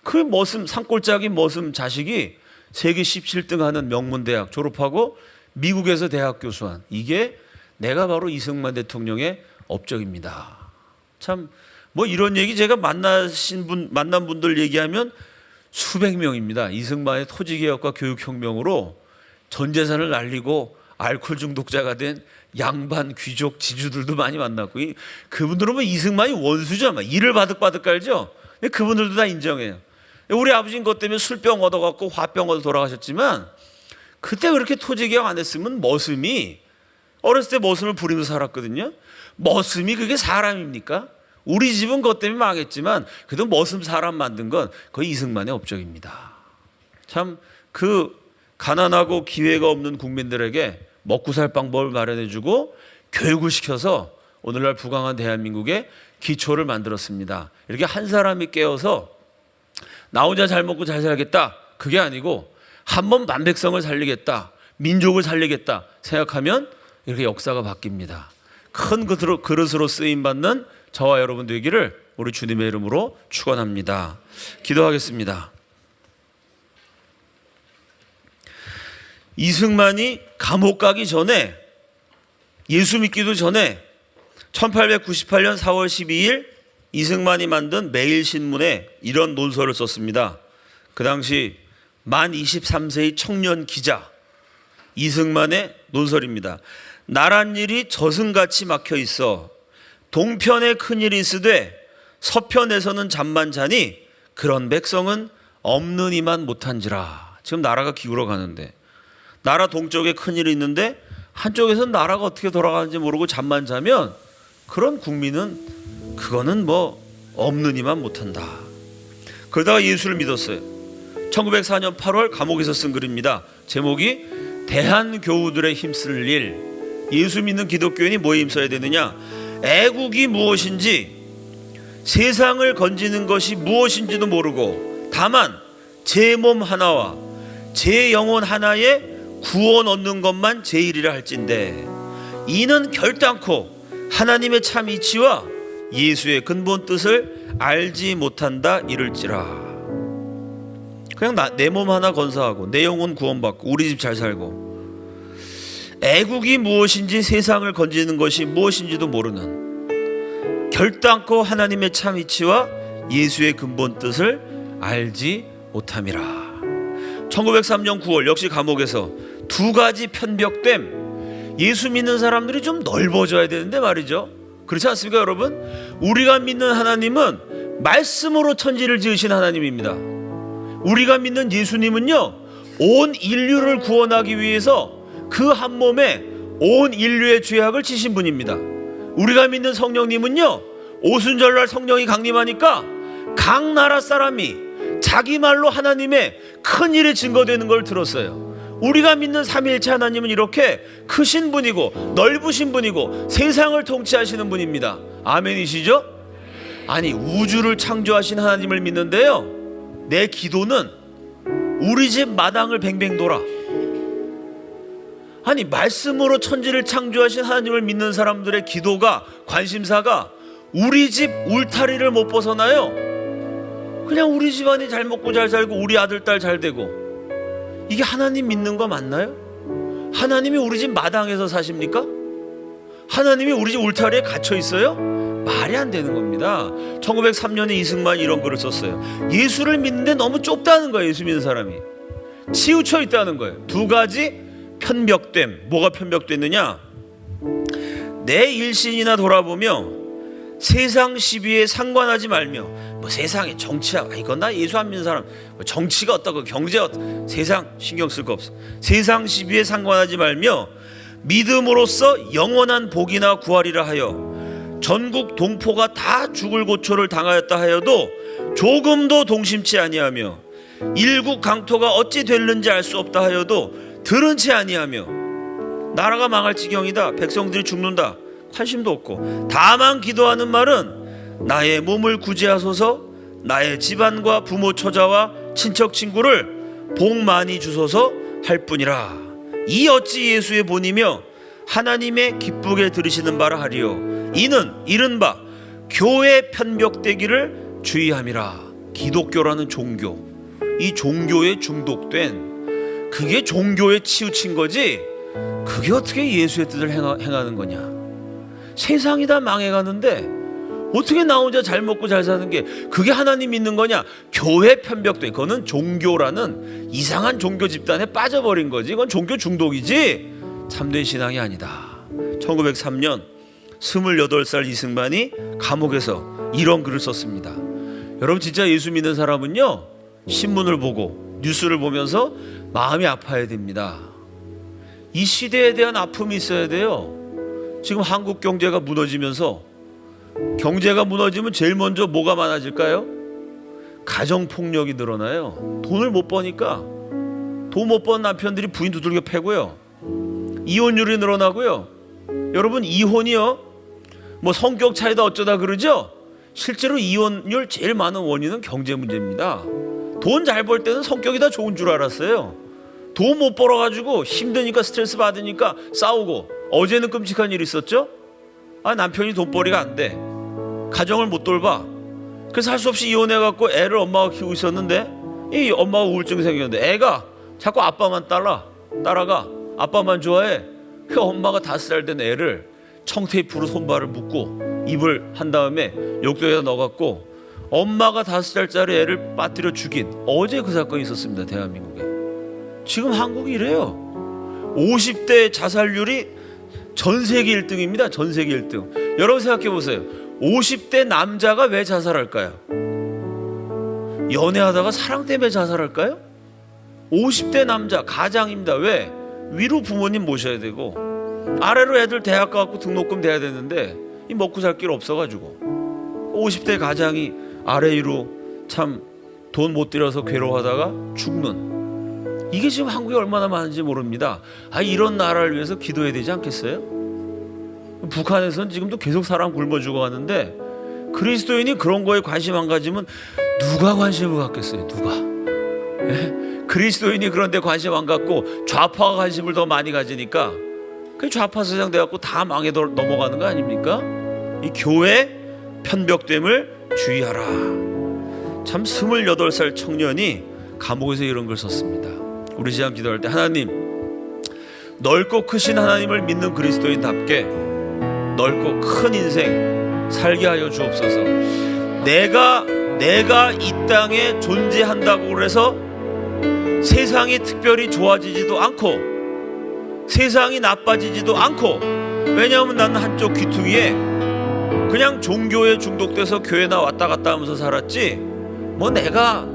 그 머슴, 산골짜기 머슴 자식이 세계 17등 하는 명문대학 졸업하고 미국에서 대학 교수한, 이게 내가 바로 이승만 대통령의 업적입니다. 참 뭐 이런 얘기 제가 만난 분들 얘기하면 수백 명입니다. 이승만의 토지개혁과 교육혁명으로 전 재산을 날리고 알코올 중독자가 된 양반 귀족 지주들도 많이 만났고, 그분들은 뭐 이승만이 원수죠. 막 이를 바득바득 깔죠. 그분들도 다 인정해요. 우리 아버지는 그것 때문에 술병 얻어갖고 화병 얻어 돌아가셨지만, 그때 그렇게 토지개혁 안 했으면 머슴이, 어렸을 때 머슴을 부리면서 살았거든요. 머슴이 그게 사람입니까? 우리 집은 그것 때문에 망했지만 그래도 머슴 사람 만든 건 거의 이승만의 업적입니다. 참 그 가난하고 기회가 없는 국민들에게 먹고 살 방법을 마련해주고 교육을 시켜서 오늘날 부강한 대한민국의 기초를 만들었습니다. 이렇게 한 사람이 깨어서 나 혼자 잘 먹고 잘 살겠다, 그게 아니고 한번 만백성을 살리겠다, 민족을 살리겠다 생각하면 이렇게 역사가 바뀝니다. 큰 그릇으로 쓰임받는 저와 여러분 되기를 우리 주님의 이름으로 축원합니다. 기도하겠습니다. 이승만이 감옥 가기 전에, 예수 믿기도 전에 1898년 4월 12일 이승만이 만든 매일신문에 이런 논설을 썼습니다. 그 당시 만 23세의 청년 기자 이승만의 논설입니다. 나란 일이 저승같이 막혀 있어 동편에 큰일이 있으되 서편에서는 잠만 자니 그런 백성은 없는 이만 못한지라. 지금 나라가 기울어 가는데 나라 동쪽에 큰일이 있는데 한쪽에서는 나라가 어떻게 돌아가는지 모르고 잠만 자면 그런 국민은 그거는 뭐 없는 이만 못한다. 그러다가 예수를 믿었어요. 1904년 8월 감옥에서 쓴 글입니다. 제목이 대한교우들의 힘쓸 일. 예수 믿는 기독교인이 뭐에 힘써야 되느냐? 애국이 무엇인지, 세상을 건지는 것이 무엇인지도 모르고 다만 제 몸 하나와 제 영혼 하나에 구원 얻는 것만 제 일이라 할진대 이는 결단코 하나님의 참 이치와 예수의 근본 뜻을 알지 못한다 이를지라. 그냥 내 몸 하나 건사하고 내 영혼 구원받고 우리 집 잘 살고 애국이 무엇인지 세상을 건지는 것이 무엇인지도 모르는 결단코 하나님의 참 이치와 예수의 근본 뜻을 알지 못함이라. 1903년 9월 역시 감옥에서 두 가지 편벽됨. 예수 믿는 사람들이 좀 넓어져야 되는데 말이죠. 그렇지 않습니까 여러분? 우리가 믿는 하나님은 말씀으로 천지를 지으신 하나님입니다. 우리가 믿는 예수님은요, 온 인류를 구원하기 위해서 그 한 몸에 온 인류의 죄악을 지신 분입니다. 우리가 믿는 성령님은요, 오순절날 성령이 강림하니까 각 나라 사람이 자기 말로 하나님의 큰 일이 증거되는 걸 들었어요. 우리가 믿는 삼위일체 하나님은 이렇게 크신 분이고 넓으신 분이고 세상을 통치하시는 분입니다. 아멘이시죠? 아니, 우주를 창조하신 하나님을 믿는데요, 내 기도는 우리 집 마당을 뱅뱅 돌아. 아니, 말씀으로 천지를 창조하신 하나님을 믿는 사람들의 기도가, 관심사가 우리 집 울타리를 못 벗어나요. 그냥 우리 집안이 잘 먹고 잘 살고 우리 아들 딸 잘 되고. 이게 하나님 믿는 거 맞나요? 하나님이 우리 집 마당에서 사십니까? 하나님이 우리 집 울타리에 갇혀 있어요? 말이 안 되는 겁니다. 1903년에 이승만이 이런 글을 썼어요. 예수를 믿는데 너무 좁다는 거예요. 예수 믿는 사람이 치우쳐 있다는 거예요. 두 가지 편벽됨. 뭐가 편벽됐느냐? 내 일신이나 돌아보며 세상 시비에 상관하지 말며, 뭐 세상에 정치야, 이건 나 예수 안 믿는 사람, 뭐 정치가 어떻고 경제가 어떻고, 세상 신경 쓸 거 없어. 세상 시비에 상관하지 말며 믿음으로써 영원한 복이나 구하리라 하여 전국 동포가 다 죽을 고초를 당하였다 하여도 조금도 동심치 아니하며 일국 강토가 어찌 될는지 알 수 없다 하여도 들은 채 아니하며 나라가 망할 지경이다, 백성들이 죽는다, 관심도 없고 다만 기도하는 말은 나의 몸을 구제하소서, 나의 집안과 부모 처자와 친척 친구를 복 많이 주소서 할 뿐이라. 이 어찌 예수의 본이며 하나님의 기쁘게 들으시는 바라 하리요. 이는 이른바 교회 편벽되기를 주의함이라. 기독교라는 종교, 이 종교에 중독된, 그게 종교에 치우친 거지, 그게 어떻게 예수의 뜻을 행하는 거냐. 세상이 다 망해가는데 어떻게 나 혼자 잘 먹고 잘 사는 게 그게 하나님 믿는 거냐. 교회 편벽돼. 그거는 종교라는 이상한 종교 집단에 빠져버린 거지. 이건 종교 중독이지 참된 신앙이 아니다. 1903년 28살 이승만이 감옥에서 이런 글을 썼습니다. 여러분, 진짜 예수 믿는 사람은요, 신문을 보고 뉴스를 보면서 마음이 아파야 됩니다. 이 시대에 대한 아픔이 있어야 돼요. 지금 한국 경제가 무너지면서, 경제가 무너지면 제일 먼저 뭐가 많아질까요? 가정폭력이 늘어나요. 돈을 못 버니까. 돈 못 버는 남편들이 부인 두들겨 패고요. 이혼율이 늘어나고요. 여러분, 이혼이요, 뭐 성격 차이다 어쩌다 그러죠? 실제로 이혼율 제일 많은 원인은 경제 문제입니다. 돈 잘 벌 때는 성격이 다 좋은 줄 알았어요. 돈 못 벌어가지고 힘드니까 스트레스 받으니까 싸우고. 어제는 끔찍한 일이 있었죠? 남편이 돈벌이가 안 돼. 가정을 못 돌봐. 그래서 할 수 없이 이혼해갖고 애를 엄마가 키우고 있었는데, 이 엄마가 우울증이 생겼는데 애가 자꾸 아빠만 따라가. 아빠만 좋아해. 그 엄마가 5살 된 애를 청테이프로 손발을 묶고 입을 한 다음에 욕조에다 넣어갖고 엄마가 5살짜리 애를 빠뜨려 죽인 어제 그 사건이 있었습니다. 대한민국에. 지금 한국이 이래요. 50대 자살률이 전 세계 1등입니다. 전 세계 1등. 여러분 생각해 보세요. 50대 남자가 왜 자살할까요? 연애하다가 사랑 때문에 자살할까요? 50대 남자 가장입니다. 왜? 위로 부모님 모셔야 되고 아래로 애들 대학 가고 등록금 대야 되는데 이 먹고 살 길 없어가지고 50대 가장이 아래 위로 참 돈 못 들여서 괴로워하다가 죽는, 이게 지금 한국에 얼마나 많은지 모릅니다. 이런 나라를 위해서 기도해야 되지 않겠어요? 북한에서는 지금도 계속 사람 굶어 죽어가는데 그리스도인이 그런 거에 관심 안 가지면 누가 관심을 갖겠어요? 누가? 그리스도인이 그런 데 관심 안 갖고 좌파가 관심을 더 많이 가지니까 그 좌파 세상 돼갖고 다 망해 넘어가는 거 아닙니까? 이 교회 편벽됨을 주의하라. 참 28살 청년이 감옥에서 이런 걸 썼습니다. 우리 시간 기도할 때, 하나님, 넓고 크신 하나님을 믿는 그리스도인답게 넓고 큰 인생 살게 하여 주옵소서. 내가 이 땅에 존재한다고 그래서 세상이 특별히 좋아지지도 않고 세상이 나빠지지도 않고, 왜냐하면 나는 한쪽 귀퉁이에 그냥 종교에 중독돼서 교회나 왔다 갔다 하면서 살았지, 뭐 내가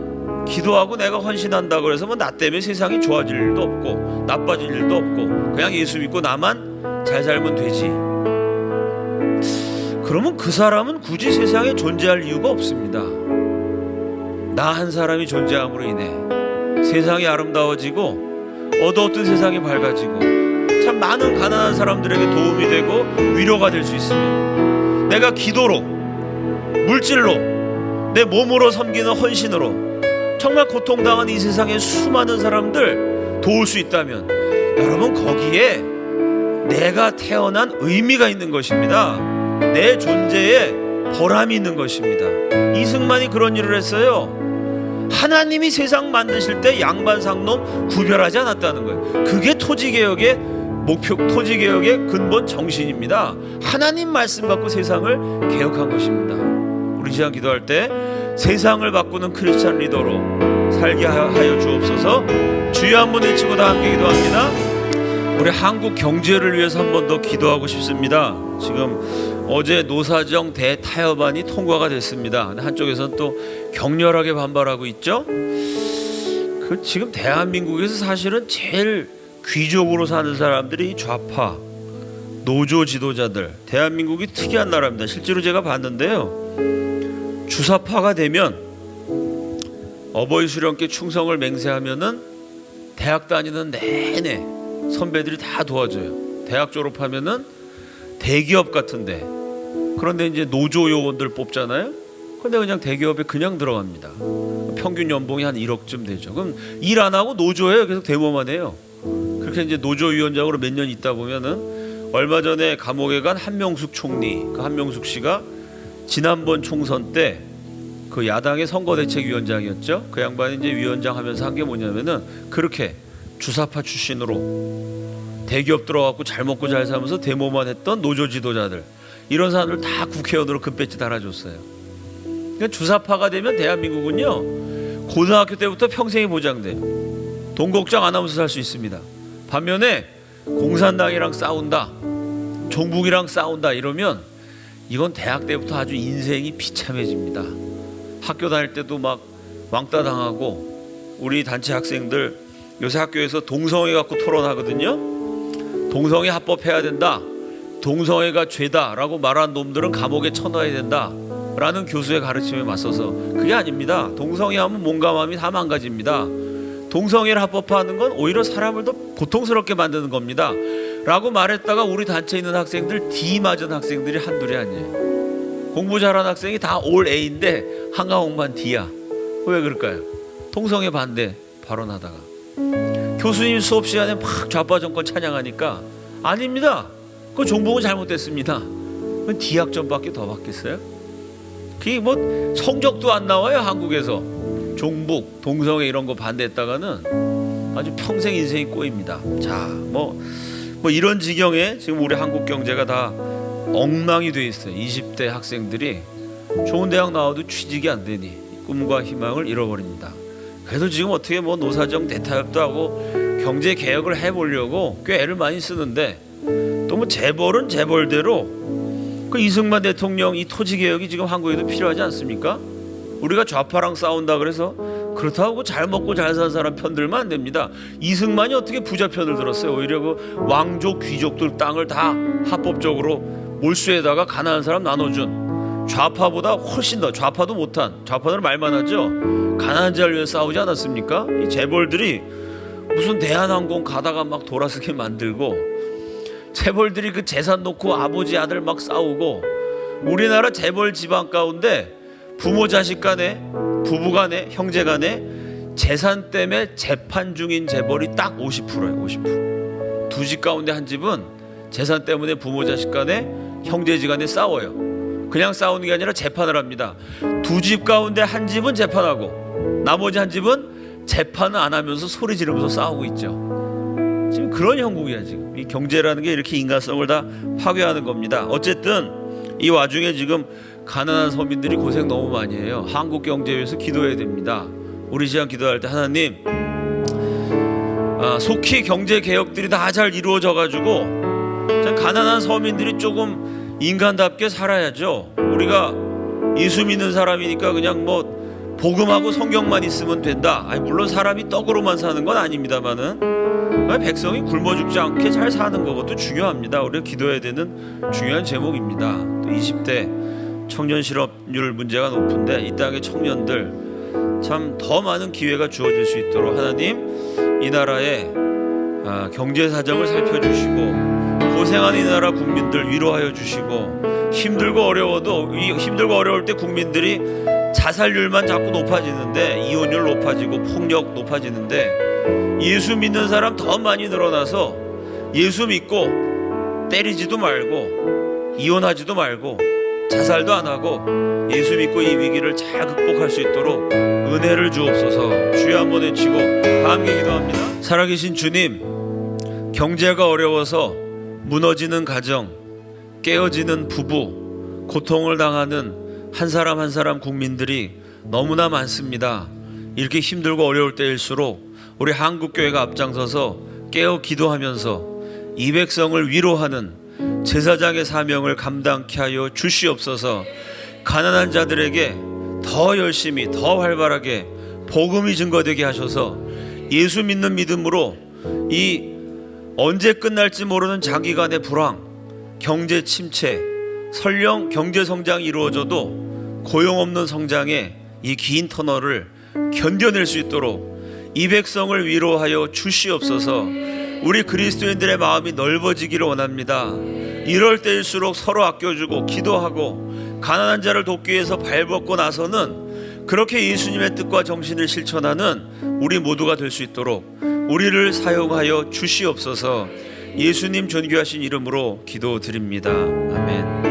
기도하고 내가 헌신한다고 해서 뭐 나 때문에 세상이 좋아질 일도 없고 나빠질 일도 없고 그냥 예수 믿고 나만 잘 살면 되지. 그러면 그 사람은 굳이 세상에 존재할 이유가 없습니다. 나 한 사람이 존재함으로 인해 세상이 아름다워지고 어두웠던 세상이 밝아지고 참 많은 가난한 사람들에게 도움이 되고 위로가 될 수 있으면, 내가 기도로, 물질로, 내 몸으로 섬기는 헌신으로 정말 고통당한 이 세상의 수많은 사람들 도울 수 있다면, 여러분 거기에 내가 태어난 의미가 있는 것입니다. 내 존재에 보람이 있는 것입니다. 이승만이 그런 일을 했어요. 하나님이 세상 만드실 때 양반 상놈 구별하지 않았다는 거예요. 그게 토지개혁의 목표, 토지개혁의 근본 정신입니다. 하나님 말씀 갖고 세상을 개혁한 것입니다. 우리 시간 기도할 때 세상을 바꾸는 크리스찬 리더로 살게 하여 주옵소서. 주여 한번 외치고 다 함께 기도합니다. 우리 한국 경제를 위해서 한 번 더 기도하고 싶습니다. 지금 어제 노사정 대타협안이 통과가 됐습니다. 한쪽에서는 또 격렬하게 반발하고 있죠. 지금 대한민국에서 사실은 제일 귀족으로 사는 사람들이 좌파 노조 지도자들. 대한민국이 특이한 나라입니다. 실제로 제가 봤는데요, 주사파가 되면 어버이 수령께 충성을 맹세하면은 대학 다니는 내내 선배들이 다 도와줘요. 대학 졸업하면은 대기업 같은데, 그런데 이제 노조 요원들 뽑잖아요. 근데 그냥 대기업에 그냥 들어갑니다. 평균 연봉이 한 1억쯤 되죠. 그럼 일 안 하고 노조예요. 계속 데모만 해요. 그렇게 이제 노조위원장으로 몇 년 있다 보면은, 얼마 전에 감옥에 간 한명숙 총리, 그 한명숙 씨가 지난번 총선 때 그 야당의 선거대책위원장이었죠. 그 양반이 이제 위원장 하면서 한 게 뭐냐면은, 그렇게 주사파 출신으로 대기업 들어가고 잘 먹고 잘 살면서 데모만 했던 노조 지도자들, 이런 사람들 다 국회의원으로 금배지 달아줬어요. 그러니까 주사파가 되면 대한민국은요, 고등학교 때부터 평생이 보장돼요. 돈 걱정 안 하면서 살 수 있습니다. 반면에 공산당이랑 싸운다, 종북이랑 싸운다 이러면 이건 대학 때부터 아주 인생이 비참해집니다. 학교 다닐 때도 막 왕따 당하고, 우리 단체 학생들 요새 학교에서 동성애 갖고 토론하거든요. 동성애 합법해야 된다, 동성애가 죄다라고 말한 놈들은 감옥에 쳐넣어야 된다라는 교수의 가르침에 맞서서, 그게 아닙니다. 동성애 하면 몸과 마음이 다 망가집니다. 동성애를 합법화하는 건 오히려 사람을 더 고통스럽게 만드는 겁니다 라고 말했다가, 우리 단체에 있는 학생들 D 맞은 학생들이 한둘이 아니에요. 공부 잘하는 학생이 다 올 A인데 한 과목만 D야. 왜 그럴까요? 동성애 반대 발언하다가 교수님 수업 시간에 막 좌파 정권 찬양하니까, 아닙니다. 그 종북은 잘못됐습니다. 그건 D학점밖에 더 받겠어요? 그게 뭐 성적도 안 나와요. 한국에서 종북, 동성애 이런 거 반대했다가는 아주 평생 인생이 꼬입니다. 자, 뭐 이런 지경에 지금 우리 한국 경제가 다 엉망이 돼 있어요. 20대 학생들이 좋은 대학 나와도 취직이 안 되니 꿈과 희망을 잃어버립니다. 그래도 지금 어떻게 뭐 노사정 대타협도 하고 경제 개혁을 해보려고 꽤 애를 많이 쓰는데, 또 뭐 재벌은 재벌대로 그 이승만 대통령 이 토지 개혁이 지금 한국에도 필요하지 않습니까? 우리가 좌파랑 싸운다 그래서 그렇다고 잘 먹고 잘 사는 사람 편들면 안 됩니다. 이승만이 어떻게 부자 편을 들었어요? 오히려 그 왕족 귀족들 땅을 다 합법적으로 몰수에다가 가난한 사람 나눠준, 좌파보다 훨씬 더, 좌파도 못한, 좌파들은 말만 하죠, 가난한 자를 위해 싸우지 않았습니까? 이 재벌들이 무슨 대한항공 가다가 막 돌아서게 만들고, 재벌들이 그 재산 놓고 아버지 아들 막 싸우고, 우리나라 재벌 집안 가운데 부모 자식 간에, 부부 간에, 형제 간에 재산 때문에 재판 중인 재벌이 딱 50%예요. 50%. 두 집 가운데 한 집은 재산 때문에 부모 자식 간에, 형제지간에 싸워요. 그냥 싸우는 게 아니라 재판을 합니다. 두 집 가운데 한 집은 재판하고 나머지 한 집은 재판을 안 하면서 소리 지르면서 싸우고 있죠. 지금 그런 형국이야. 지금 이 경제라는 게 이렇게 인간성을 다 파괴하는 겁니다. 어쨌든 이 와중에 지금 가난한 서민들이 고생 너무 많이 해요. 한국 경제에 위해서 기도해야 됩니다. 우리 시간 기도할 때 하나님, 속히 경제 개혁들이 다 잘 이루어져 가지고 가난한 서민들이 조금 인간답게 살아야죠. 우리가 예수 믿는 사람이니까 그냥 뭐 복음하고 성경만 있으면 된다. 아니, 물론 사람이 떡으로만 사는 건 아닙니다만은 백성이 굶어 죽지 않게 잘 사는 것도 중요합니다. 우리가 기도해야 되는 중요한 제목입니다. 또 20대 청년 실업률 문제가 높은데 이 땅의 청년들 참 더 많은 기회가 주어질 수 있도록 하나님, 이 나라의 경제 사정을 살펴주시고 고생하는 이 나라 국민들 위로하여 주시고, 힘들고 어려워도 힘들고 어려울 때 국민들이 자살률만 자꾸 높아지는데, 이혼율 높아지고 폭력 높아지는데, 예수 믿는 사람 더 많이 늘어나서 예수 믿고 때리지도 말고 이혼하지도 말고 자살도 안 하고 예수 믿고 이 위기를 잘 극복할 수 있도록 은혜를 주옵소서. 주여 한번 외치고 함께 기도합니다. 살아계신 주님, 경제가 어려워서 무너지는 가정, 깨어지는 부부, 고통을 당하는 한 사람 한 사람 국민들이 너무나 많습니다. 이렇게 힘들고 어려울 때일수록 우리 한국교회가 앞장서서 깨어 기도하면서 이 백성을 위로하는 제사장의 사명을 감당케 하여 주시옵소서. 가난한 자들에게 더 열심히 더 활발하게 복음이 증거되게 하셔서 예수 믿는 믿음으로 이 언제 끝날지 모르는 장기간의 불황, 경제 침체, 설령 경제 성장이 이루어져도 고용 없는 성장의 이 긴 터널을 견뎌낼 수 있도록 이 백성을 위로하여 주시옵소서. 우리 그리스도인들의 마음이 넓어지기를 원합니다. 이럴 때일수록 서로 아껴주고 기도하고 가난한 자를 돕기 위해서 발벗고 나서는 그렇게 예수님의 뜻과 정신을 실천하는 우리 모두가 될 수 있도록 우리를 사용하여 주시옵소서. 예수님 존귀하신 이름으로 기도드립니다. 아멘.